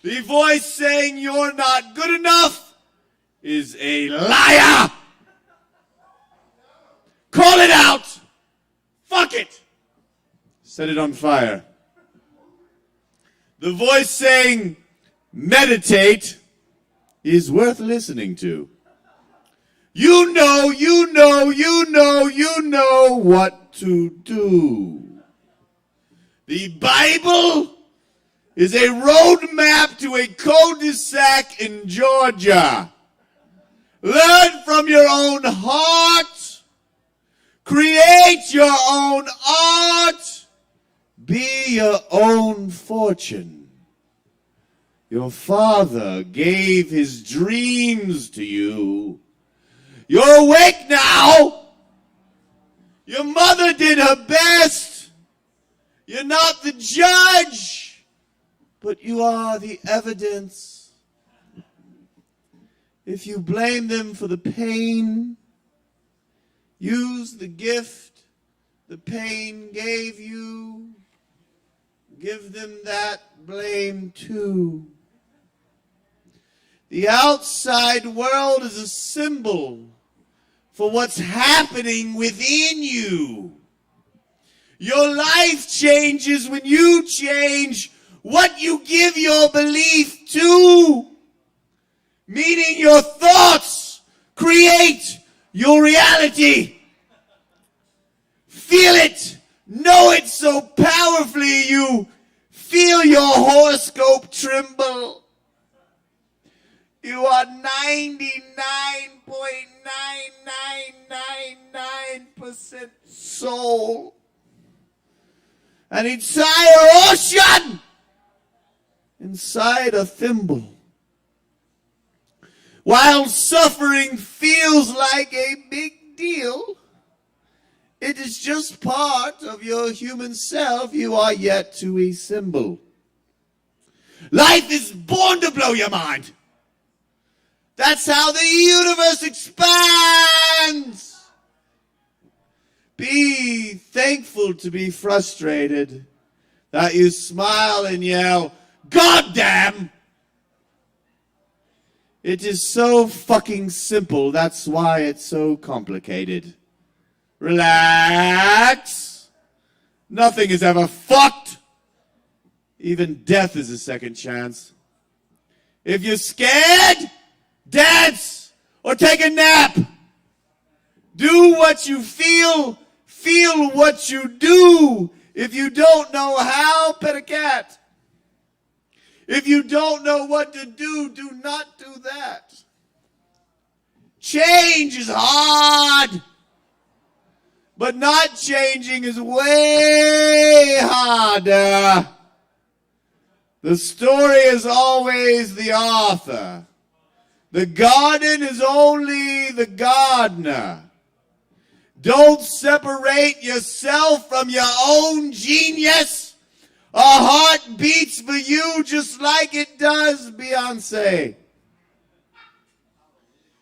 The voice saying you're not good enough is a liar. Call it out. Fuck it. Set it on fire. The voice saying meditate is worth listening to. You know what to do. The Bible is a roadmap to a cul-de-sac in Georgia. Learn from your own heart. Create your own art. Be your own fortune. Your father gave his dreams to you. You're awake now. Your mother did her best. You're not the judge, but you are the evidence. If you blame them for the pain, use the gift the pain gave you. Give them that blame too. The outside world is a symbol for what's happening within you. Your life changes when you change what you give your belief to. Meaning your thoughts create your reality. Feel it. Know it so powerfully you feel your horoscope tremble. You are 99.9999% soul. An entire ocean inside a thimble. While suffering feels like a big deal, it is just part of your human self you are yet to assemble. Life is born to blow your mind. That's how the universe expands. Be thankful to be frustrated, that you smile and yell, "God damn!" It is so fucking simple, that's why it's so complicated. Relax. Nothing is ever fucked. Even death is a second chance. If you're scared, dance or take a nap. Do what you feel what you do. If you don't know how, pet a cat. If you don't know what to do, do not do that. Change is hard, but not changing is way harder. The story is always the author. The garden is only the gardener. Don't separate yourself from your own genius. A heart beats for you just like it does Beyonce.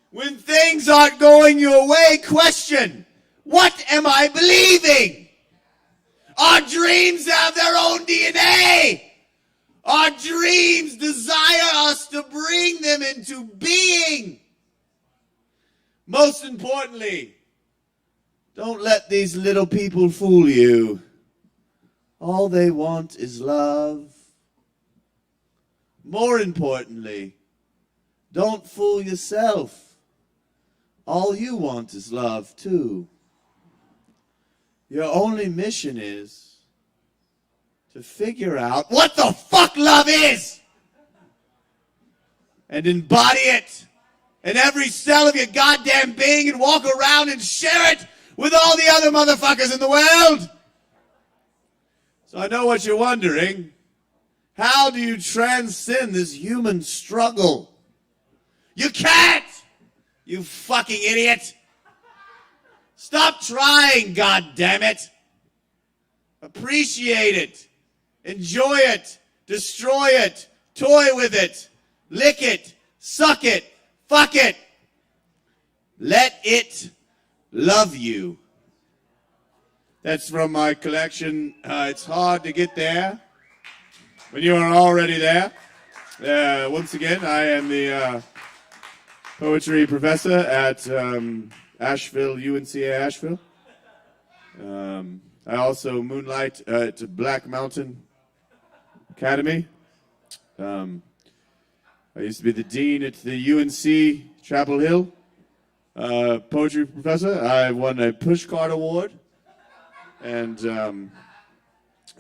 When things aren't going your way, question, what am I believing? Our dreams have their own DNA. Our dreams desire us to bring them into being. Most importantly, don't let these little people fool you. All they want is love. More importantly, don't fool yourself. All you want is love too. Your only mission is to figure out what the fuck love is and embody it in every cell of your goddamn being and walk around and share it with all the other motherfuckers in the world. So I know what you're wondering. How do you transcend this human struggle? You can't, you fucking idiot. Stop trying, goddammit. Appreciate it. Enjoy it. Destroy it. Toy with it. Lick it. Suck it. Fuck it. Let it love you. That's from my collection. It's hard to get there when you are already there. Once again, I am the poetry professor at ASHEViLLE, UNCA Asheville. I also moonlight at Black Mountain Academy. I used to be the dean at the UNC Chapel Hill. Poetry professor. I won a pushcart award. And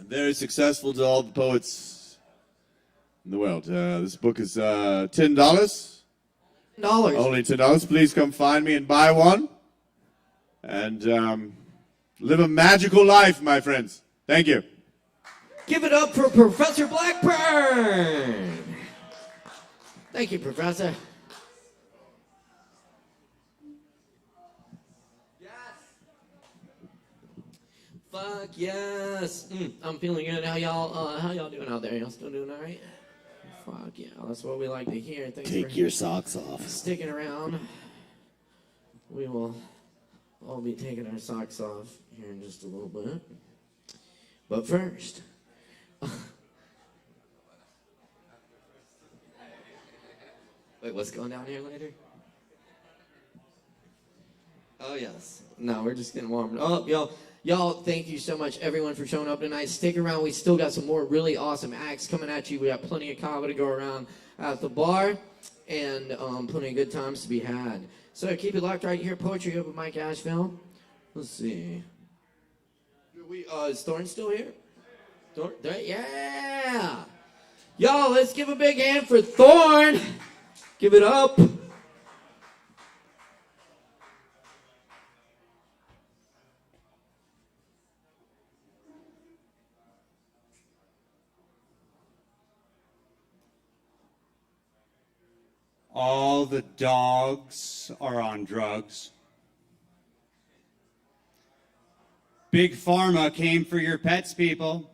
very successful to all the poets in the world. This book is $10. Only $10. Please come find me and buy one. And live a magical life, my friends. Thank you. Give it up for Professor Blackburn. Thank you, Professor. Fuck yes. I'm feeling good. How y'all doing out there? Y'all still doing all right? Fuck yeah. That's what we like to hear. Thanks Take for your socks off. sticking around. We will all be taking our socks off here in just a little bit. But first, wait, what's going down here later? Oh, yes. No, we're just getting warmed up. Y'all, thank you so much, everyone, for showing up tonight. Stick around. We still got some more really awesome acts coming at you. We got plenty of Kava to go around at the bar and plenty of good times to be had. So keep it locked right here. Poetry Open Mic ASHEViLLE. Let's see. Is Thorn still here? Thorn? Yeah! Y'all, let's give a big hand for Thorn. Give it up. All the dogs are on drugs. Big Pharma came for your pets, people.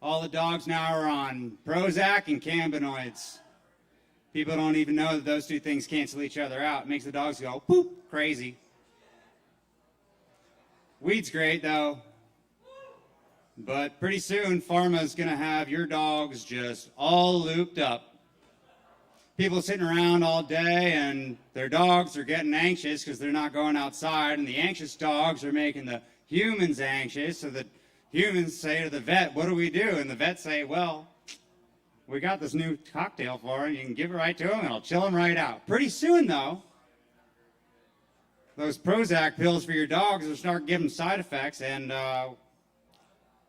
All the dogs now are on Prozac and cannabinoids. People don't even know that those two things cancel each other out. It makes the dogs go, poop, crazy. Weed's great, though. But pretty soon, Pharma's going to have your dogs just all looped up. People sitting around all day and their dogs are getting anxious because they're not going outside, and the anxious dogs are making the humans anxious, so the humans say to the vet, what do we do? And the vet say, well, we got this new cocktail for him. You can give it right to him and it'll chill him right out. Pretty soon, though, those Prozac pills for your dogs will start giving side effects, and you're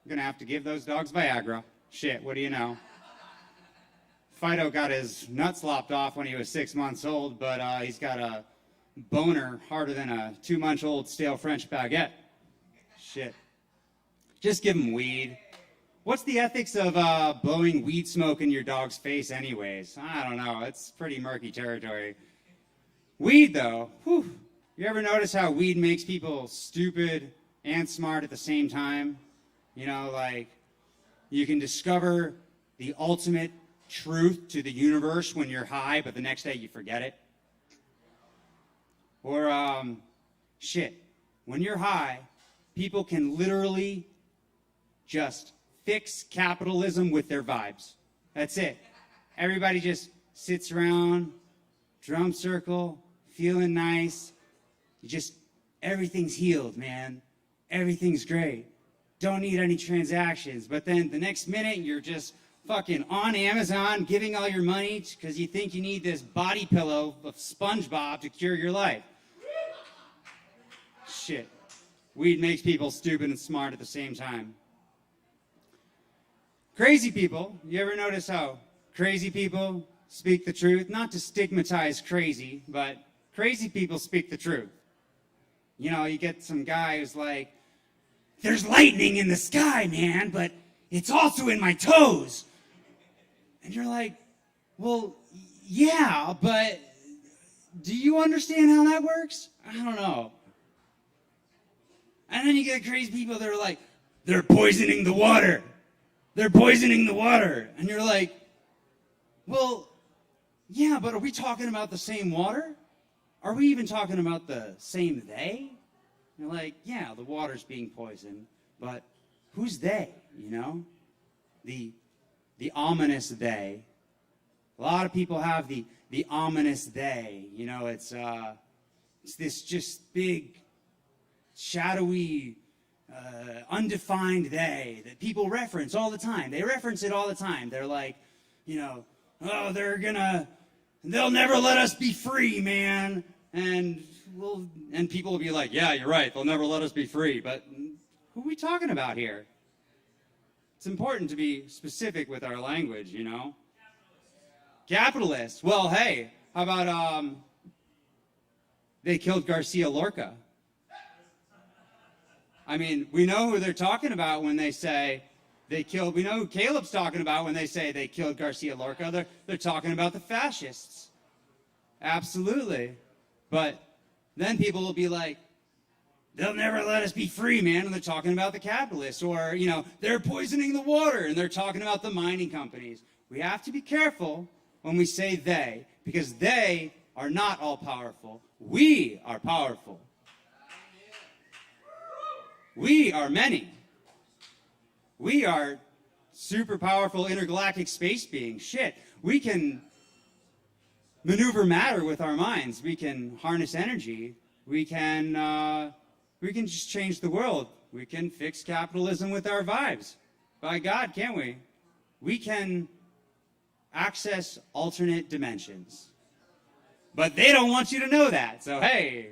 going to have to give those dogs Viagra. Shit, what do you know? Fido got his nuts lopped off when he was 6 months old, but he's got a boner harder than a 2-month-old stale French baguette. Shit. Just give him weed. What's the ethics of blowing weed smoke in your dog's face anyways? I don't know. It's pretty murky territory. Weed, though. Whew. You ever notice how weed makes people stupid and smart at the same time? You know, like, you can discover the ultimate truth to the universe when you're high, but the next day you forget it. Or, shit, when you're high, people can literally just fix capitalism with their vibes. That's it. Everybody just sits around, drum circle, feeling nice. Everything's healed, man. Everything's great. Don't need any transactions. But then the next minute, you're just fucking on Amazon giving all your money because you think you need this body pillow of SpongeBob to cure your life. Shit. Weed makes people stupid and smart at the same time. Crazy people. You ever notice how crazy people speak the truth? Not to stigmatize crazy, but crazy people speak the truth. You know, you get some guy who's like, there's lightning in the sky, man, but it's also in my toes. And you're like, well, yeah, but do you understand how that works? I don't know. And then you get crazy people that are like, they're poisoning the water. They're poisoning the water. And you're like, well, yeah, but are we talking about the same water? Are we even talking about the same they? You're like, yeah, the water's being poisoned, but who's they, you know? The ominous they. A lot of people have the ominous they. You know, it's this just big, shadowy, undefined they that people reference all the time. They reference it all the time. They're like, you know, oh, they'll never let us be free, man. And people will be like, yeah, you're right. They'll never let us be free. But who are we talking about here? It's important to be specific with our language, you know? Capitalist. Well, hey, how about they killed Garcia Lorca? I mean, we know who they're talking about when they say they killed, we know who Caleb's talking about when they say they killed Garcia Lorca. They're talking about the fascists. Absolutely. But then people will be like, they'll never let us be free, man. And they're talking about the capitalists. Or, you know, they're poisoning the water and they're talking about the mining companies. We have to be careful when we say they, because they are not all powerful. We are powerful. We are many. We are super powerful intergalactic space beings. Shit, we can maneuver matter with our minds. We can harness energy. We can just change the world. We can fix capitalism with our vibes. By God, can't we? We can access alternate dimensions. But they don't want you to know that. So, hey,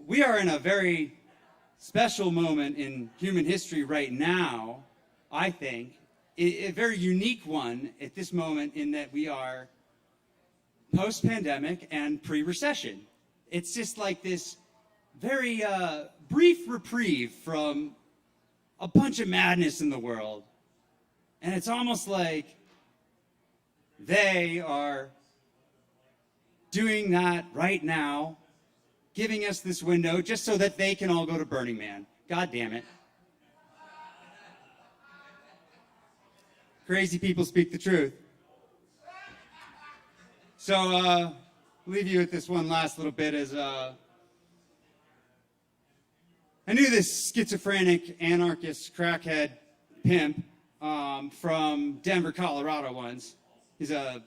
we are in a very special moment in human history right now, I think. A very unique one at this moment in that we are post-pandemic and pre-recession. It's just like this very brief reprieve from a bunch of madness in the world. And it's almost like they are doing that right now, giving us this window just so that they can all go to Burning Man. God damn it. Crazy people speak the truth. So, leave you with this one last little bit as I knew this schizophrenic, anarchist, crackhead pimp from Denver, Colorado once. He's a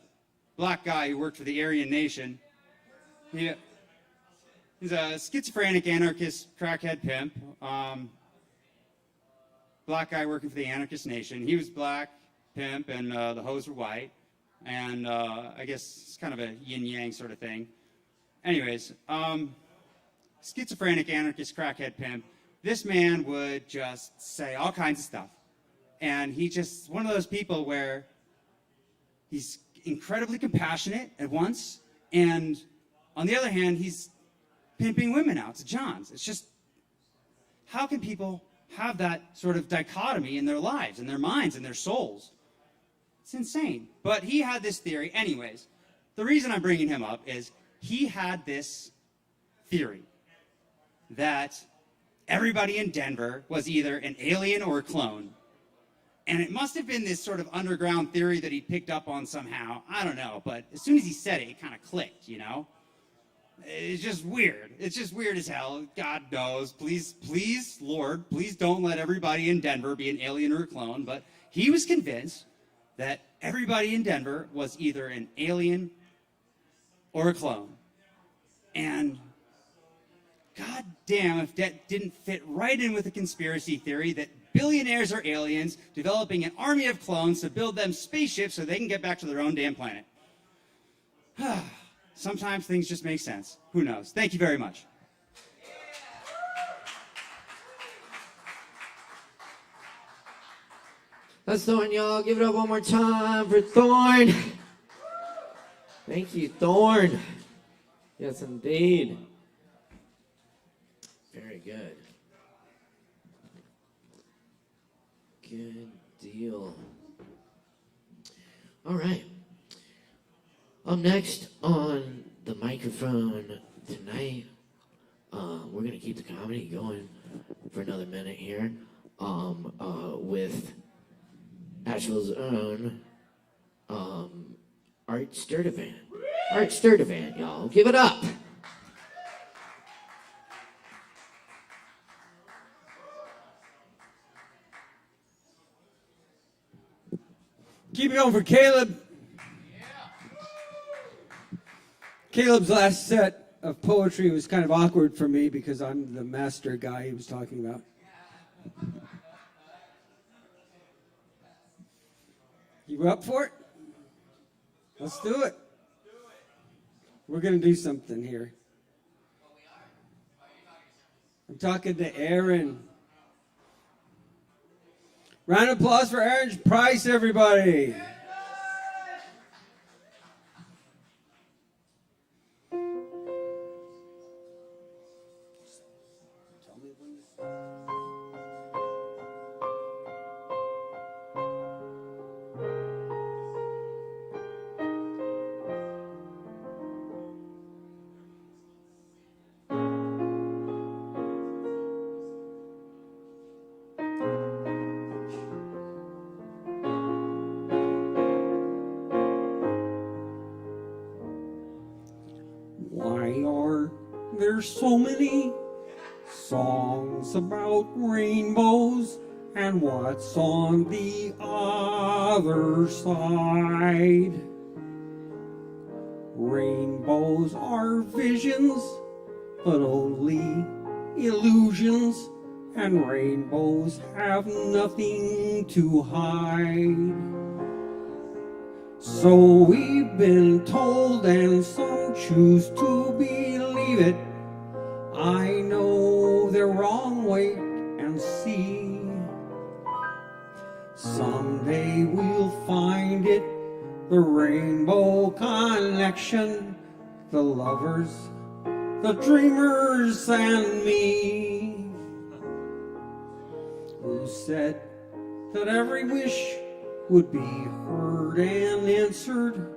black guy who worked for the Aryan Nation. He's a schizophrenic, anarchist, crackhead pimp. Black guy working for the Anarchist Nation. He was black, pimp, and the hoes were white. And I guess it's kind of a yin-yang sort of thing. Anyways, schizophrenic, anarchist, crackhead pimp. This man would just say all kinds of stuff. And he just, one of those people where he's incredibly compassionate at once, and on the other hand, he's pimping women out to Johns. It's just, how can people have that sort of dichotomy in their lives, in their minds, in their souls? It's insane. But he had this theory. Anyways, the reason I'm bringing him up is he had this theory that everybody in Denver was either an alien or a clone. And it must have been this sort of underground theory that he picked up on somehow. I don't know, but as soon as he said it, it kind of clicked, you know? It's just weird. It's just weird as hell. God knows. Please, please, Lord, please don't let everybody in Denver be an alien or a clone. But he was convinced that everybody in Denver was either an alien or a clone. And God damn if that didn't fit right in with the conspiracy theory that billionaires are aliens developing an army of clones to build them spaceships so they can get back to their own damn planet. Sometimes things just make sense. Who knows? Thank you very much. That's Thorn, y'all. Give it up one more time for Thorn. Thank you, Thorn. Yes, indeed. Very good. Good deal. All right. Up next on the microphone tonight, we're going to keep the comedy going for another minute here with Asheville's own Art Sturdivant. Art Sturdivant, y'all. Give it up. Keep it going for Caleb. Caleb's last set of poetry was kind of awkward for me because I'm the master guy he was talking about. You up for it? Let's do it. We're going to do something here. I'm talking to Aaron. Round of applause for Aaron Price, everybody. Why are there so many songs about rainbows, and what's on the other side? Rainbows are visions, but only illusions, and rainbows have nothing to hide. So we've been told, and some choose to believe it. I know they're wrong, wait and see. Someday we'll find it, the rainbow connection, the lovers, the dreamers, and me. Who said that every wish would be heard and answered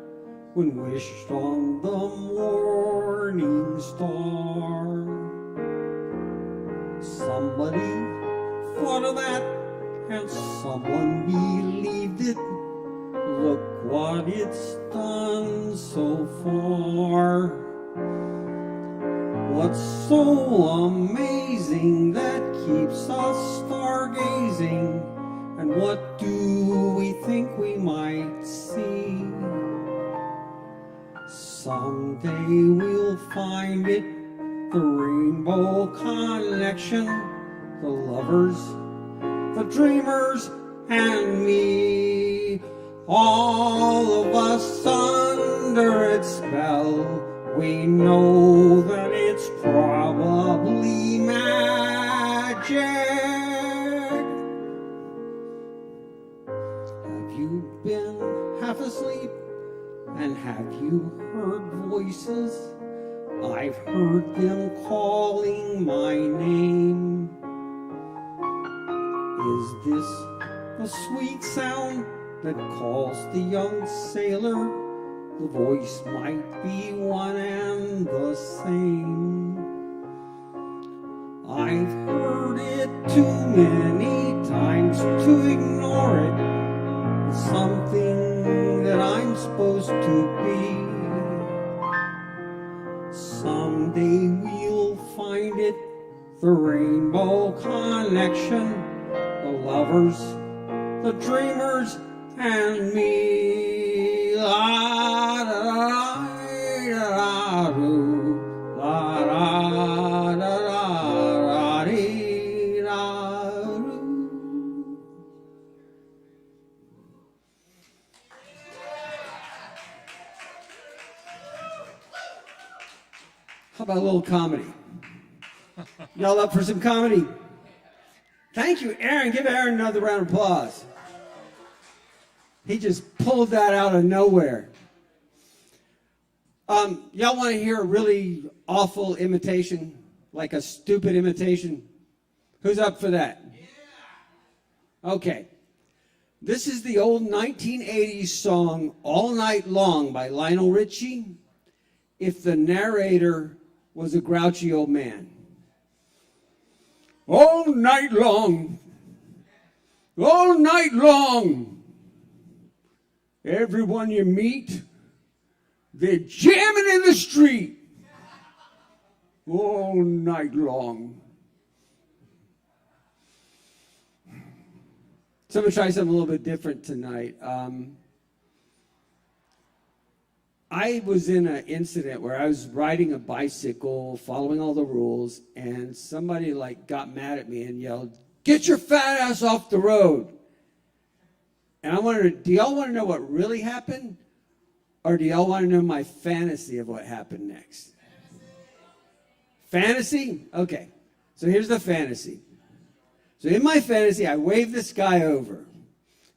when wished on the morning star? Somebody thought of that, and someone believed it. Look what it's done so far. What's so amazing that keeps us stargazing? And what do we think we might see? Someday we'll find it, the rainbow connection, the lovers, the dreamers, and me. All of us under its spell, we know that it's probably magic. You've been half asleep, and have you heard voices? I've heard them calling my name. Is this the sweet sound that calls the young sailor? The voice might be one and the same. I've heard it too many times to ignore it. Something that I'm supposed to be. Someday we'll find it, the rainbow connection, the lovers, the dreamers, and me. La da da do, la da da da dee da do. How about a little comedy? Y'all up for some comedy? Thank you, Aaron. Give Aaron another round of applause. He just pulled that out of nowhere. Y'all want to hear a really awful imitation? Like a stupid imitation? Who's up for that? Yeah. Okay. This is the old 1980s song, All Night Long by Lionel Richie, if the narrator was a grouchy old man. All night long, everyone you meet, they're jamming in the street. All night long. So I'm going to try something a little bit different tonight. I was in an incident where I was riding a bicycle, following all the rules, and somebody got mad at me and yelled, "Get your fat ass off the road." And I wondered, do y'all want to know what really happened? Or do y'all want to know my fantasy of what happened next? Fantasy? Okay. So here's the fantasy. So in my fantasy, I wave this guy over.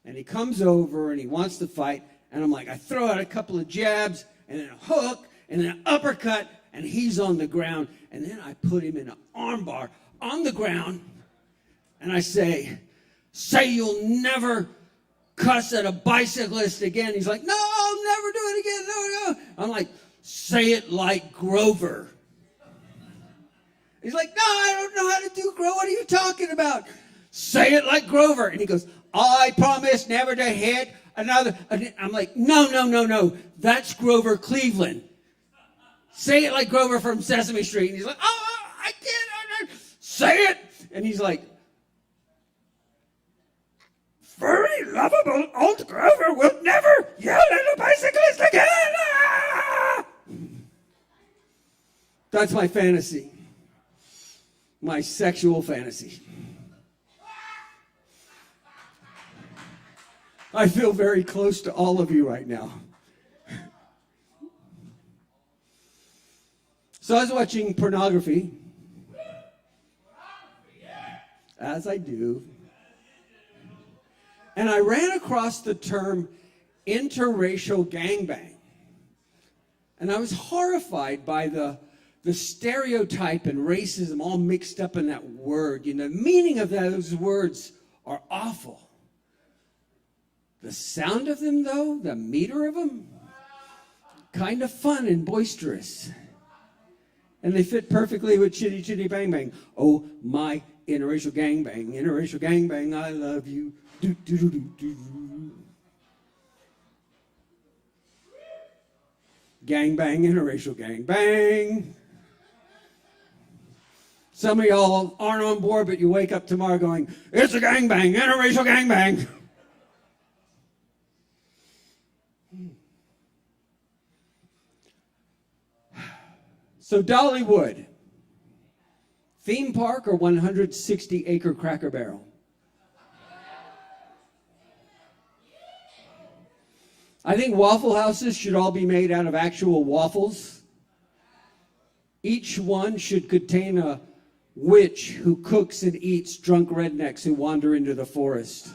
And he comes over and he wants to fight. And I'm like, I throw out a couple of jabs and then a hook and then an uppercut. And he's on the ground. And then I put him in an armbar on the ground. And I say you'll never cuss at a bicyclist again. He's like, no, I'll never do it again. No. I'm like, say it like Grover. He's like, no, I don't know how to do Grover. What are you talking about? Say it like Grover. And he goes, I promise never to hit another. I'm like, no. That's Grover Cleveland. Say it like Grover from Sesame Street. And he's like, I can't. Say it. And he's like, furry, lovable old Grover will never yell at a bicyclist again. Ah! That's my fantasy. My sexual fantasy. I feel very close to all of you right now. So I was watching pornography. As I do. And I ran across the term interracial gangbang. And I was horrified by the stereotype and racism all mixed up in that word. You know, the meaning of those words are awful. The sound of them, though, the meter of them, kind of fun and boisterous. And they fit perfectly with Chitty Chitty Bang Bang. Oh, my interracial gangbang, I love you. Do, do, do, do, do. Gangbang, interracial gangbang. Some of y'all aren't on board, but you wake up tomorrow going, it's a gangbang, interracial gangbang. So Dollywood, theme park or 160-acre Cracker Barrel? I think Waffle Houses should all be made out of actual waffles. Each one should contain a witch who cooks and eats drunk rednecks who wander into the forest.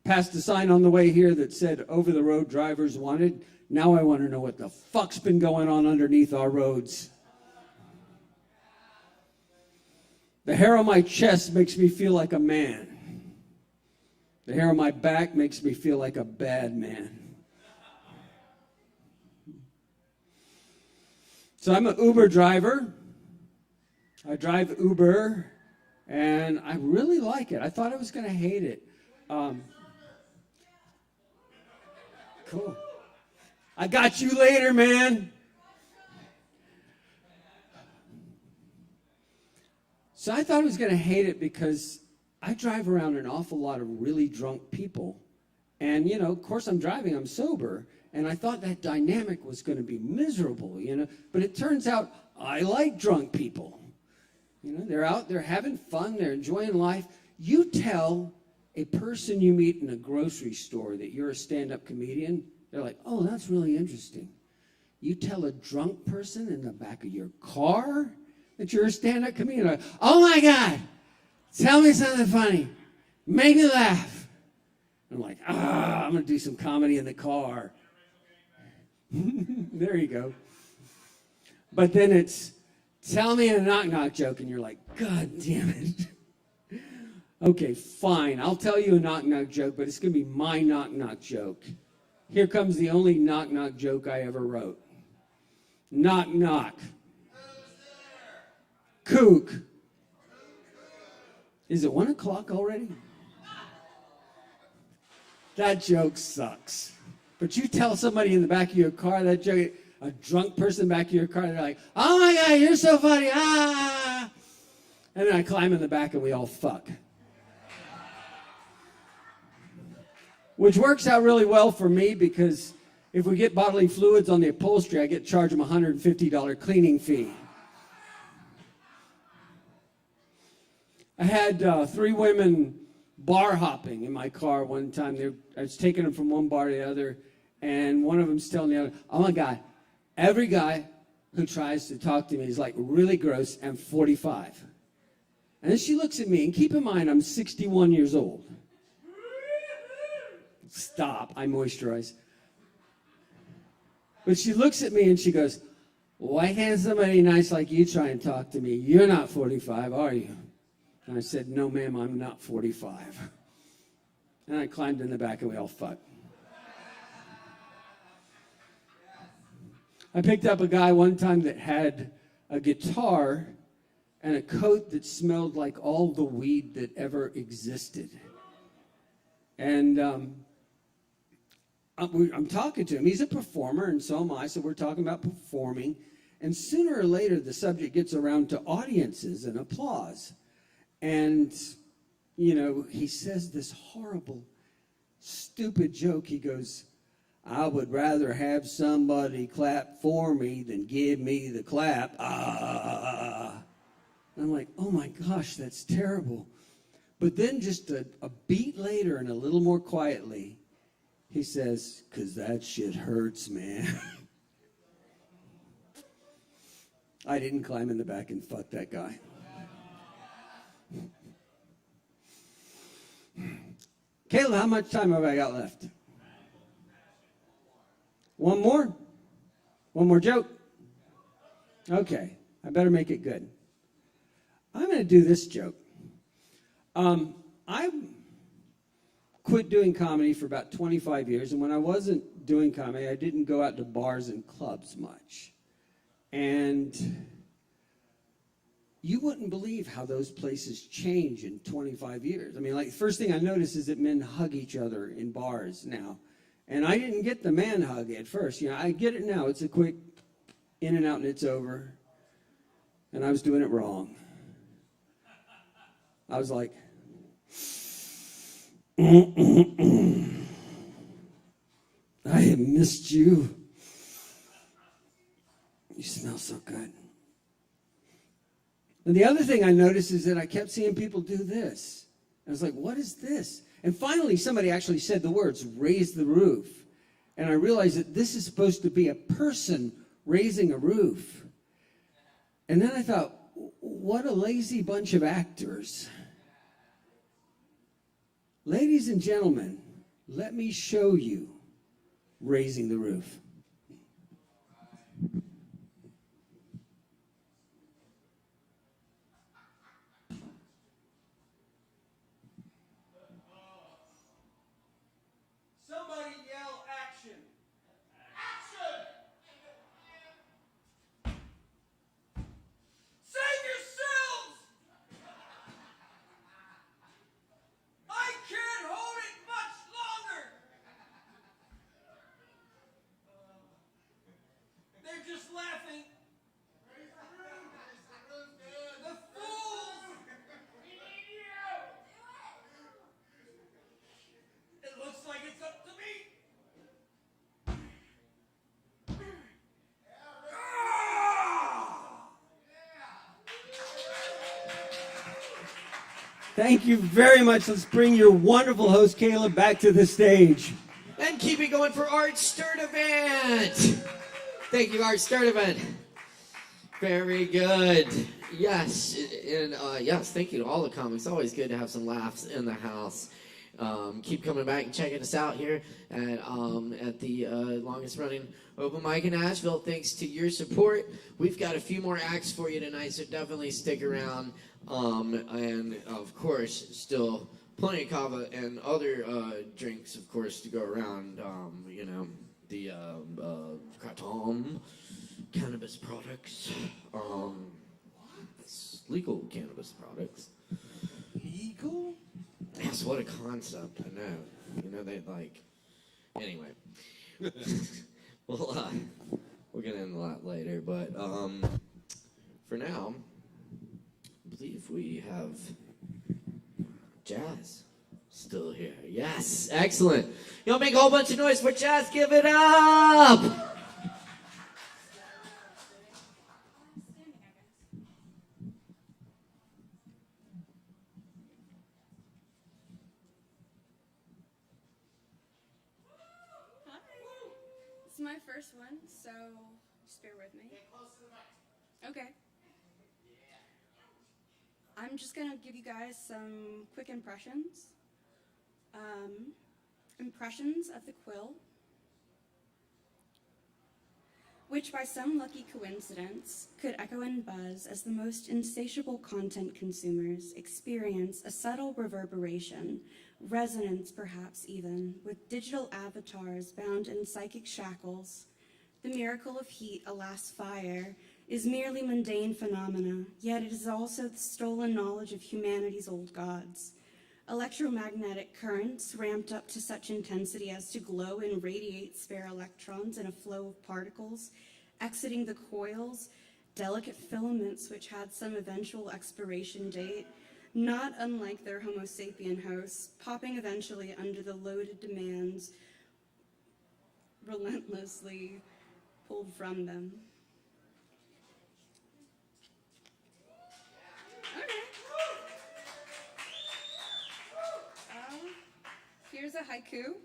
Passed a sign on the way here that said, over-the-road drivers wanted. Now I want to know what the fuck's been going on underneath our roads. The hair on my chest makes me feel like a man. The hair on my back makes me feel like a bad man. So I'm an Uber driver. I drive Uber, and I really like it. I thought I was going to hate it. Cool. I got you later, man. So I thought I was going to hate it because I drive around an awful lot of really drunk people. And, you know, of course I'm driving, I'm sober. And I thought that dynamic was going to be miserable, you know. But it turns out I like drunk people. You know, they're out, they're having fun, they're enjoying life. You tell a person you meet in a grocery store that you're a stand-up comedian, they're like, oh, that's really interesting. You tell a drunk person in the back of your car that you're a stand-up comedian, like, oh my God, tell me something funny. Make me laugh. I'm like, I'm going to do some comedy in the car. There you go. But then it's, tell me a knock-knock joke, and you're like, God damn it. Okay, fine. I'll tell you a knock-knock joke, but it's going to be my knock-knock joke. Here comes the only knock-knock joke I ever wrote. Knock, knock. Kook. Is it 1 o'clock already? That joke sucks. But you tell somebody in the back of your car that joke, a drunk person back of your car, they're like, oh my God, you're so funny. Ah. And then I climb in the back and we all fuck. Which works out really well for me because if we get bodily fluids on the upholstery, I get charged them a $150 cleaning fee. I had 3 women bar hopping in my car one time. I was taking them from one bar to the other, and one of them's telling the other, oh my God, every guy who tries to talk to me is like really gross and 45. And then she looks at me, and keep in mind, I'm 61 years old. Stop, I moisturize. But she looks at me and she goes, why can't somebody nice like you try and talk to me? You're not 45, are you? And I said, no, ma'am, I'm not 45. And I climbed in the back and we all fucked. I picked up a guy one time that had a guitar and a coat that smelled like all the weed that ever existed. And I'm talking to him. He's a performer, and so am I, so we're talking about performing. And sooner or later, the subject gets around to audiences and applause. And, you know, he says this horrible, stupid joke. He goes, I would rather have somebody clap for me than give me the clap. And I'm like, oh my gosh, that's terrible. But then just a beat later and a little more quietly, he says, because that shit hurts, man. I didn't climb in the back and fuck that guy. Caleb, how much time have I got left? One more? One more joke? Okay, I better make it good. I'm going to do this joke. I quit doing comedy for about 25 years, and when I wasn't doing comedy, I didn't go out to bars and clubs much. And you wouldn't believe how those places change in 25 years. I mean, like, the first thing I noticed is that men hug each other in bars now. And I didn't get the man hug at first. You know, I get it now. It's a quick in and out and it's over. And I was doing it wrong. I was like, I have missed you. You smell so good. And the other thing I noticed is that I kept seeing people do this. I was like, what is this? And finally, somebody actually said the words, raise the roof. And I realized that this is supposed to be a person raising a roof. And then I thought, what a lazy bunch of actors. Ladies and gentlemen, let me show you raising the roof. Somebody yell action. Action! Save yourselves! I can't hold it much longer. They're just laughing. The fools! We need you! It looks like it's up to me. Thank you very much. Let's bring your wonderful host, Caleb, back to the stage. And keep it going for Art Sturdivant. Thank you, Art Sturdivant. Very good. Yes, and yes, thank you to all the comics. Always good to have some laughs in the house. Keep coming back and checking us out here at the longest running open mic in Asheville. Thanks to your support, we've got a few more acts for you tonight, so definitely stick around. And of course, still plenty of Kava and other drinks, of course, to go around. You know, the kratom, cannabis products, legal cannabis products. Legal? Yes, what a concept. I know. You know, they like. Anyway. Well, we'll get into that later, but for now, I believe we have Jazz still here. Yes, excellent. Y'all make a whole bunch of noise for Jazz. Give it up! This is my first one, so just bear with me. Okay. I'm just gonna give you guys some quick impressions. Impressions of the quill, which by some lucky coincidence could echo and buzz as the most insatiable content consumers experience a subtle reverberation, resonance perhaps even, with digital avatars bound in psychic shackles. The miracle of heat, alas fire, is merely mundane phenomena, yet it is also the stolen knowledge of humanity's old gods. Electromagnetic currents ramped up to such intensity as to glow and radiate spare electrons in a flow of particles, exiting the coils, delicate filaments which had some eventual expiration date, not unlike their Homo sapien hosts, popping eventually under the loaded demands relentlessly pulled from them. Here's a haiku.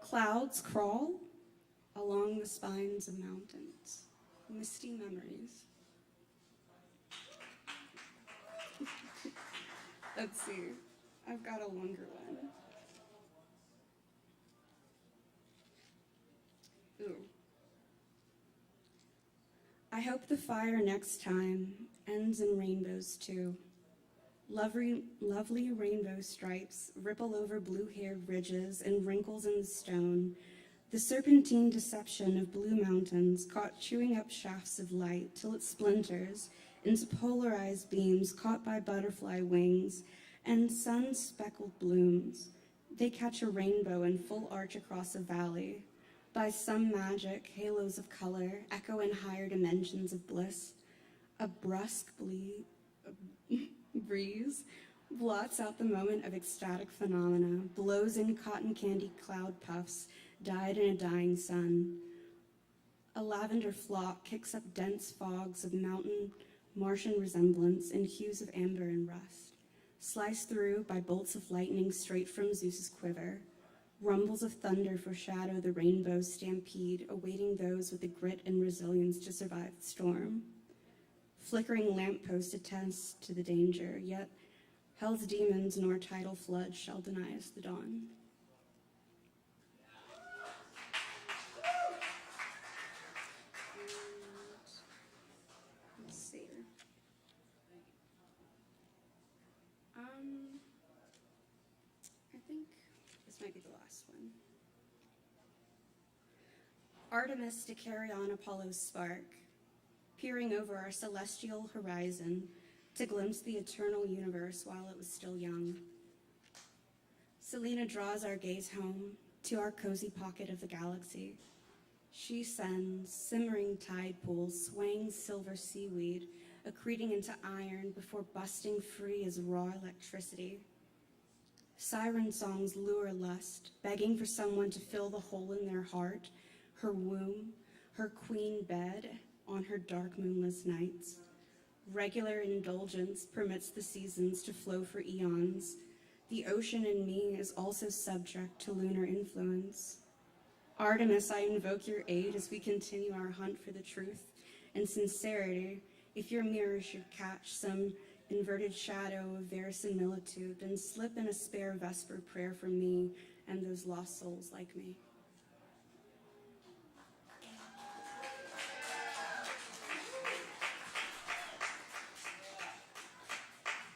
Clouds crawl along the spines of mountains, misty memories. Let's see, I've got a longer one. Ooh. I hope the fire next time ends in rainbows too. Lovely rainbow stripes ripple over blue-haired ridges and wrinkles in the stone. The serpentine deception of blue mountains caught chewing up shafts of light till it splinters into polarized beams caught by butterfly wings and sun-speckled blooms. They catch a rainbow in full arch across a valley. By some magic, halos of color echo in higher dimensions of bliss. A brusque breeze blots out the moment of ecstatic phenomena, blows in cotton candy cloud puffs dyed in a dying sun. A lavender flock kicks up dense fogs of mountain Martian resemblance in hues of amber and rust, sliced through by bolts of lightning straight from Zeus's quiver. Rumbles of thunder foreshadow the rainbow stampede, awaiting those with the grit and resilience to survive the storm. Flickering lampposts attest to the danger, yet hell's demons nor tidal flood shall deny us the dawn. Let's see. I think this might be the last one. Artemis to carry on Apollo's spark, peering over our celestial horizon to glimpse the eternal universe while it was still young. Selena draws our gaze home to our cozy pocket of the galaxy. She sends simmering tide pools, swaying silver seaweed, accreting into iron before busting free as raw electricity. Siren songs lure lust, begging for someone to fill the hole in their heart, her womb, her queen bed on her dark moonless nights. Regular indulgence permits the seasons to flow for eons. The ocean in me is also subject to lunar influence. Artemis, I invoke your aid as we continue our hunt for the truth and sincerity. If your mirror should catch some inverted shadow of verisimilitude, then slip in a spare Vesper prayer for me and those lost souls like me.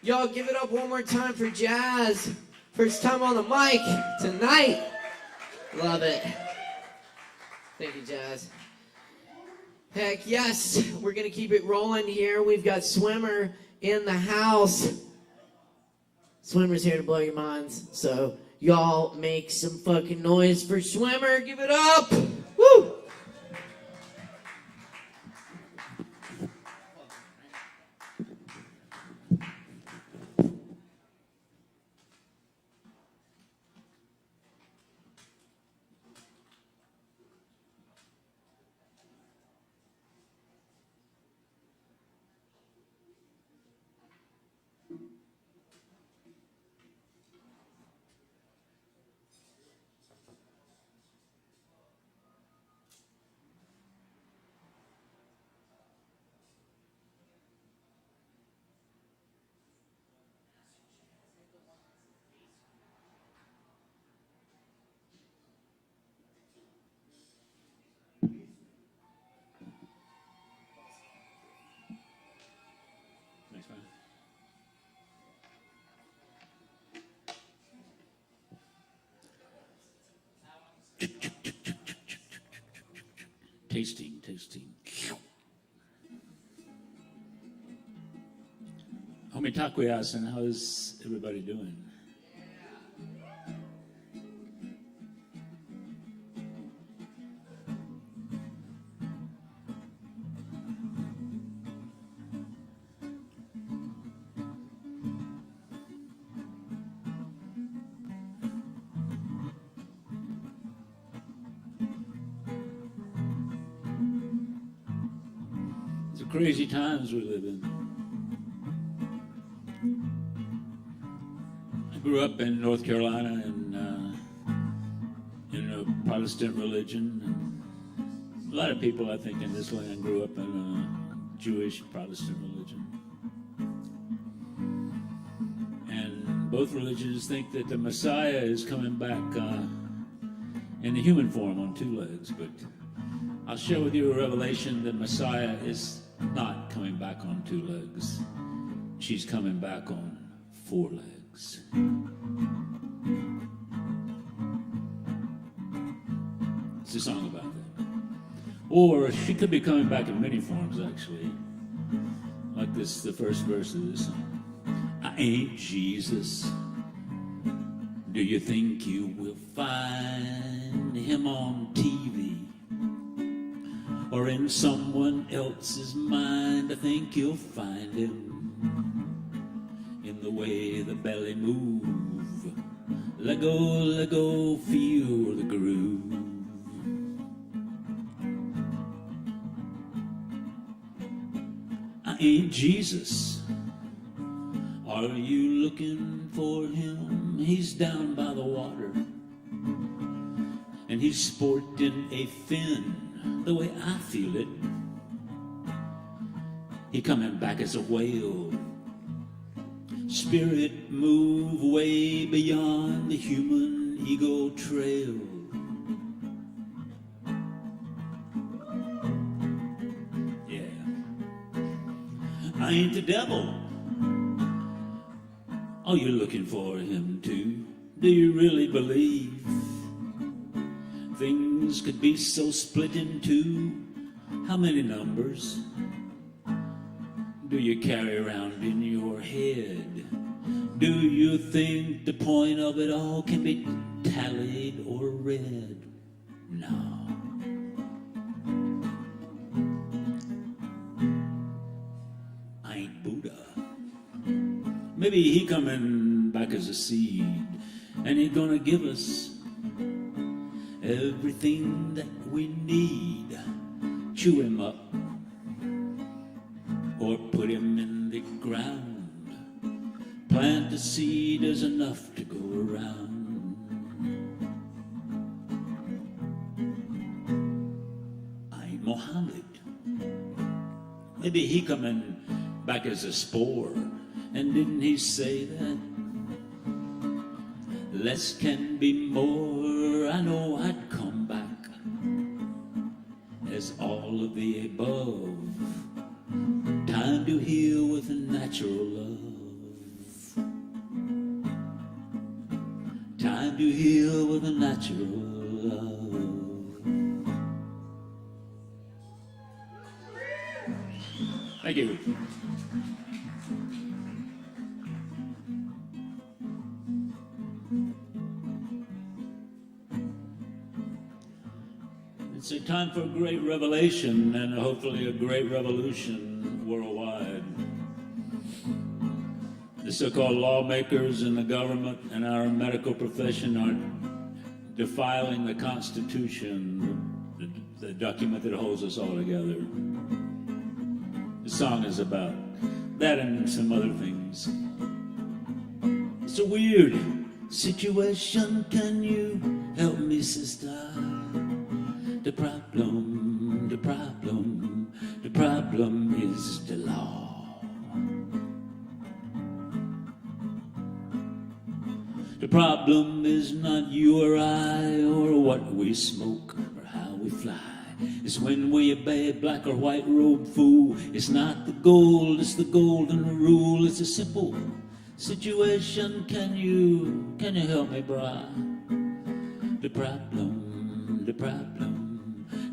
Y'all give it up one more time for Jazz. First time on the mic tonight. Love it. Thank you, Jazz. Heck yes, we're going to keep it rolling here. We've got Swimmer in the house. Swimmer's here to blow your minds. So y'all make some fucking noise for Swimmer. Give it up. Woo! tasting. Homie Takuyasan, how's everybody doing? It's the crazy times we live in. I grew up in North Carolina in a Protestant religion. And a lot of people, I think, in this land grew up in a Jewish Protestant religion. And both religions think that the Messiah is coming back in the human form on two legs. But I'll share with you a revelation that Messiah is not coming back on two legs. She's coming back on four legs. It's a song about that. Or she could be coming back in many forms, actually. Like this, the first verse of this song. I ain't Jesus. Do you think you will find him on TV? Or in someone else's mind? I think you'll find him in the way the belly move. Let go, feel the groove. I ain't Jesus. Are you looking for him? He's down by the water, and he's sporting a fin the way I feel it. He coming back as a whale. Spirit move way beyond the human ego trail. Yeah. I ain't the devil. Are you looking for him too? Do you really believe things could be so split in two? How many numbers do you carry around in your head? Do you think the point of it all can be tallied or read? No. I ain't Buddha. Maybe he coming back as a seed, and he gonna give us everything that we need. Chew him up or put him in the ground. Plant the seed, there's enough to go around. I ain't Mohammed. Maybe he coming back as a spore. And didn't he say that less can be more? I know I'd come back as all of the above. Time to heal with a natural love. Time to heal with a natural love. Thank you. It's a time for a great revelation and hopefully a great revolution worldwide. The so-called lawmakers and the government and our medical profession are defiling the Constitution, the document that holds us all together. The song is about that and some other things. It's a weird situation. Can you help me, sister? The problem is the law. The problem is not you or I or what we smoke or how we fly. It's when we obey a black or white robe fool. It's not the gold, it's the golden rule. It's a simple situation. Can you help me, brah? The problem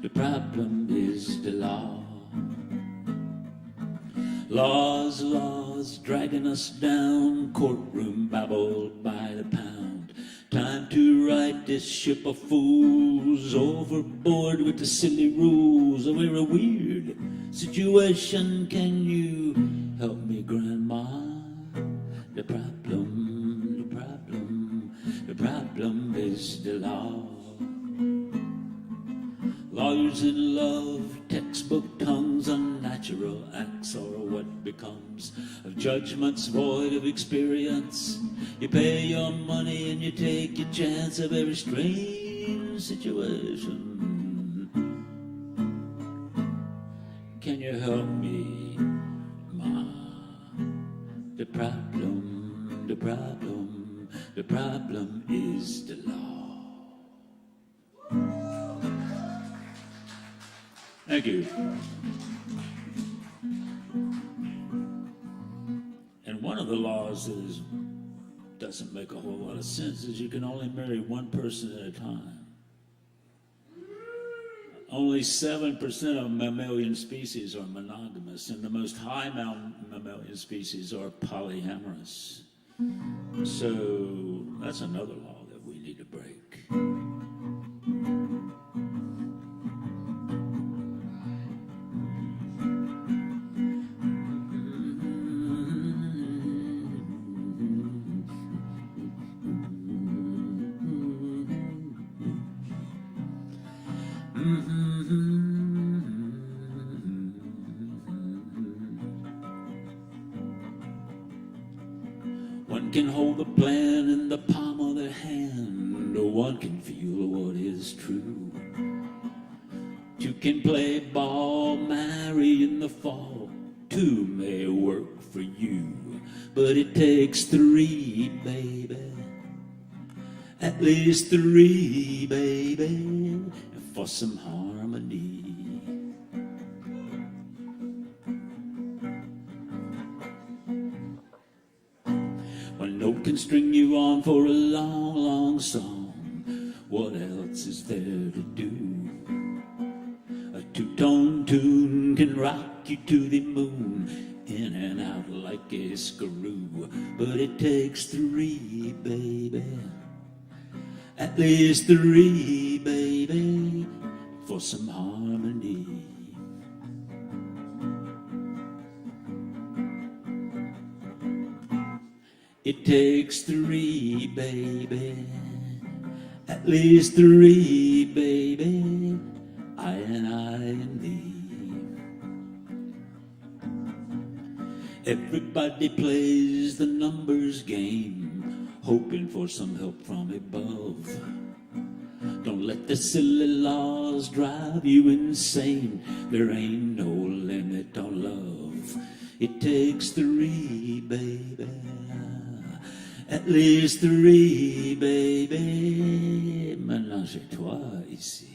The problem is the law. Laws, laws, dragging us down, courtroom babble by the pound. Time to ride this ship of fools overboard with the silly rules. We're a weird situation. Can you help me, Grandma? The problem is the law. Lawyers in love, textbook tongues, unnatural acts are what becomes of judgments void of experience. You pay your money and you take your chance. A very strange situation. Can you help me, Ma? The problem is the law. Thank you. And one of the laws is, doesn't make a whole lot of sense, is you can only marry one person at a time. Only 7% of mammalian species are monogamous, and the most high mammalian species are polyamorous. So that's another law that we need to break. One can hold the plan in the palm of their hand, or one can feel what is true. Two can play ball, marry in the fall. Two may work for you, but it takes three, baby. At least three, baby, for some harmony. One note can string you on for a long, long song. What else is there to do? A two-tone tune can rock you to the moon, in and out like a screw. But it takes three, baby. At least three, baby, for some harmony. It takes three, baby. At least three, baby. I and thee. Everybody plays the numbers game, hoping for some help from above. Don't let the silly laws drive you insane. There ain't no limit on love. It takes three, baby. At least three, baby. Ménage toi ici.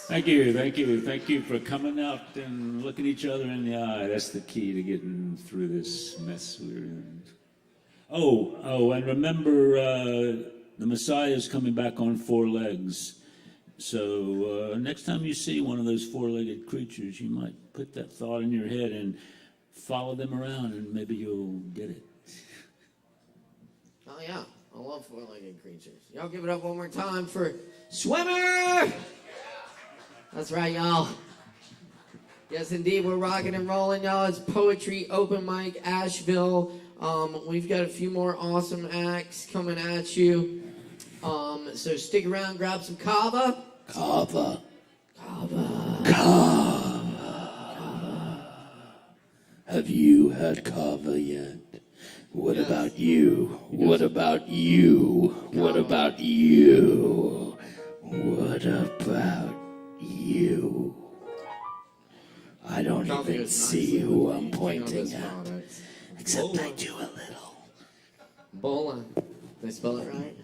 Thank you for coming out and looking each other in the eye. That's the key to getting through this mess we're in. Oh, and remember, the Messiah is coming back on 4 legs. So next time you see one of those 4-legged creatures, you might put that thought in your head and follow them around, and maybe you'll get it. Oh yeah, I love 4-legged creatures. Y'all give it up one more time for Swimmer! That's right, y'all. Yes, indeed, we're rocking and rolling, y'all. It's Poetry Open Mic Asheville. We've got a few more awesome acts coming at you. So stick around, grab some Kava. Kava. Have you had Kava yet? What about you? What about you? What about you? What about you? I don't even see who I'm pointing at. Except I do a little. Bola. Did I spell it right?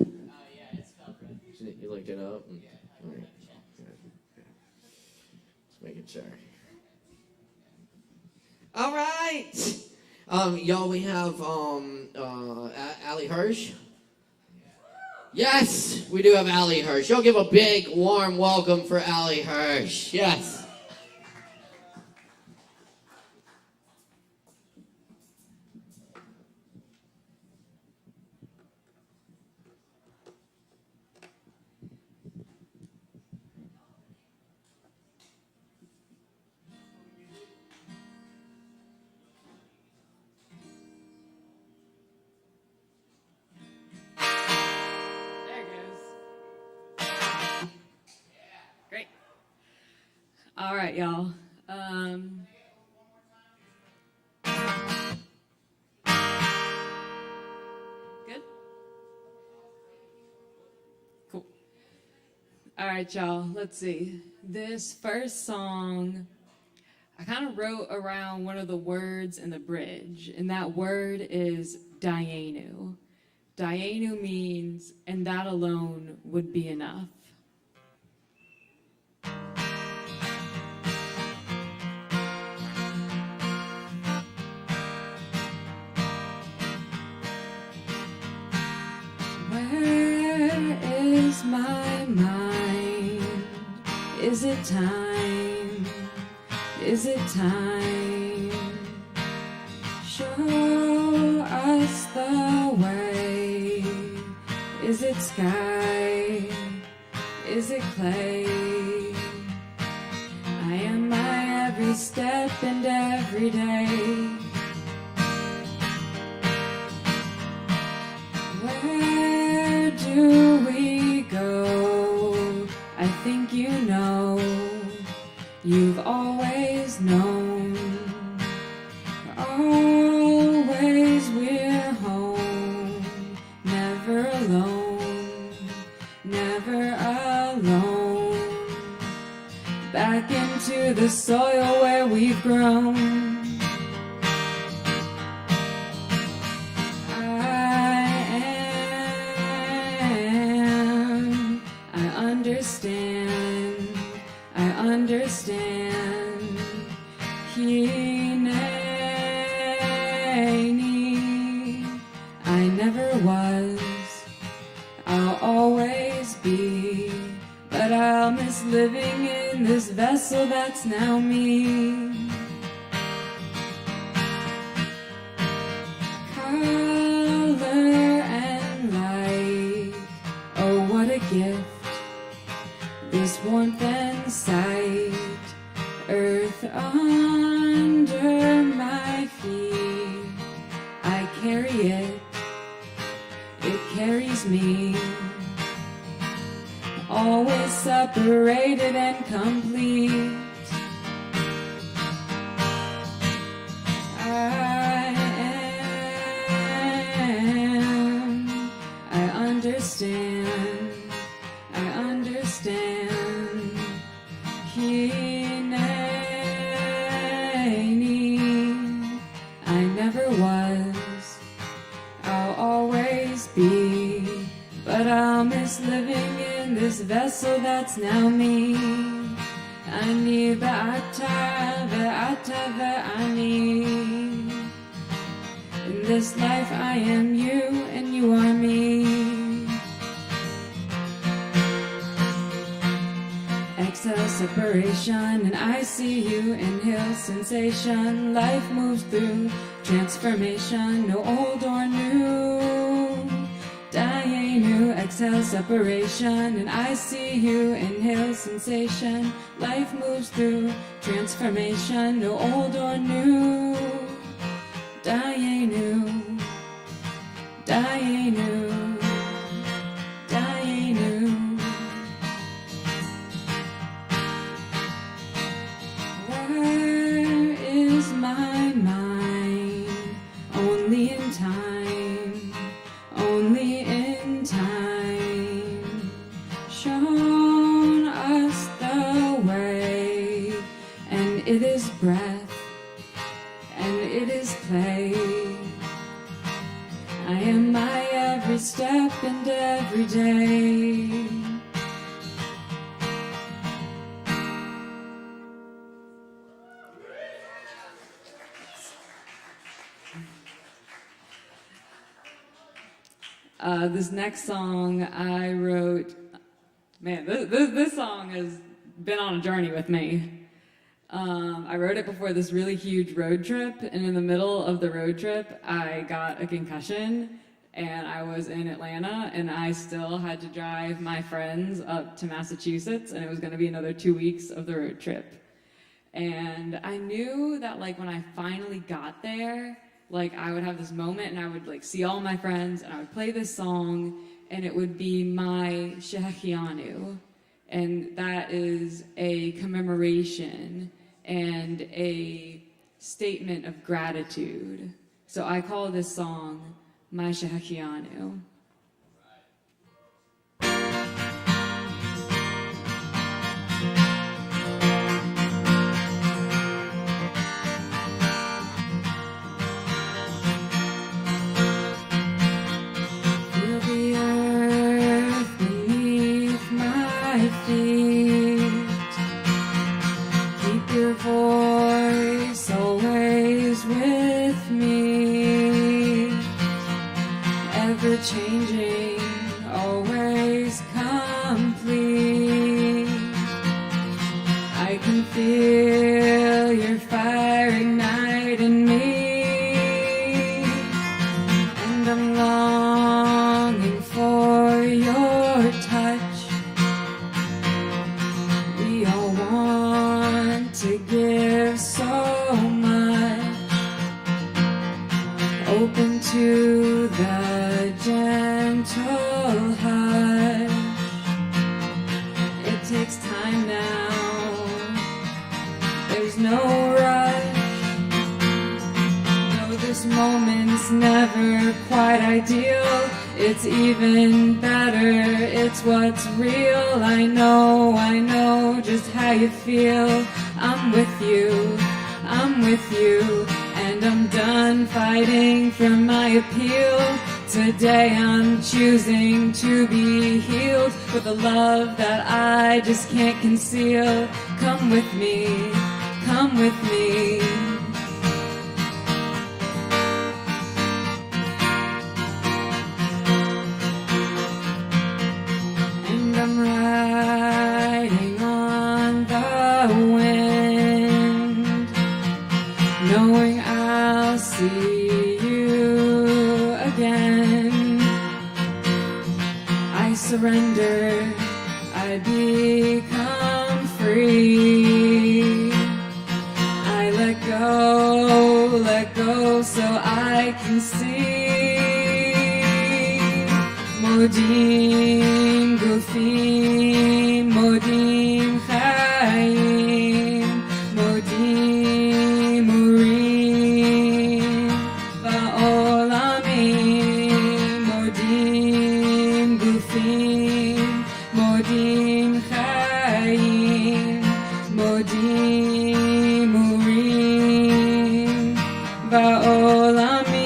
You looked it up? All right. Just making sure. All right. Y'all, we have Allie Hirsch. Yes, we do have Allie Hirsch. Y'all give a big, warm welcome for Allie Hirsch. Yes. Great. All right, y'all. Good? Cool. All right, y'all. Let's see. This first song, I kind of wrote around one of the words in the bridge, and that word is Dayenu. Dayenu means, and that alone would be enough. Where is my mind? Is it time? Is it time? Show us the way. Is it sky? Is it clay? I am my every step and every day. Where do we go? I think you know. You've always known. Always we're home. Never alone. Never alone. Back into the soil where we've grown. I understand. Hineni, I never was, I'll always be, but I'll miss living in this vessel that's now me. Color and light, oh what a gift. This warmth and sight, earth under my feet. I carry it, it carries me. Always separated and complete. I understand. I understand. Hineni, I never was, I'll always be, but I'll miss living in this vessel that's now me. Ani be'ata, be'ata, be'ani. In this life I am you and you are me. Exhale separation and I see you. Inhale sensation, life moves through transformation, no old or new. Dayenu, exhale separation and I see you. Inhale sensation, life moves through transformation, no old or new. Dayenu, Dayenu, Dayenu. Where is my mind? Only in time, only in time. Shown us the way, and it is breath, and it is play. I am my every step and every day. This next song I wrote, man, this song has been on a journey with me. I wrote it before this really huge road trip, and in the middle of the road trip, I got a concussion, and I was in Atlanta, and I still had to drive my friends up to Massachusetts, and it was going to be another 2 weeks of the road trip. And I knew that, like, when I finally got there, like, I would have this moment, and I would, like, see all my friends, and I would play this song, and it would be my Shehechianu. And that is a commemoration and a statement of gratitude. So I call this song my Shehechianu. Changing, always complete. I can feel your fire igniting me, and I'm longing for your touch. We all want to give so much, open to the gentle hush. It takes time now, there's no rush. No, this moment's never quite ideal. It's even better, it's what's real. I know just how you feel. I'm with you, and I'm done fighting for my appeal. Today I'm choosing to be healed with a love that I just can't conceal. Come with me, come with me. And I'm riding on the wind, knowing I'll see you again. I surrender, I become free. I let go so I can see. Modim Gufim, Modim Chaim, Modim Urim, Ba'olamim, Modim Gufim, Modim Chaim, Modim Urim, Ba'olamim.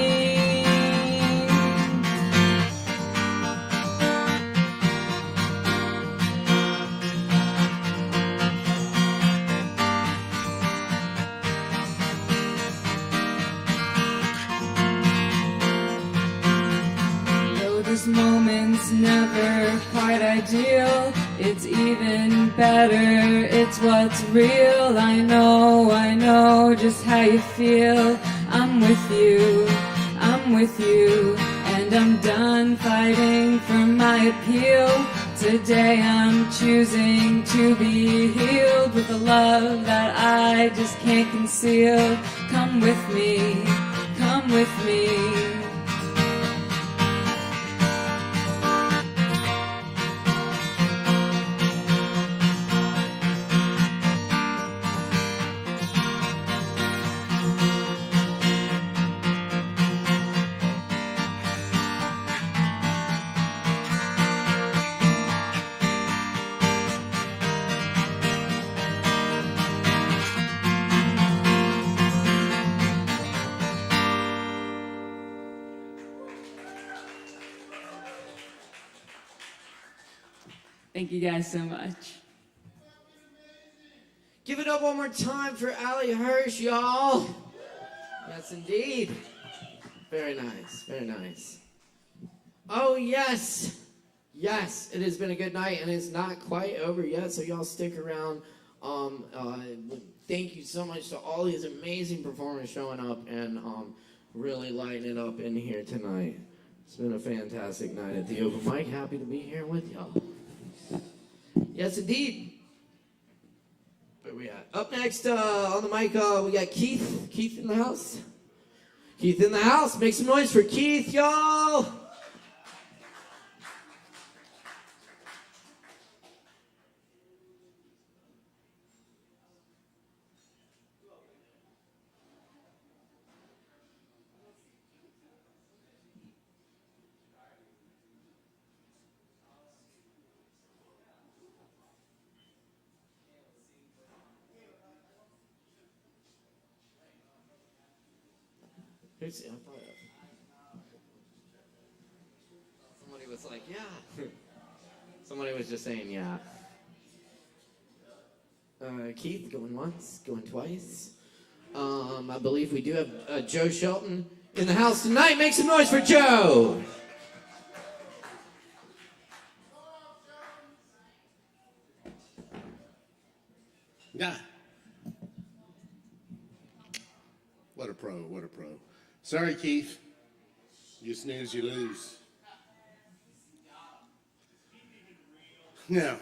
Though this moment's never quite ideal, it's even better, it's what's real. I know just how you feel. I'm with you, and I'm done fighting for my appeal. Today I'm choosing to be healed with a love that I just can't conceal. Come with me, come with me. Thank you guys so much. Give it up one more time for Allie Hirsch, y'all. Yes, indeed. Very nice, very nice. Oh, yes. Yes, it has been a good night, and it's not quite over yet, so y'all stick around. Thank you so much to all these amazing performers showing up and really lighting it up in here tonight. It's been a fantastic night at the open mic. Happy to be here with y'all. Yes, indeed. Where we at? Up next on the mic, we got Keith. Keith in the house. Keith in the house. Make some noise for Keith, y'all. Somebody was like, yeah. Somebody was just saying, yeah. Keith, going once, going twice. I believe we do have Joe Shelton in the house tonight. Make some noise for Joe. Yeah. What a pro, what a pro. Sorry, Keith. You snooze, you lose. Now,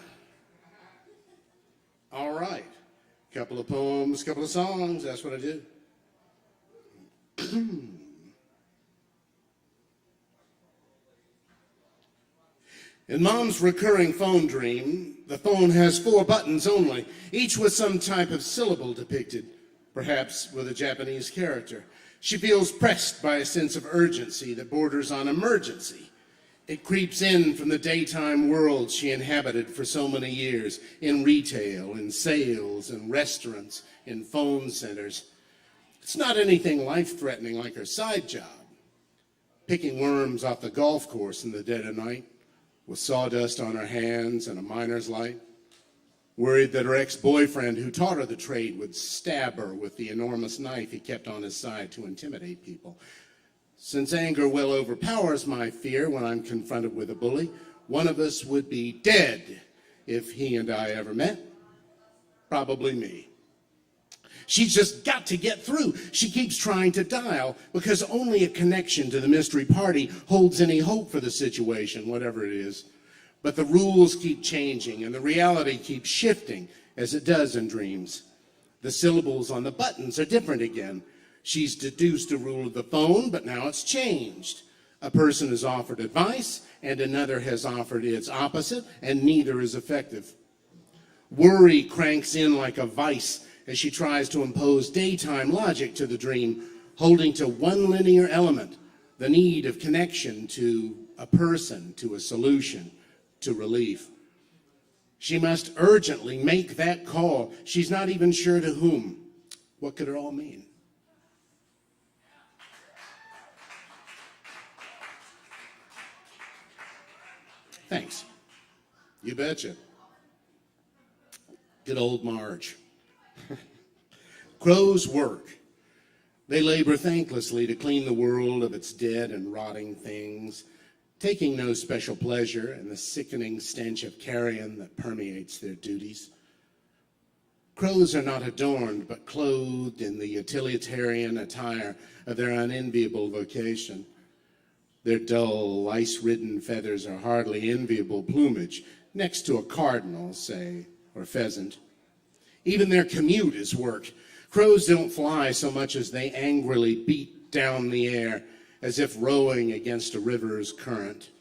all right. Couple of poems, couple of songs, that's what I do. In Mom's recurring phone dream, the phone has 4 buttons only, each with some type of syllable depicted, perhaps with a Japanese character. She feels pressed by a sense of urgency that borders on emergency. It creeps in from the daytime world she inhabited for so many years, in retail, in sales, in restaurants, in phone centers. It's not anything life-threatening like her side job, picking worms off the golf course in the dead of night, with sawdust on her hands and a miner's light, worried that her ex-boyfriend who taught her the trade would stab her with the enormous knife he kept on his side to intimidate people. Since anger well overpowers my fear when I'm confronted with a bully, one of us would be dead if he and I ever met. Probably me. She's just got to get through. She keeps trying to dial because only a connection to the mystery party holds any hope for the situation, whatever it is. But the rules keep changing and the reality keeps shifting, as it does in dreams. The syllables on the buttons are different again. She's deduced a rule of the phone, but now it's changed. A person has offered advice and another has offered its opposite, and neither is effective. Worry cranks in like a vice as she tries to impose daytime logic to the dream, holding to one linear element, the need of connection to a person, to a solution, to relief. She must urgently make that call. She's not even sure to whom. What could it all mean? Thanks. You betcha. Good old Marge. Crows work. They labor thanklessly to clean the world of its dead and rotting things, taking no special pleasure in the sickening stench of carrion that permeates their duties. Crows are not adorned, but clothed in the utilitarian attire of their unenviable vocation. Their dull, ice-ridden feathers are hardly enviable plumage, next to a cardinal, say, or pheasant. Even their commute is work. Crows don't fly so much as they angrily beat down the air, as if rowing against a river's current.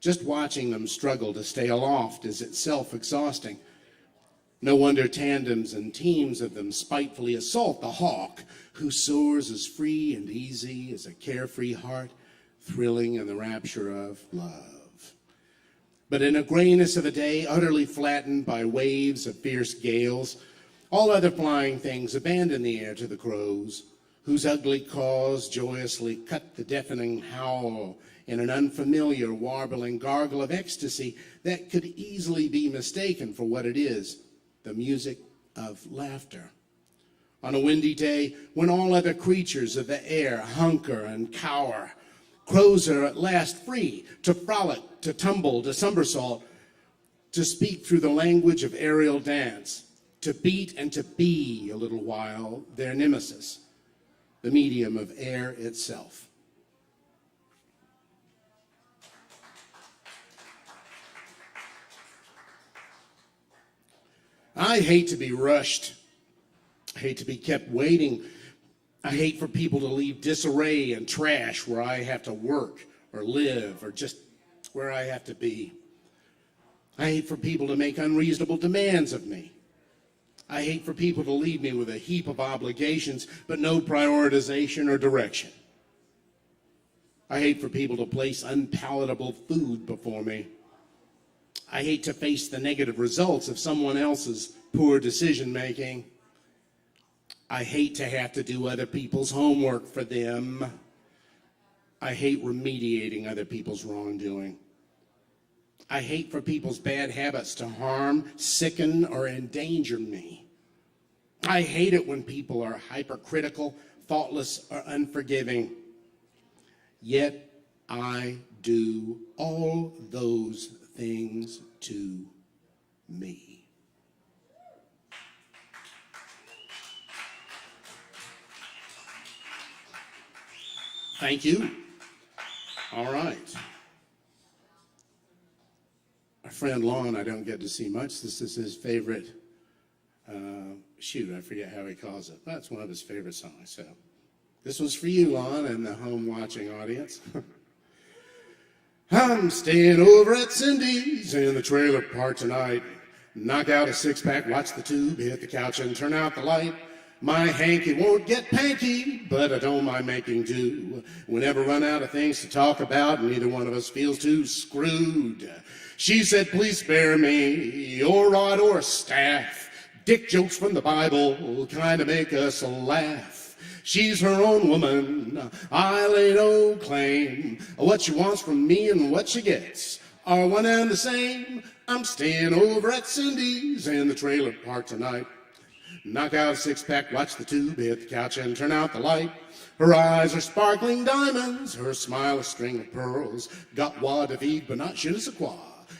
Just watching them struggle to stay aloft is itself exhausting. No wonder tandems and teams of them spitefully assault the hawk, who soars as free and easy as a carefree heart, thrilling in the rapture of love. But in a grayness of a day, utterly flattened by waves of fierce gales, all other flying things abandon the air to the crows, whose ugly caws joyously cut the deafening howl in an unfamiliar warbling gargle of ecstasy that could easily be mistaken for what it is, the music of laughter. On a windy day, when all other creatures of the air hunker and cower, Crows are at last free to frolic, to tumble, to somersault, to speak through the language of aerial dance, to beat and to be a little while their nemesis, the medium of air itself. I hate to be rushed. I hate to be kept waiting. I hate for people to leave disarray and trash where I have to work or live or just where I have to be. I hate for people to make unreasonable demands of me. I hate for people to leave me with a heap of obligations but no prioritization or direction. I hate for people to place unpalatable food before me. I hate to face the negative results of someone else's poor decision making. I hate to have to do other people's homework for them. I hate remediating other people's wrongdoing. I hate for people's bad habits to harm, sicken, or endanger me. I hate it when people are hypercritical, thoughtless, or unforgiving. Yet I do all those things to me. Thank you. All right. Our friend Lon, I don't get to see much. This is his favorite, I forget how he calls it. That's one of his favorite songs. So this was for you, Lon, and the home watching audience. I'm staying over at Cindy's in the trailer park tonight. Knock out a six-pack, watch the tube, hit the couch and turn out the light. My hanky won't get panky, but I don't mind making do. We never run out of things to talk about, and neither one of us feels too screwed. She said, please spare me your rod or staff. Dick jokes from the Bible kind of make us laugh. She's her own woman, I lay no claim. What she wants from me and what she gets are one and the same. I'm staying over at Cindy's in the trailer park tonight. Knock out a six-pack, watch the tube, hit the couch and turn out the light. Her eyes are sparkling diamonds, her smile a string of pearls. Got wa to feed, but not je ne sais quoi.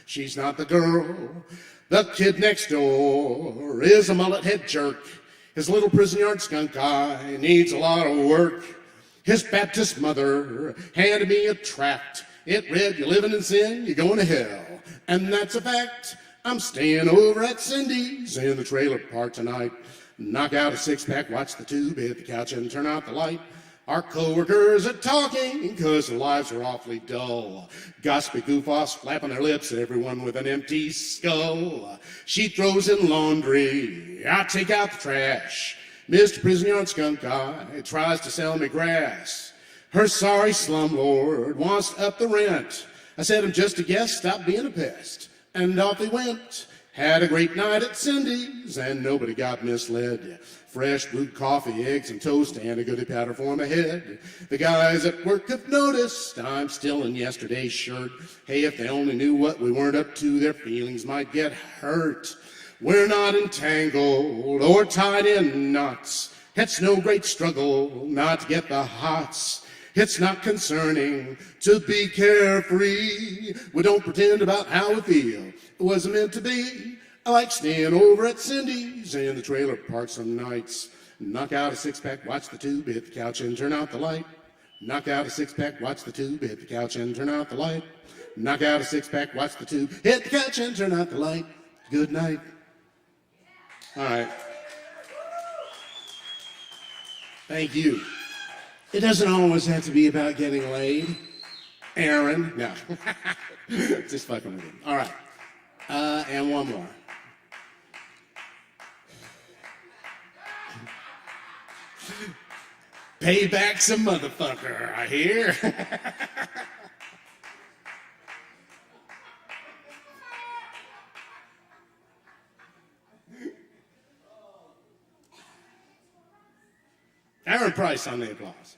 She's not the girl. The kid next door is a mullet head jerk. His little prison yard skunk eye needs a lot of work. His Baptist mother handed me a tract. It read, you're living in sin, you're going to hell. And that's a fact. I'm staying over at Cindy's in the trailer park tonight. Knock out a six-pack, watch the tube, hit the couch and turn out the light. Our co-workers are talking because their lives are awfully dull. Gossipy goof-offs flapping their lips, everyone with an empty skull. She throws in laundry, I take out the trash. Mr. Prison Yard Skunk Eye tries to sell me grass. Her sorry slumlord wants to up the rent. I said, I'm just a guest, stop being a pest. And off he went. Had a great night at Cindy's, and nobody got misled. Fresh brewed coffee, eggs, and toast, and a goodie powder for my head. The guys at work have noticed I'm still in yesterday's shirt. Hey, if they only knew what we weren't up to, their feelings might get hurt. We're not entangled or tied in knots. It's no great struggle not to get the hots. It's not concerning to be carefree. We don't pretend about how we feel. It wasn't meant to be. I like staying over at Cindy's in the trailer park some nights. Knock out a six-pack, watch the tube, hit the couch and turn out the light. Knock out a six-pack, watch the tube, hit the couch and turn out the light. Knock out a six-pack, watch the tube, hit the couch and turn out the light. Good night. All right. Thank you. It doesn't always have to be about getting laid. Aaron. No. Just fucking with him. All right. And one more. Payback's a motherfucker, I hear. Aaron Price on the applause.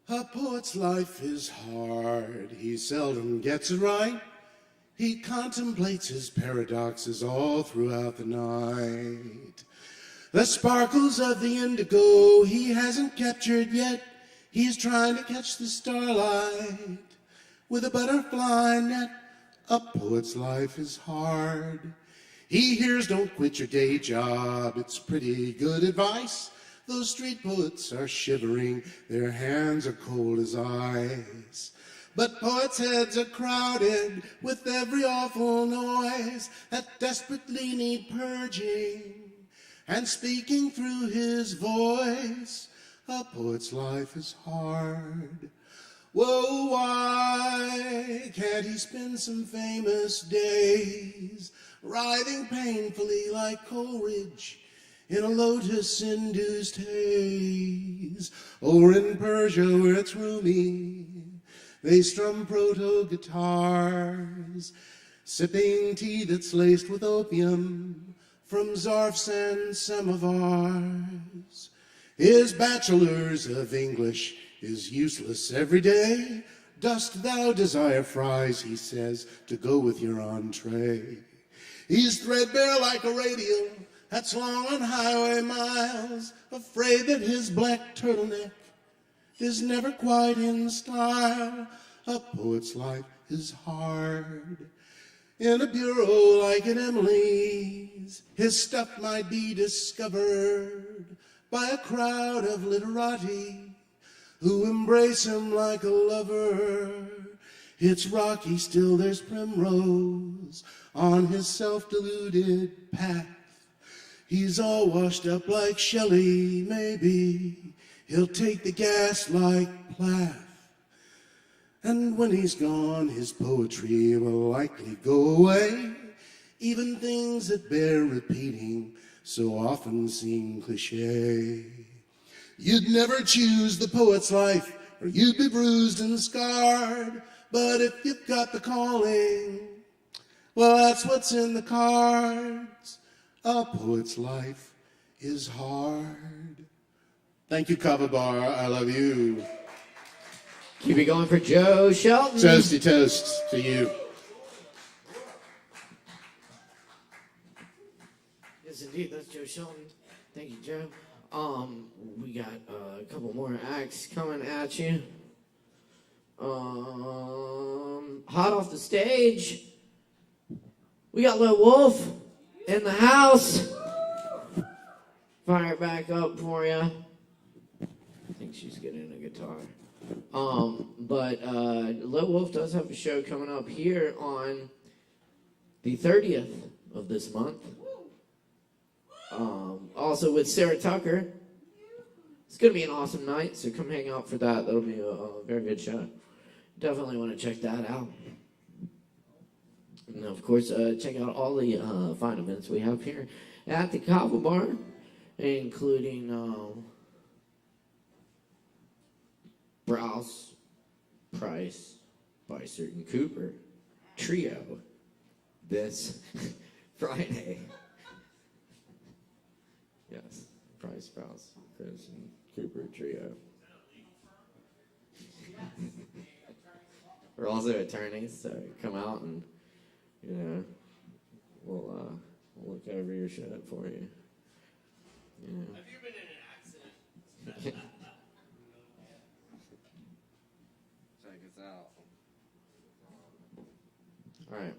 A poet's life is hard. He seldom gets it right. He contemplates his paradoxes all throughout the night. The sparkles of the indigo he hasn't captured yet. He's trying to catch the starlight with a butterfly net. A poet's life is hard. He hears don't quit your day job. It's pretty good advice. Those street poets are shivering. Their hands are cold as ice. But poets' heads are crowded with every awful noise that desperately need purging. And speaking through his voice, a poet's life is hard. Whoa, why can't he spend some famous days writhing painfully like Coleridge in a lotus-induced haze? Or in Persia where it's roomy, they strum proto-guitars, sipping tea that's laced with opium from zarfs and samovars. His bachelor's of English is useless every day. Dost thou desire fries, he says, to go with your entree? He's threadbare like a radial that's long on highway miles, afraid that his black turtleneck is never quite in style. A poet's life is hard. In a bureau like an Emily's, his stuff might be discovered by a crowd of literati who embrace him like a lover. It's rocky, still there's primrose on his self-deluded path. He's all washed up like Shelley, maybe he'll take the gas like Plath. And when he's gone, his poetry will likely go away. Even things that bear repeating so often seem cliche. You'd never choose the poet's life, or you'd be bruised and scarred. But if you've got the calling, well, that's what's in the cards. A poet's life is hard. Thank you, Kava Bar. I love you. Keep it going for Joe Shelton. Toasty toast to you. Yes, indeed. That's Joe Shelton. Thank you, Joe. We got a couple more acts coming at you. Hot off the stage, we got Lil Wolf in the house. Fire it back up for you. I think she's getting a guitar. But Lil Wolf does have a show coming up here on the 30th of this month. Also with Sarah Tucker. It's going to be an awesome night, so come hang out for that. That'll be a very good show. Definitely want to check that out. And of course, check out all the fine events we have here at the Kava Bar, including Browse, Price, Beissert, and Cooper trio this Friday. Yes, Price, Browse, Chris, and Cooper trio. We're also attorneys, so come out and, you know, we'll look over your shit for you. Yeah. Have you been in an accident? Check us out. All right.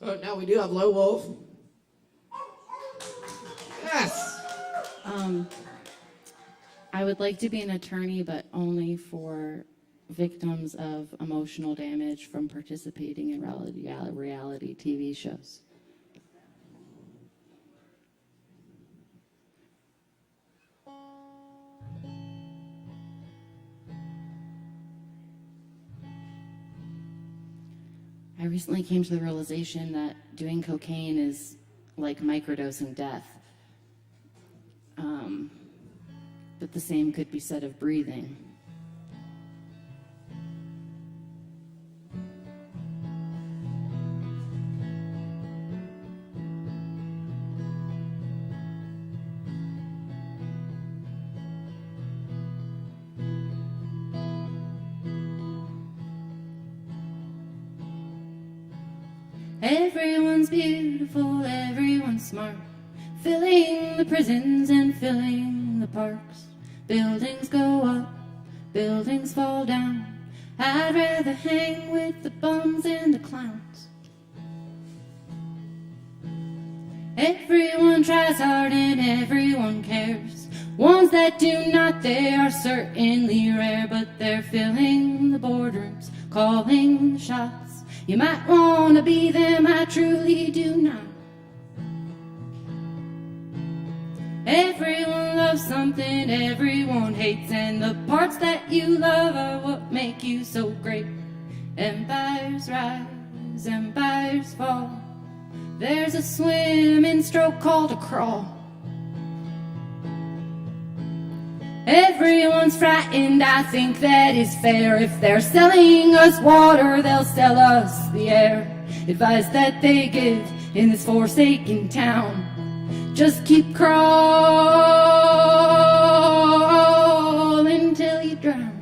Oh, now we do have Low Wolf. Yes. I would like to be an attorney, but only for victims of emotional damage from participating in reality TV shows. I recently came to the realization that doing cocaine is like microdosing death. But the same could be said of breathing. Everyone's beautiful, everyone's smart. filling the prisons and filling the parks. Buildings go up, buildings fall down. I'd rather hang with the bums and the clowns. Everyone tries hard and everyone cares. Ones that do not, they are certainly rare, but they're filling the boardrooms, calling the shots. You might want to be them, I truly do not. Everyone loves something, everyone hates, and the parts that you love are what make you so great. Empires rise, empires fall. There's a swimming stroke called a crawl. Everyone's frightened, I think that is fair. If they're selling us water, they'll sell us the air. Advice that they give in this forsaken town: just keep crawling till you drown.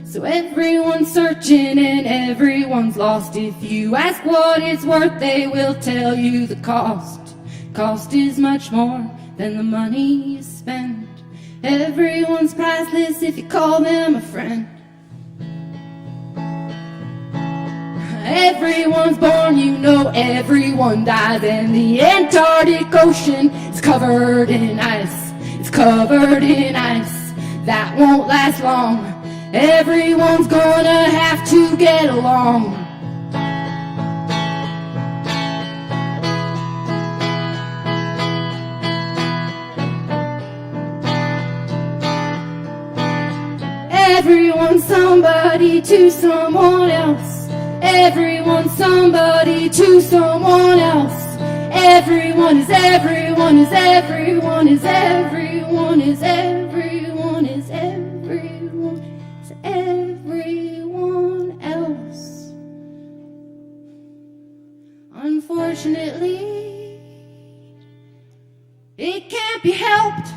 So everyone's searching and everyone's lost. If you ask what it's worth, they will tell you the cost. Cost is much more than the money you spend. Everyone's priceless if you call them a friend. Everyone's born, you know everyone dies, and the Antarctic Ocean is covered in ice. It's covered in ice that won't last long. Everyone's gonna have to get along. Everyone's somebody to someone else. Everyone's somebody to someone else. Everyone is everyone is everyone is everyone is everyone is everyone is everyone else. Unfortunately, it can't be helped.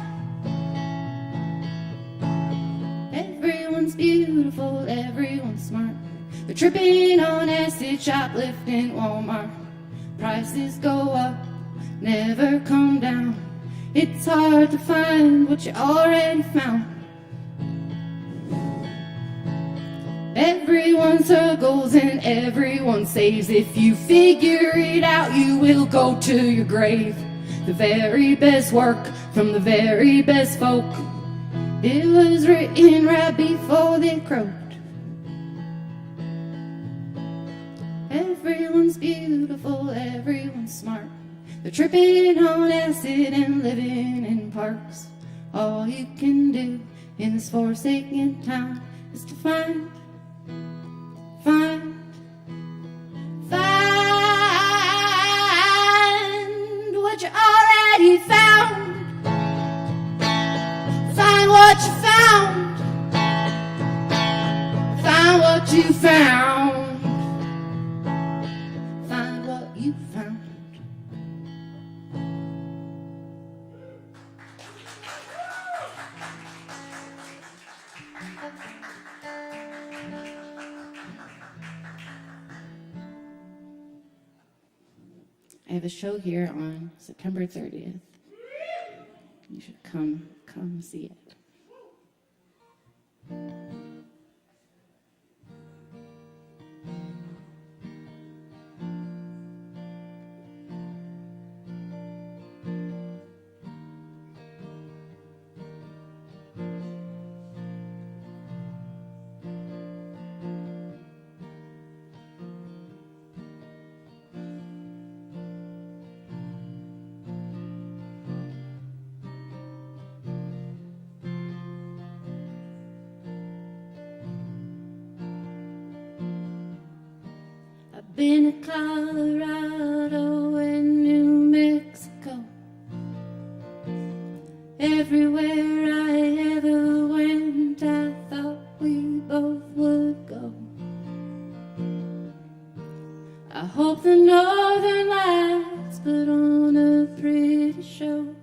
Everyone's beautiful, everyone's smart. They're tripping on acid, shoplifting Walmart. Prices go up, never come down. It's hard to find what you already found. Everyone circles and everyone saves. If you figure it out, you will go to your grave. The very best work from the very best folk. It was written right before they croaked. Everyone's beautiful, everyone's smart. They're tripping on acid and living in parks. All you can do in this forsaken town is to find what you already found. Find what you found. Find what you found. Find what you found. I have a show here on September 30th. You should come see it. Been to Colorado and New Mexico. Everywhere I ever went, I thought we both would go. I hope the northern lights put on a pretty show.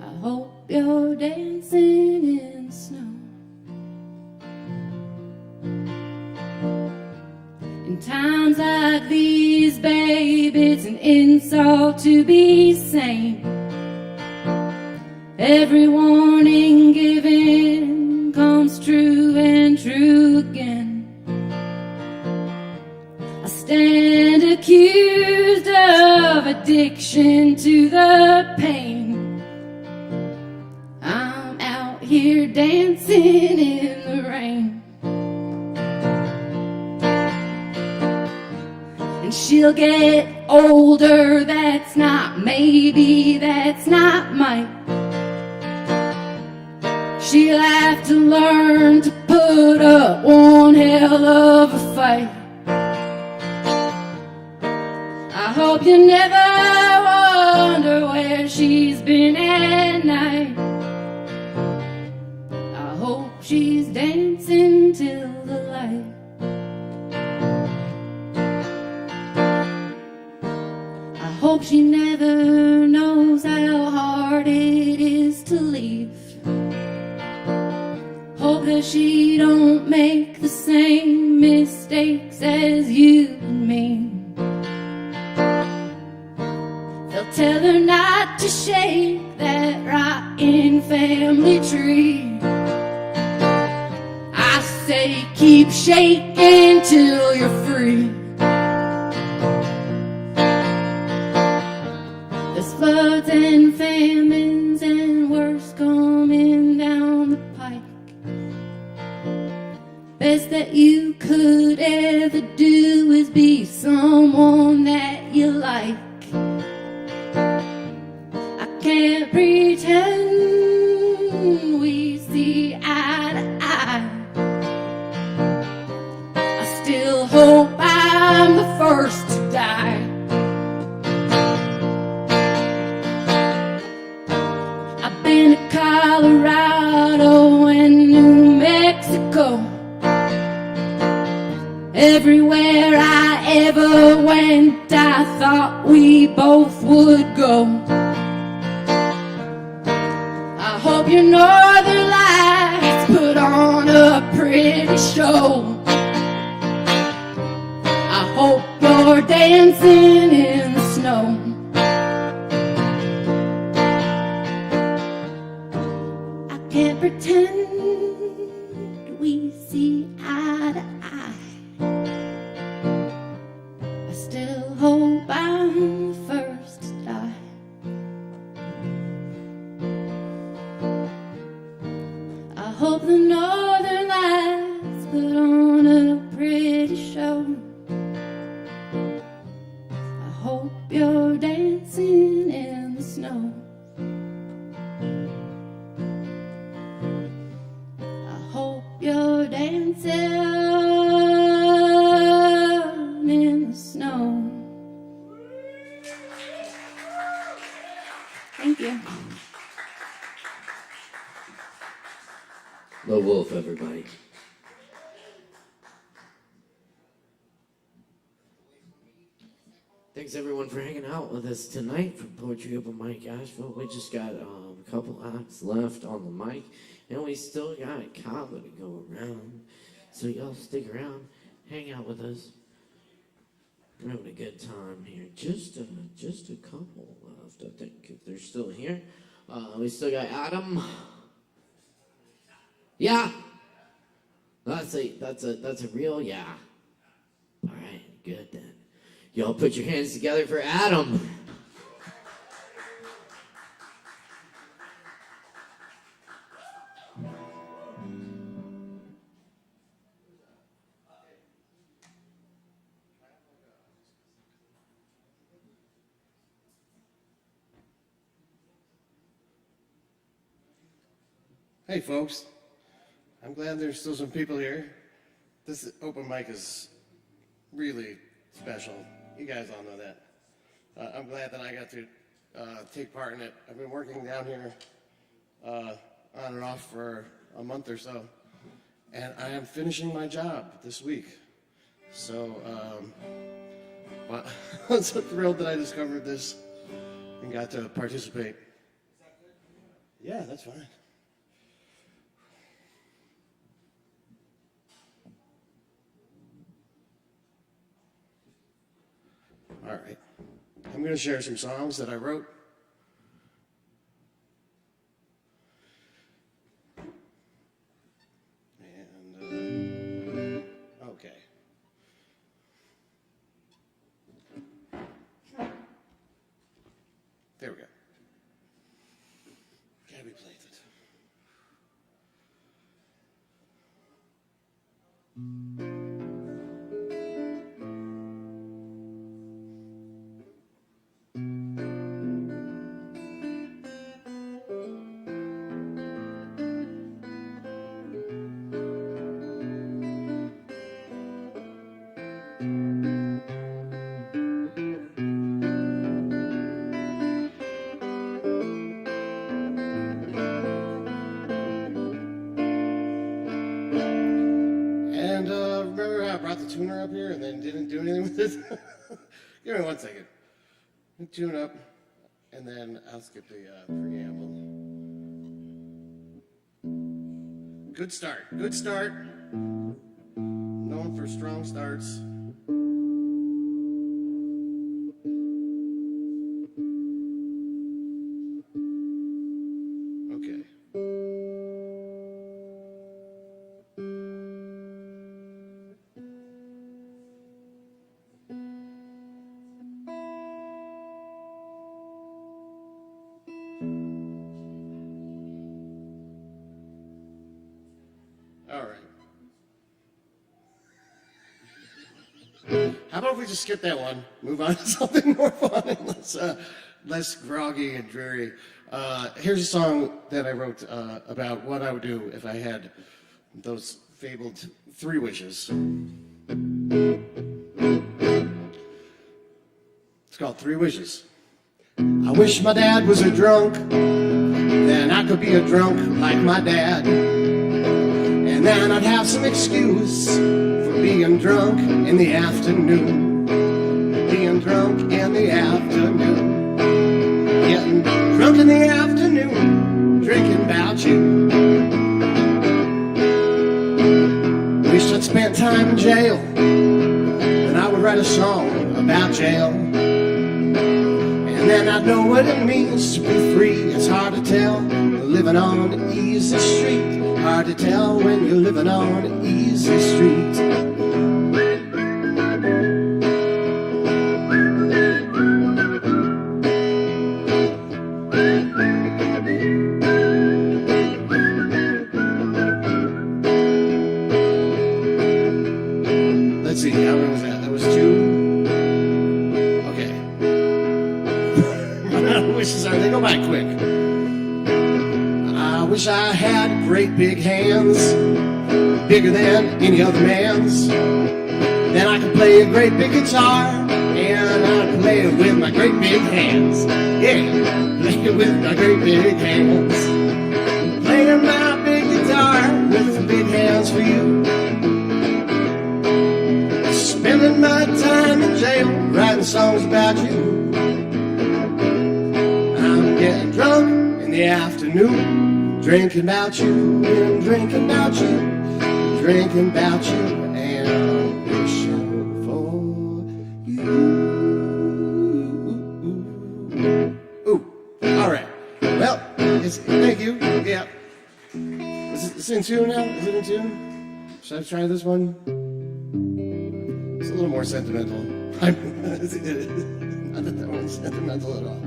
I hope you're dancing in the snow. In times like these, insult to be sane. Every warning given comes true and true again. I stand accused of addiction to the pain. I'm out here dancing in the rain. And she'll get older, that's not maybe, that's not might. She'll have to learn to put up one hell of a fight. I hope you never wonder where she's been at night. I hope she's dancing till the light. I hope she never knows how hard it is to leave. Hope that she don't make the same mistakes as you and me. They'll tell her not to shake that rotten family tree. I say keep shaking till you're free. There's floods and famines and worse coming down the pike. Best that you could ever do is be someone that you like. I can't pretend we see eye to eye. I still hope I'm the first to die. I've been to Colorado and New Mexico. Everywhere I ever went, I thought we both would go. I hope your northern lights put on a pretty show. I hope you're dancing in the snow. I can't pretend we see eye to eye. I still hope I'm the first to die. I hope the northern lights put on a pretty show. I hope you're dancing in the snow. I hope you're dancing in the snow. Thank you. The Wolf, everybody. Thanks everyone for hanging out with us tonight for Poetry Open Mic Asheville. We just got a couple acts left on the mic, and we still got Kava to go around. So y'all stick around, hang out with us. We're having a good time here. Just a couple left, I think, if they're still here. We still got Adam. Yeah. That's a real yeah. All right, good then. Y'all put your hands together for Adam. Hey, folks. I'm glad there's still some people here. This open mic is really special. You guys all know that. I'm glad that I got to take part in it. I've been working down here on and off for a month or so, and I am finishing my job this week. So I'm so thrilled that I discovered this and got to participate. Yeah, that's fine. All right. I'm going to share some songs that I wrote. And, okay. There we go. Can we play it? And remember how I brought the tuner up here and then didn't do anything with it? Give me 1 second. Tune up, and then I'll skip the preamble. Good start. Good start. Known for strong starts. Okay. All right. How about if we just skip that one, move on to something more fun and less groggy and dreary. Here's a song that I wrote about what I would do if I had those fabled 3 wishes. It's called 3 Wishes. I wish my dad was a drunk, then I could be a drunk like my dad. And then I'd have some excuse for being drunk in the afternoon. Being drunk in the afternoon. Getting drunk in the afternoon, drinking about you. Wish I'd spent time in jail, then I would write a song about jail. And then I'd know what it means to be free. It's hard to tell, living on an easy street. Hard to tell when you're living on an easy street. Let's see, how many was that? That was 2. Okay. My wishes are, they go by quick. I wish I had great big hands, bigger than any other man's. Then I could play a great big guitar, and I could play it with my great big hands. Yeah, play it with my great big hands. Playing my big guitar with the big hands for you. Spending my time in jail, writing songs about you. I'm getting drunk in the afternoon. Drinking about you, and drinking about you, drinking about you, and wishing for you. Ooh, all right. Well, thank you. Yeah. Is it in tune now? Is it in tune? Should I try this one? It's a little more sentimental. Not that one's sentimental at all.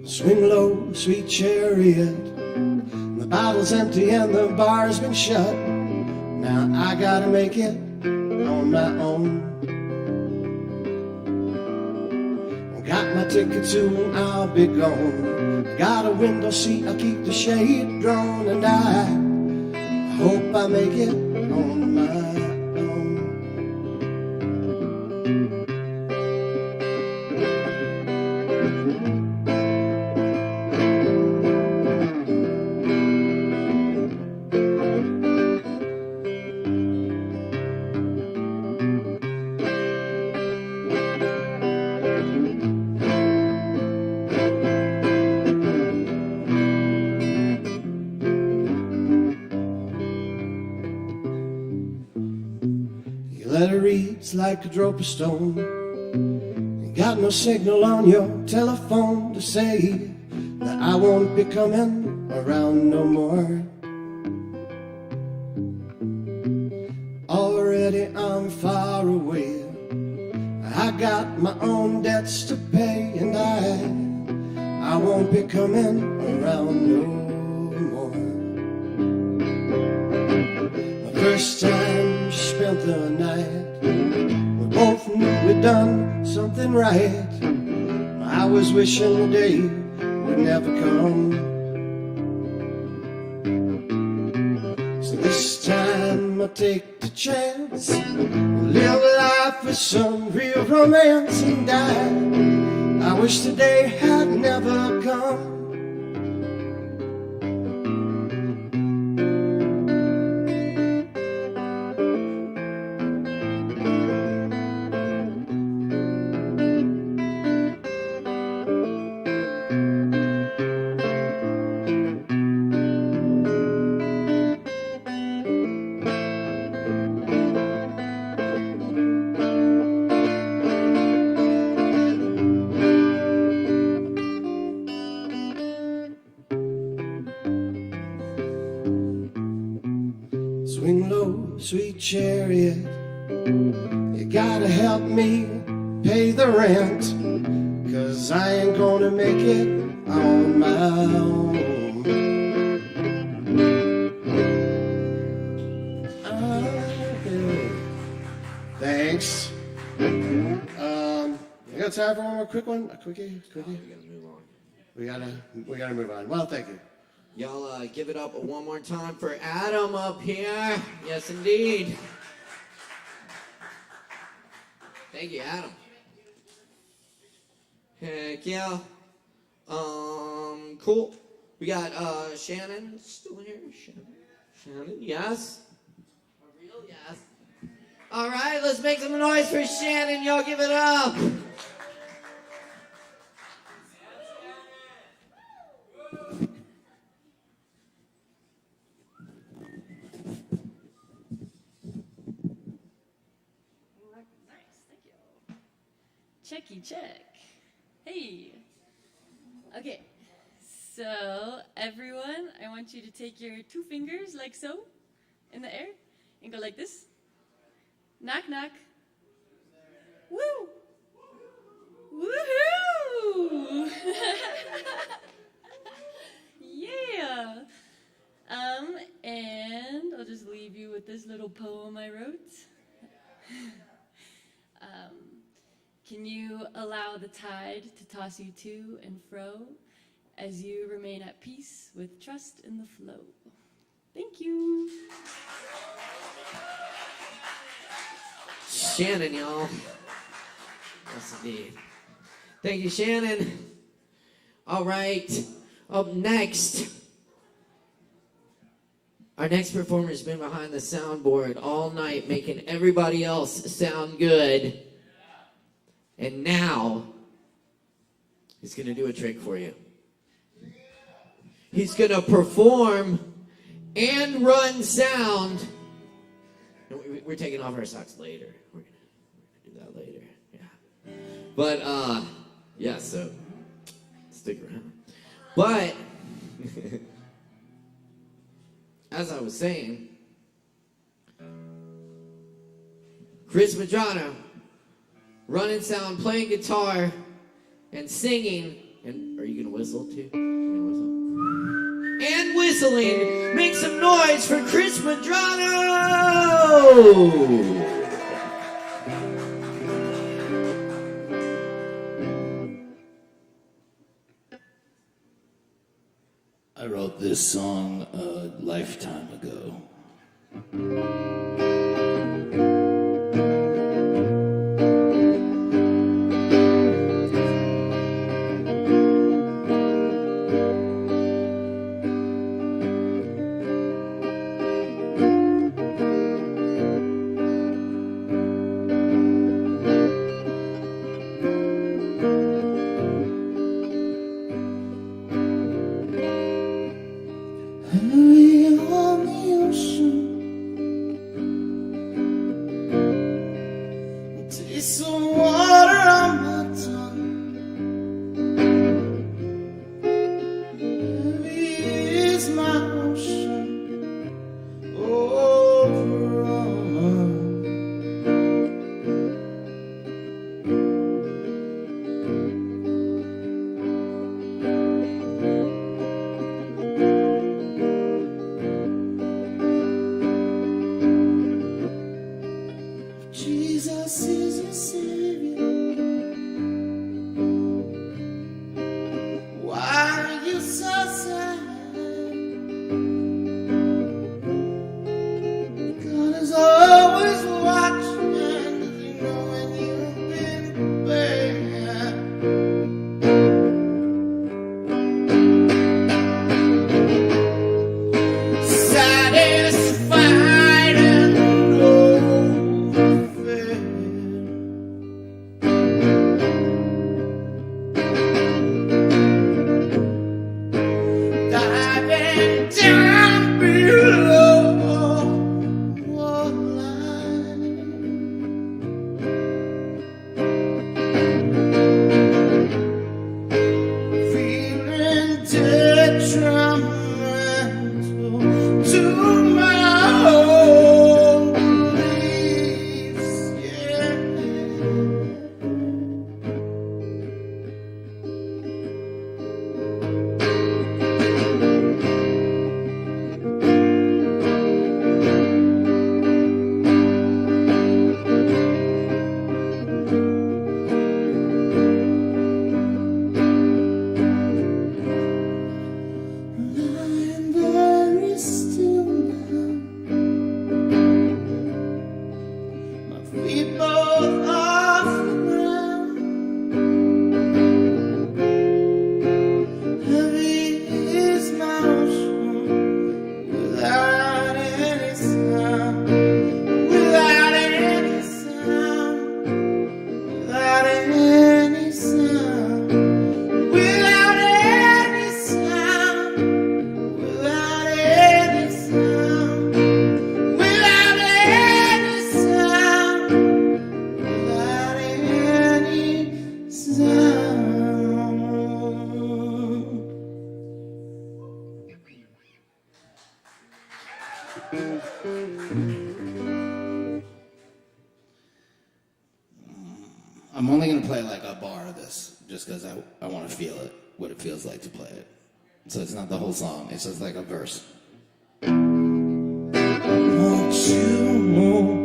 Swing low, sweet chariot. The bottle's empty and the bar's been shut. Now I gotta make it on my own. Got my ticket soon, I'll be gone. Got a window seat, I'll keep the shade drawn. And I hope I make it on my own. It's like a drop of stone. You got no signal on your telephone to say that I won't be coming around no more. Already I'm far away. I got my own debts to pay, and I won't be coming around no more. The first time she spent the night, we both knew we'd done something right. I was wishing the day would never come. So this time I take the chance, live life with some real romance, and I wish the day had never come. Swing low, sweet chariot, you gotta help me pay the rent, 'cause I ain't gonna make it on my own. Thanks. You got time for one more quick one? A quickie? We gotta move on. We gotta move on. Well, thank you. Y'all give it up one more time for Adam up here. Yes, indeed. Thank you, Adam. Heck yeah. Cool. We got Shannon still here. Shannon, yes. For real, yes. All right, let's make some noise for Shannon. Y'all give it up. Checky check. Hey. Okay. So, everyone, I want you to take your 2 fingers like so in the air and go like this. Knock, knock. Woo! Woohoo! Yeah. And I'll just leave you with this little poem I wrote. Can you allow the tide to toss you to and fro as you remain at peace with trust in the flow? Thank you. Shannon, y'all. Yes, indeed. Thank you, Shannon. All right. Up next, our next performer's been behind the soundboard all night, making everybody else sound good. And now, he's going to do a trick for you. He's going to perform and run sound. No, we're taking off our socks later. We're going to do that later. Yeah. But, yeah, so stick around. But, as I was saying, Chris Medrano, running sound, playing guitar, and singing. And are you going to whistle too? And whistling. Make some noise for Chris Medrano! I wrote this song a lifetime ago. detrimental to my own beliefs. Yeah. Lying very still now. My feet both off the ground. Heavy is my ocean without any sound. Without any sound. Without any sound. Without any sound. Without any sound, without any sound, without any sound. I'm only going to play like a bar of this, just because I want to feel it, what it feels like to play it. So it's not the whole song, it's just like a verse. Won't you know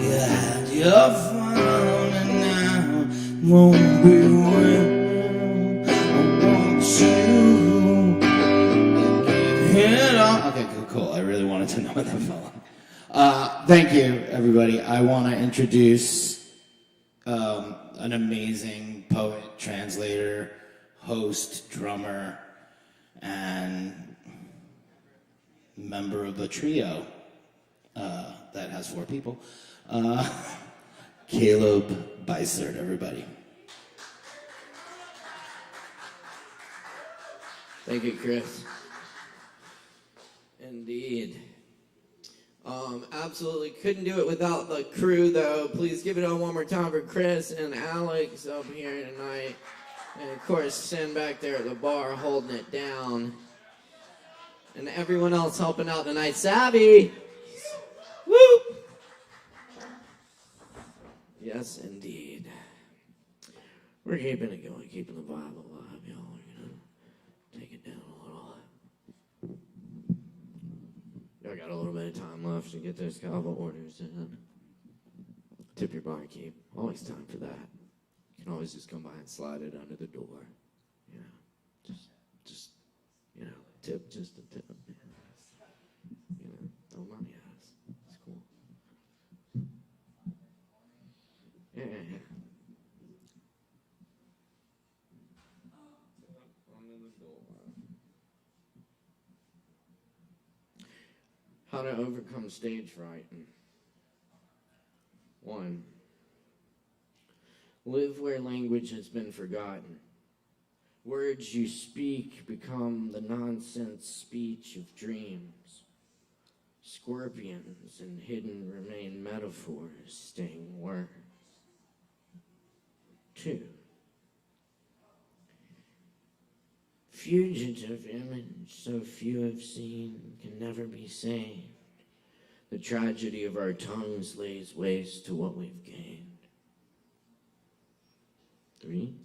you had your fun and now won't be well? Won't you give it all? Okay, cool. I really wanted to know what that felt like. Thank you, everybody. I want to introduce an amazing poet, translator, host, drummer, and member of a trio that has 4 people. Caleb Beissert, everybody. Thank you, Chris. Indeed. Absolutely couldn't do it without the crew, though. Please give it on one more time for Chris and Alex up here tonight. And, of course, Sin back there at the bar holding it down. And everyone else helping out tonight. Savvy! Woo! Yes, indeed. We're keeping it going, keeping the vibe alive, y'all. We're going to take it down a little. Y'all got a little bit of time left to get those Kava orders in. Tip your barkeep. Always time for that. You can always just come by and slide it under the door. You know, just tip just a tip. You know, throw money at us. It's cool. Yeah. How to overcome stage fright. 1. Live where language has been forgotten. Words you speak become the nonsense speech of dreams. Scorpions and hidden remain metaphors, sting words. 2. Fugitive image so few have seen can never be saved. The tragedy of our tongues lays waste to what we've gained. 3.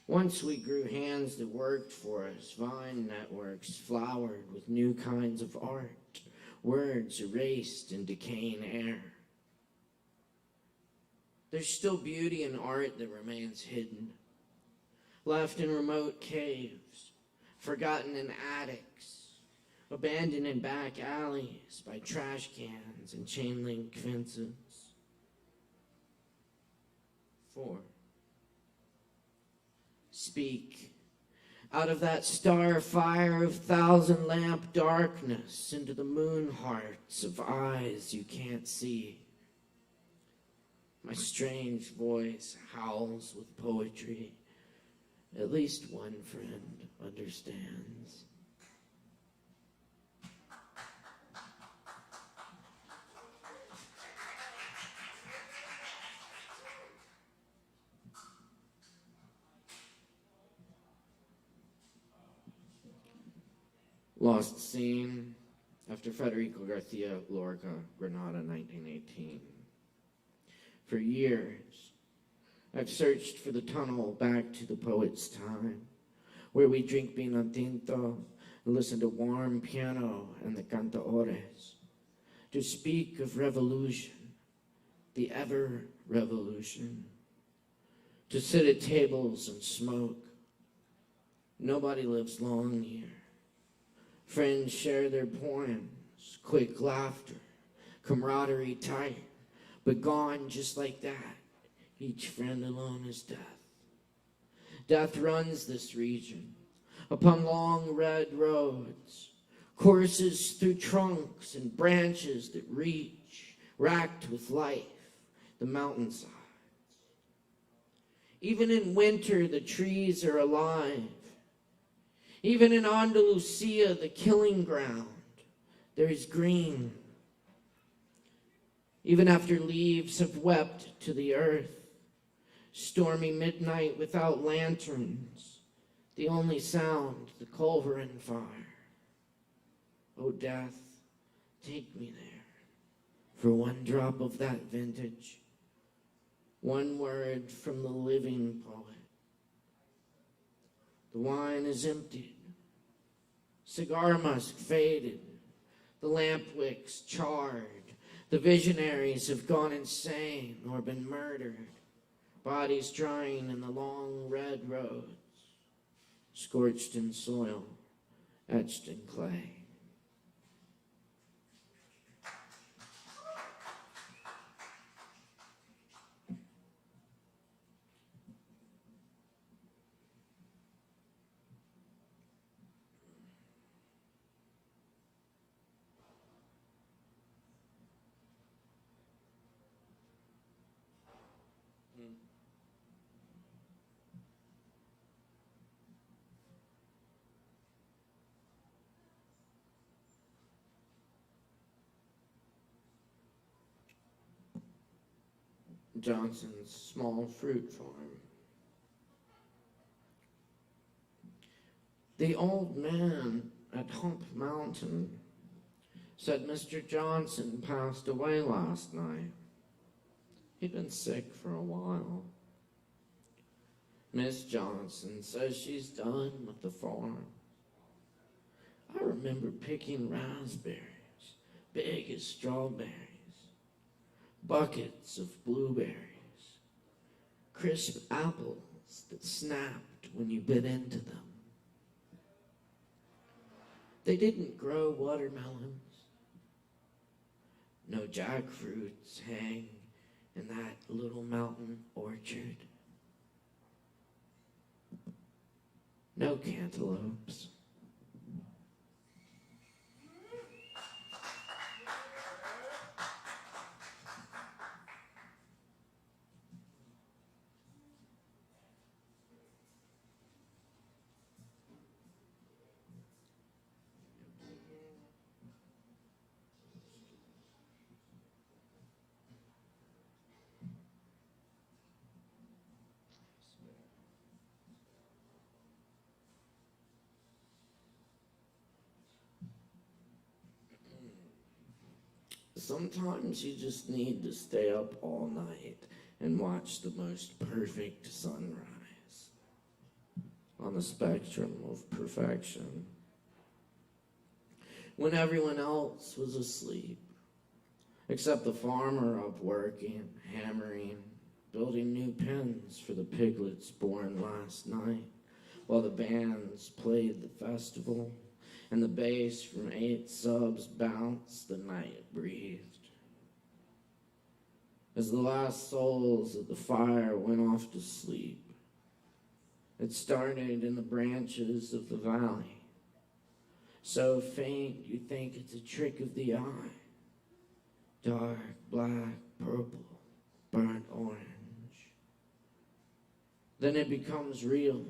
Once we grew hands that worked for us, vine networks flowered with new kinds of art, words erased in decaying air. There's still beauty in art that remains hidden, left in remote caves, forgotten in attics, abandoned in back alleys by trash cans and chain link fences. 4. Speak out of that star fire of thousand lamp darkness into the moon hearts of eyes you can't see. My strange voice howls with poetry. At least one friend understands. Lost scene after Federico Garcia Lorca, Granada, 1918. For years, I've searched for the tunnel back to the poet's time, where we drink vino tinto and listen to warm piano and the cantaores, to speak of revolution, the ever-revolution, to sit at tables and smoke. Nobody lives long here. Friends share their poems, quick laughter, camaraderie tight, but gone just like that. Each friend alone is death. Death runs this region upon long red roads, courses through trunks and branches that reach, racked with life, the mountainsides. Even in winter, the trees are alive. Even in Andalusia, the killing ground, there is green. Even after leaves have wept to the earth, stormy midnight without lanterns, the only sound, the culverin fire. Oh, death, take me there for one drop of that vintage, one word from the living poet. The wine is emptied, cigar musk faded, the lamp wicks charred, the visionaries have gone insane or been murdered, bodies drying in the long red roads, scorched in soil, etched in clay. Johnson's small fruit farm. The old man at Hump Mountain said Mr. Johnson passed away last night. He'd been sick for a while. Miss Johnson says she's done with the farm. I remember picking raspberries, big as strawberries, buckets of blueberries, crisp apples that snapped when you bit into them. They didn't grow watermelons. No jackfruits hang in that little mountain orchard. No cantaloupes. Sometimes you just need to stay up all night and watch the most perfect sunrise on the spectrum of perfection. When everyone else was asleep, except the farmer up working, hammering, building new pens for the piglets born last night, while the bands played the festival, and the bass from 8 subs bounced the night it breathed. As the last souls of the fire went off to sleep, it started in the branches of the valley, so faint you think it's a trick of the eye. Dark, black, purple, burnt orange. Then it becomes real,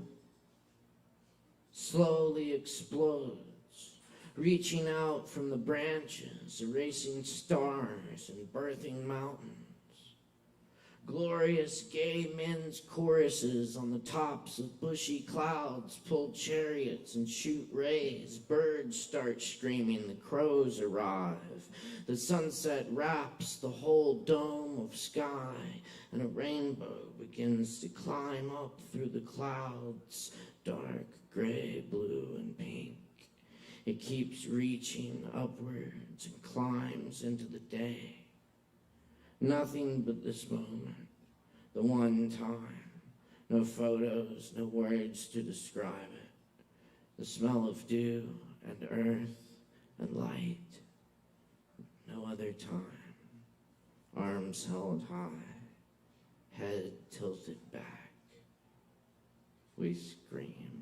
slowly explodes, reaching out from the branches, erasing stars and birthing mountains. Glorious gay men's choruses on the tops of bushy clouds pull chariots and shoot rays. Birds start screaming, the crows arrive. The sunset wraps the whole dome of sky, and a rainbow begins to climb up through the clouds, dark gray, blue, and pink. It keeps reaching upwards and climbs into the day. Nothing but this moment, the one time. No photos, no words to describe it. The smell of dew and earth and light. No other time. Arms held high, head tilted back. We scream.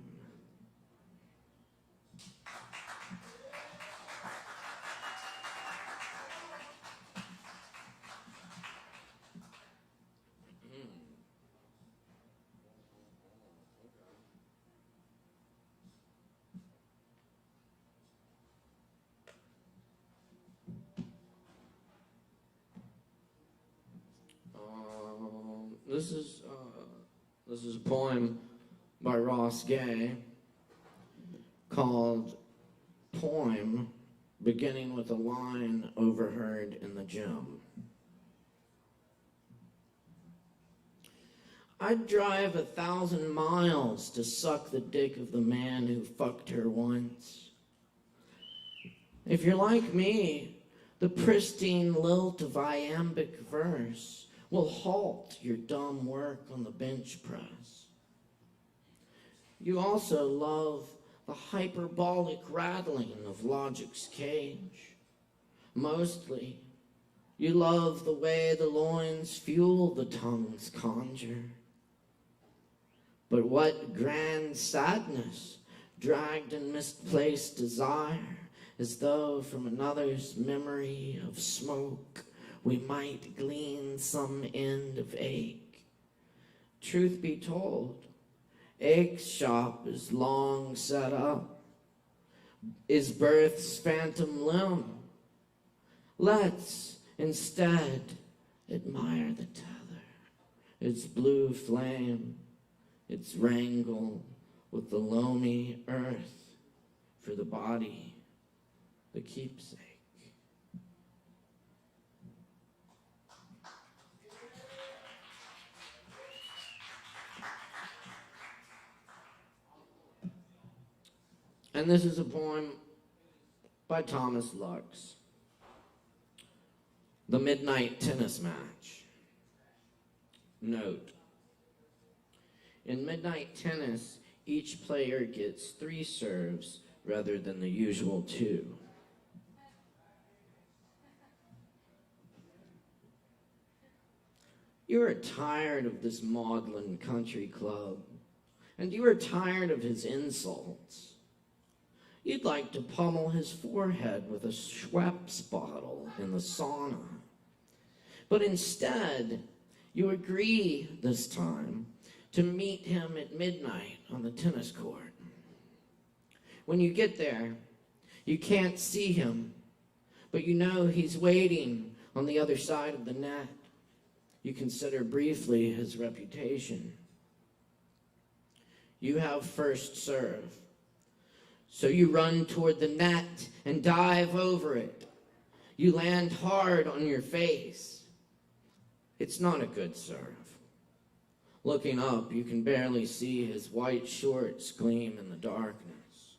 This is a poem by Ross Gay called Poem, beginning with a line overheard in the gym. I'd drive 1,000 miles to suck the dick of the man who fucked her once. If you're like me, the pristine lilt of iambic verse will halt your dumb work on the bench press. You also love the hyperbolic rattling of logic's cage. Mostly, you love the way the loins fuel the tongue's conjure. But what grand sadness, dragged in misplaced desire, as though from another's memory of smoke we might glean some end of ache. Truth be told, ache's shop is long set up, is birth's phantom limb. Let's instead admire the tether, its blue flame, its wrangle with the loamy earth for the body, the keepsake. And this is a poem by Thomas Lux. The Midnight Tennis Match. Note: in midnight tennis, each player gets 3 serves rather than the usual 2. You are tired of this maudlin country club, and you are tired of his insults. You'd like to pummel his forehead with a Schweppes bottle in the sauna. But instead, you agree this time to meet him at midnight on the tennis court. When you get there, you can't see him, but you know he's waiting on the other side of the net. You consider briefly his reputation. You have first serve. So you run toward the net and dive over it. You land hard on your face. It's not a good serve. Looking up, you can barely see his white shorts gleam in the darkness.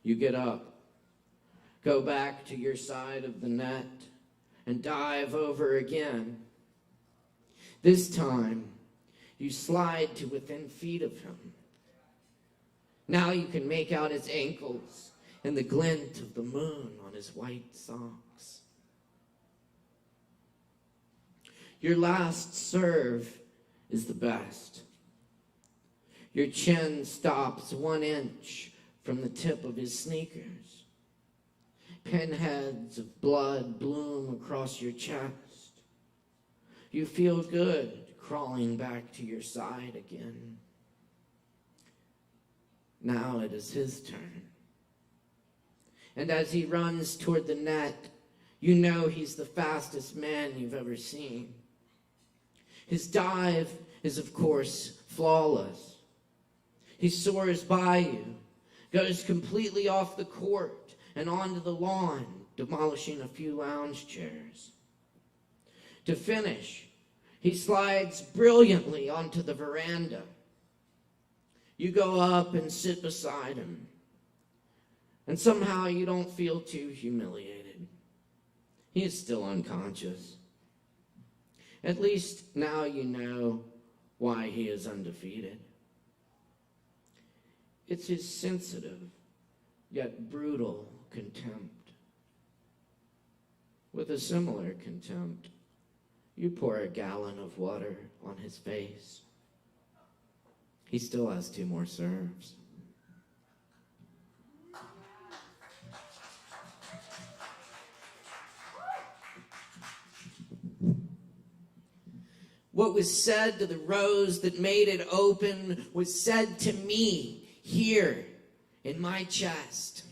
You get up, go back to your side of the net, and dive over again. This time, you slide to within feet of him. Now you can make out his ankles and the glint of the moon on his white socks. Your last serve is the best. Your chin stops 1 inch from the tip of his sneakers. Pinheads of blood bloom across your chest. You feel good crawling back to your side again. Now it is his turn. And as he runs toward the net, you know he's the fastest man you've ever seen. His dive is, of course, flawless. He soars by you, goes completely off the court and onto the lawn, demolishing a few lounge chairs. To finish, he slides brilliantly onto the veranda. You go up and sit beside him, and somehow you don't feel too humiliated. He is still unconscious. At least now you know why he is undefeated. It's his sensitive, yet brutal contempt. With a similar contempt, you pour a gallon of water on his face. He still has 2 more serves. What was said to the rose that made it open was said to me here in my chest.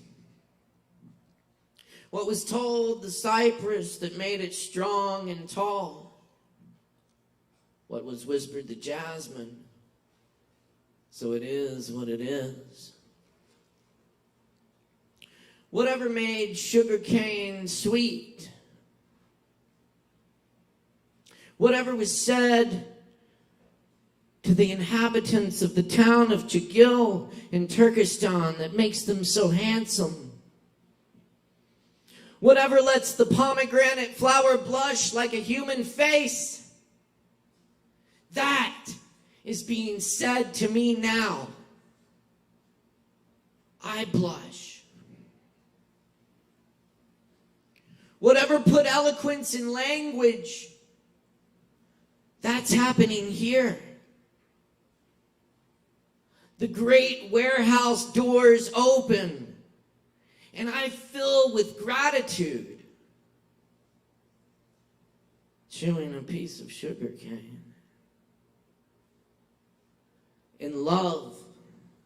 What was told the cypress that made it strong and tall. What was whispered to jasmine. So it is what it is. Whatever made sugarcane sweet. Whatever was said to the inhabitants of the town of Chagil in Turkestan that makes them so handsome. Whatever lets the pomegranate flower blush like a human face. That is being said to me now. I blush. Whatever put eloquence in language, that's happening here. The great warehouse doors open, and I fill with gratitude, chewing a piece of sugar cane. In love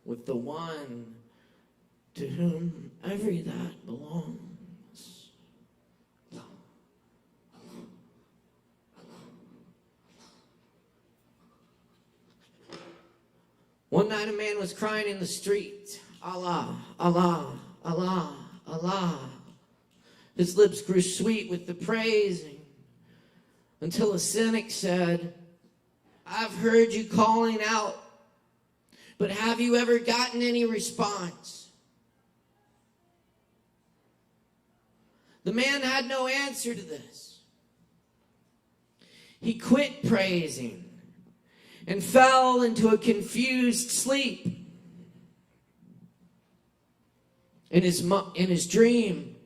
with the one to whom every that belongs. One night a man was crying in the street, Allah, Allah, Allah, Allah. His lips grew sweet with the praising until a cynic said, I've heard you calling out, but have you ever gotten any response? The man had no answer to this. He quit praising and fell into a confused sleep. In his dream,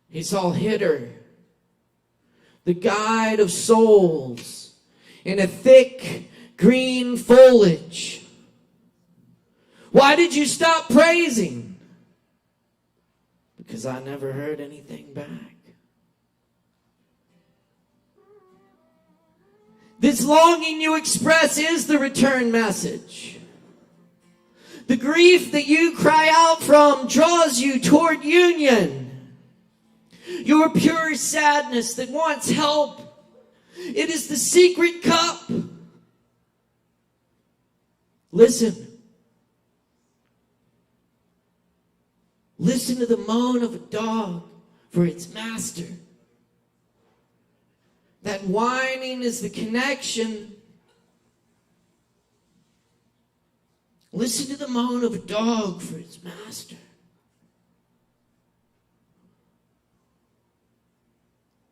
he saw Hitter, the guide of souls, in a thick green foliage. Why did you stop praising? Because I never heard anything back. This longing you express is the return message. The grief that you cry out from draws you toward union. Your pure sadness that wants help. It is the secret cup. Listen. Listen to the moan of a dog for its master. That whining is the connection. Listen to the moan of a dog for its master.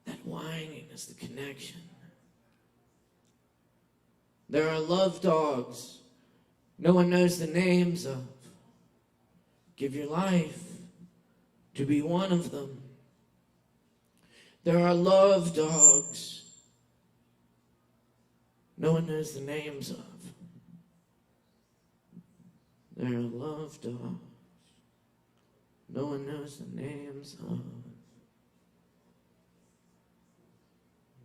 That whining is the connection. There are love dogs no one knows the names of. Give your life to be one of them. There are love dogs no one knows the names of. There are love dogs no one knows the names of.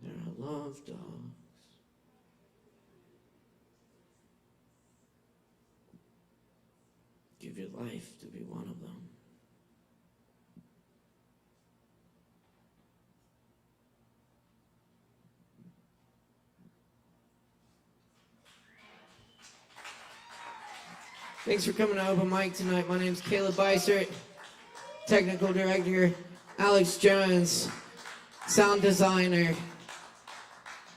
There are love dogs. Give your life to be one of them. Thanks for coming to Open Mic tonight. My name's Caleb Beissert. Technical director, Alex Jones. Sound designer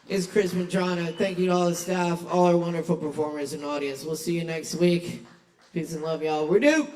is Chris Medrano. Thank you to all the staff, all our wonderful performers and audience. We'll see you next week. Peace and love, y'all. We're due.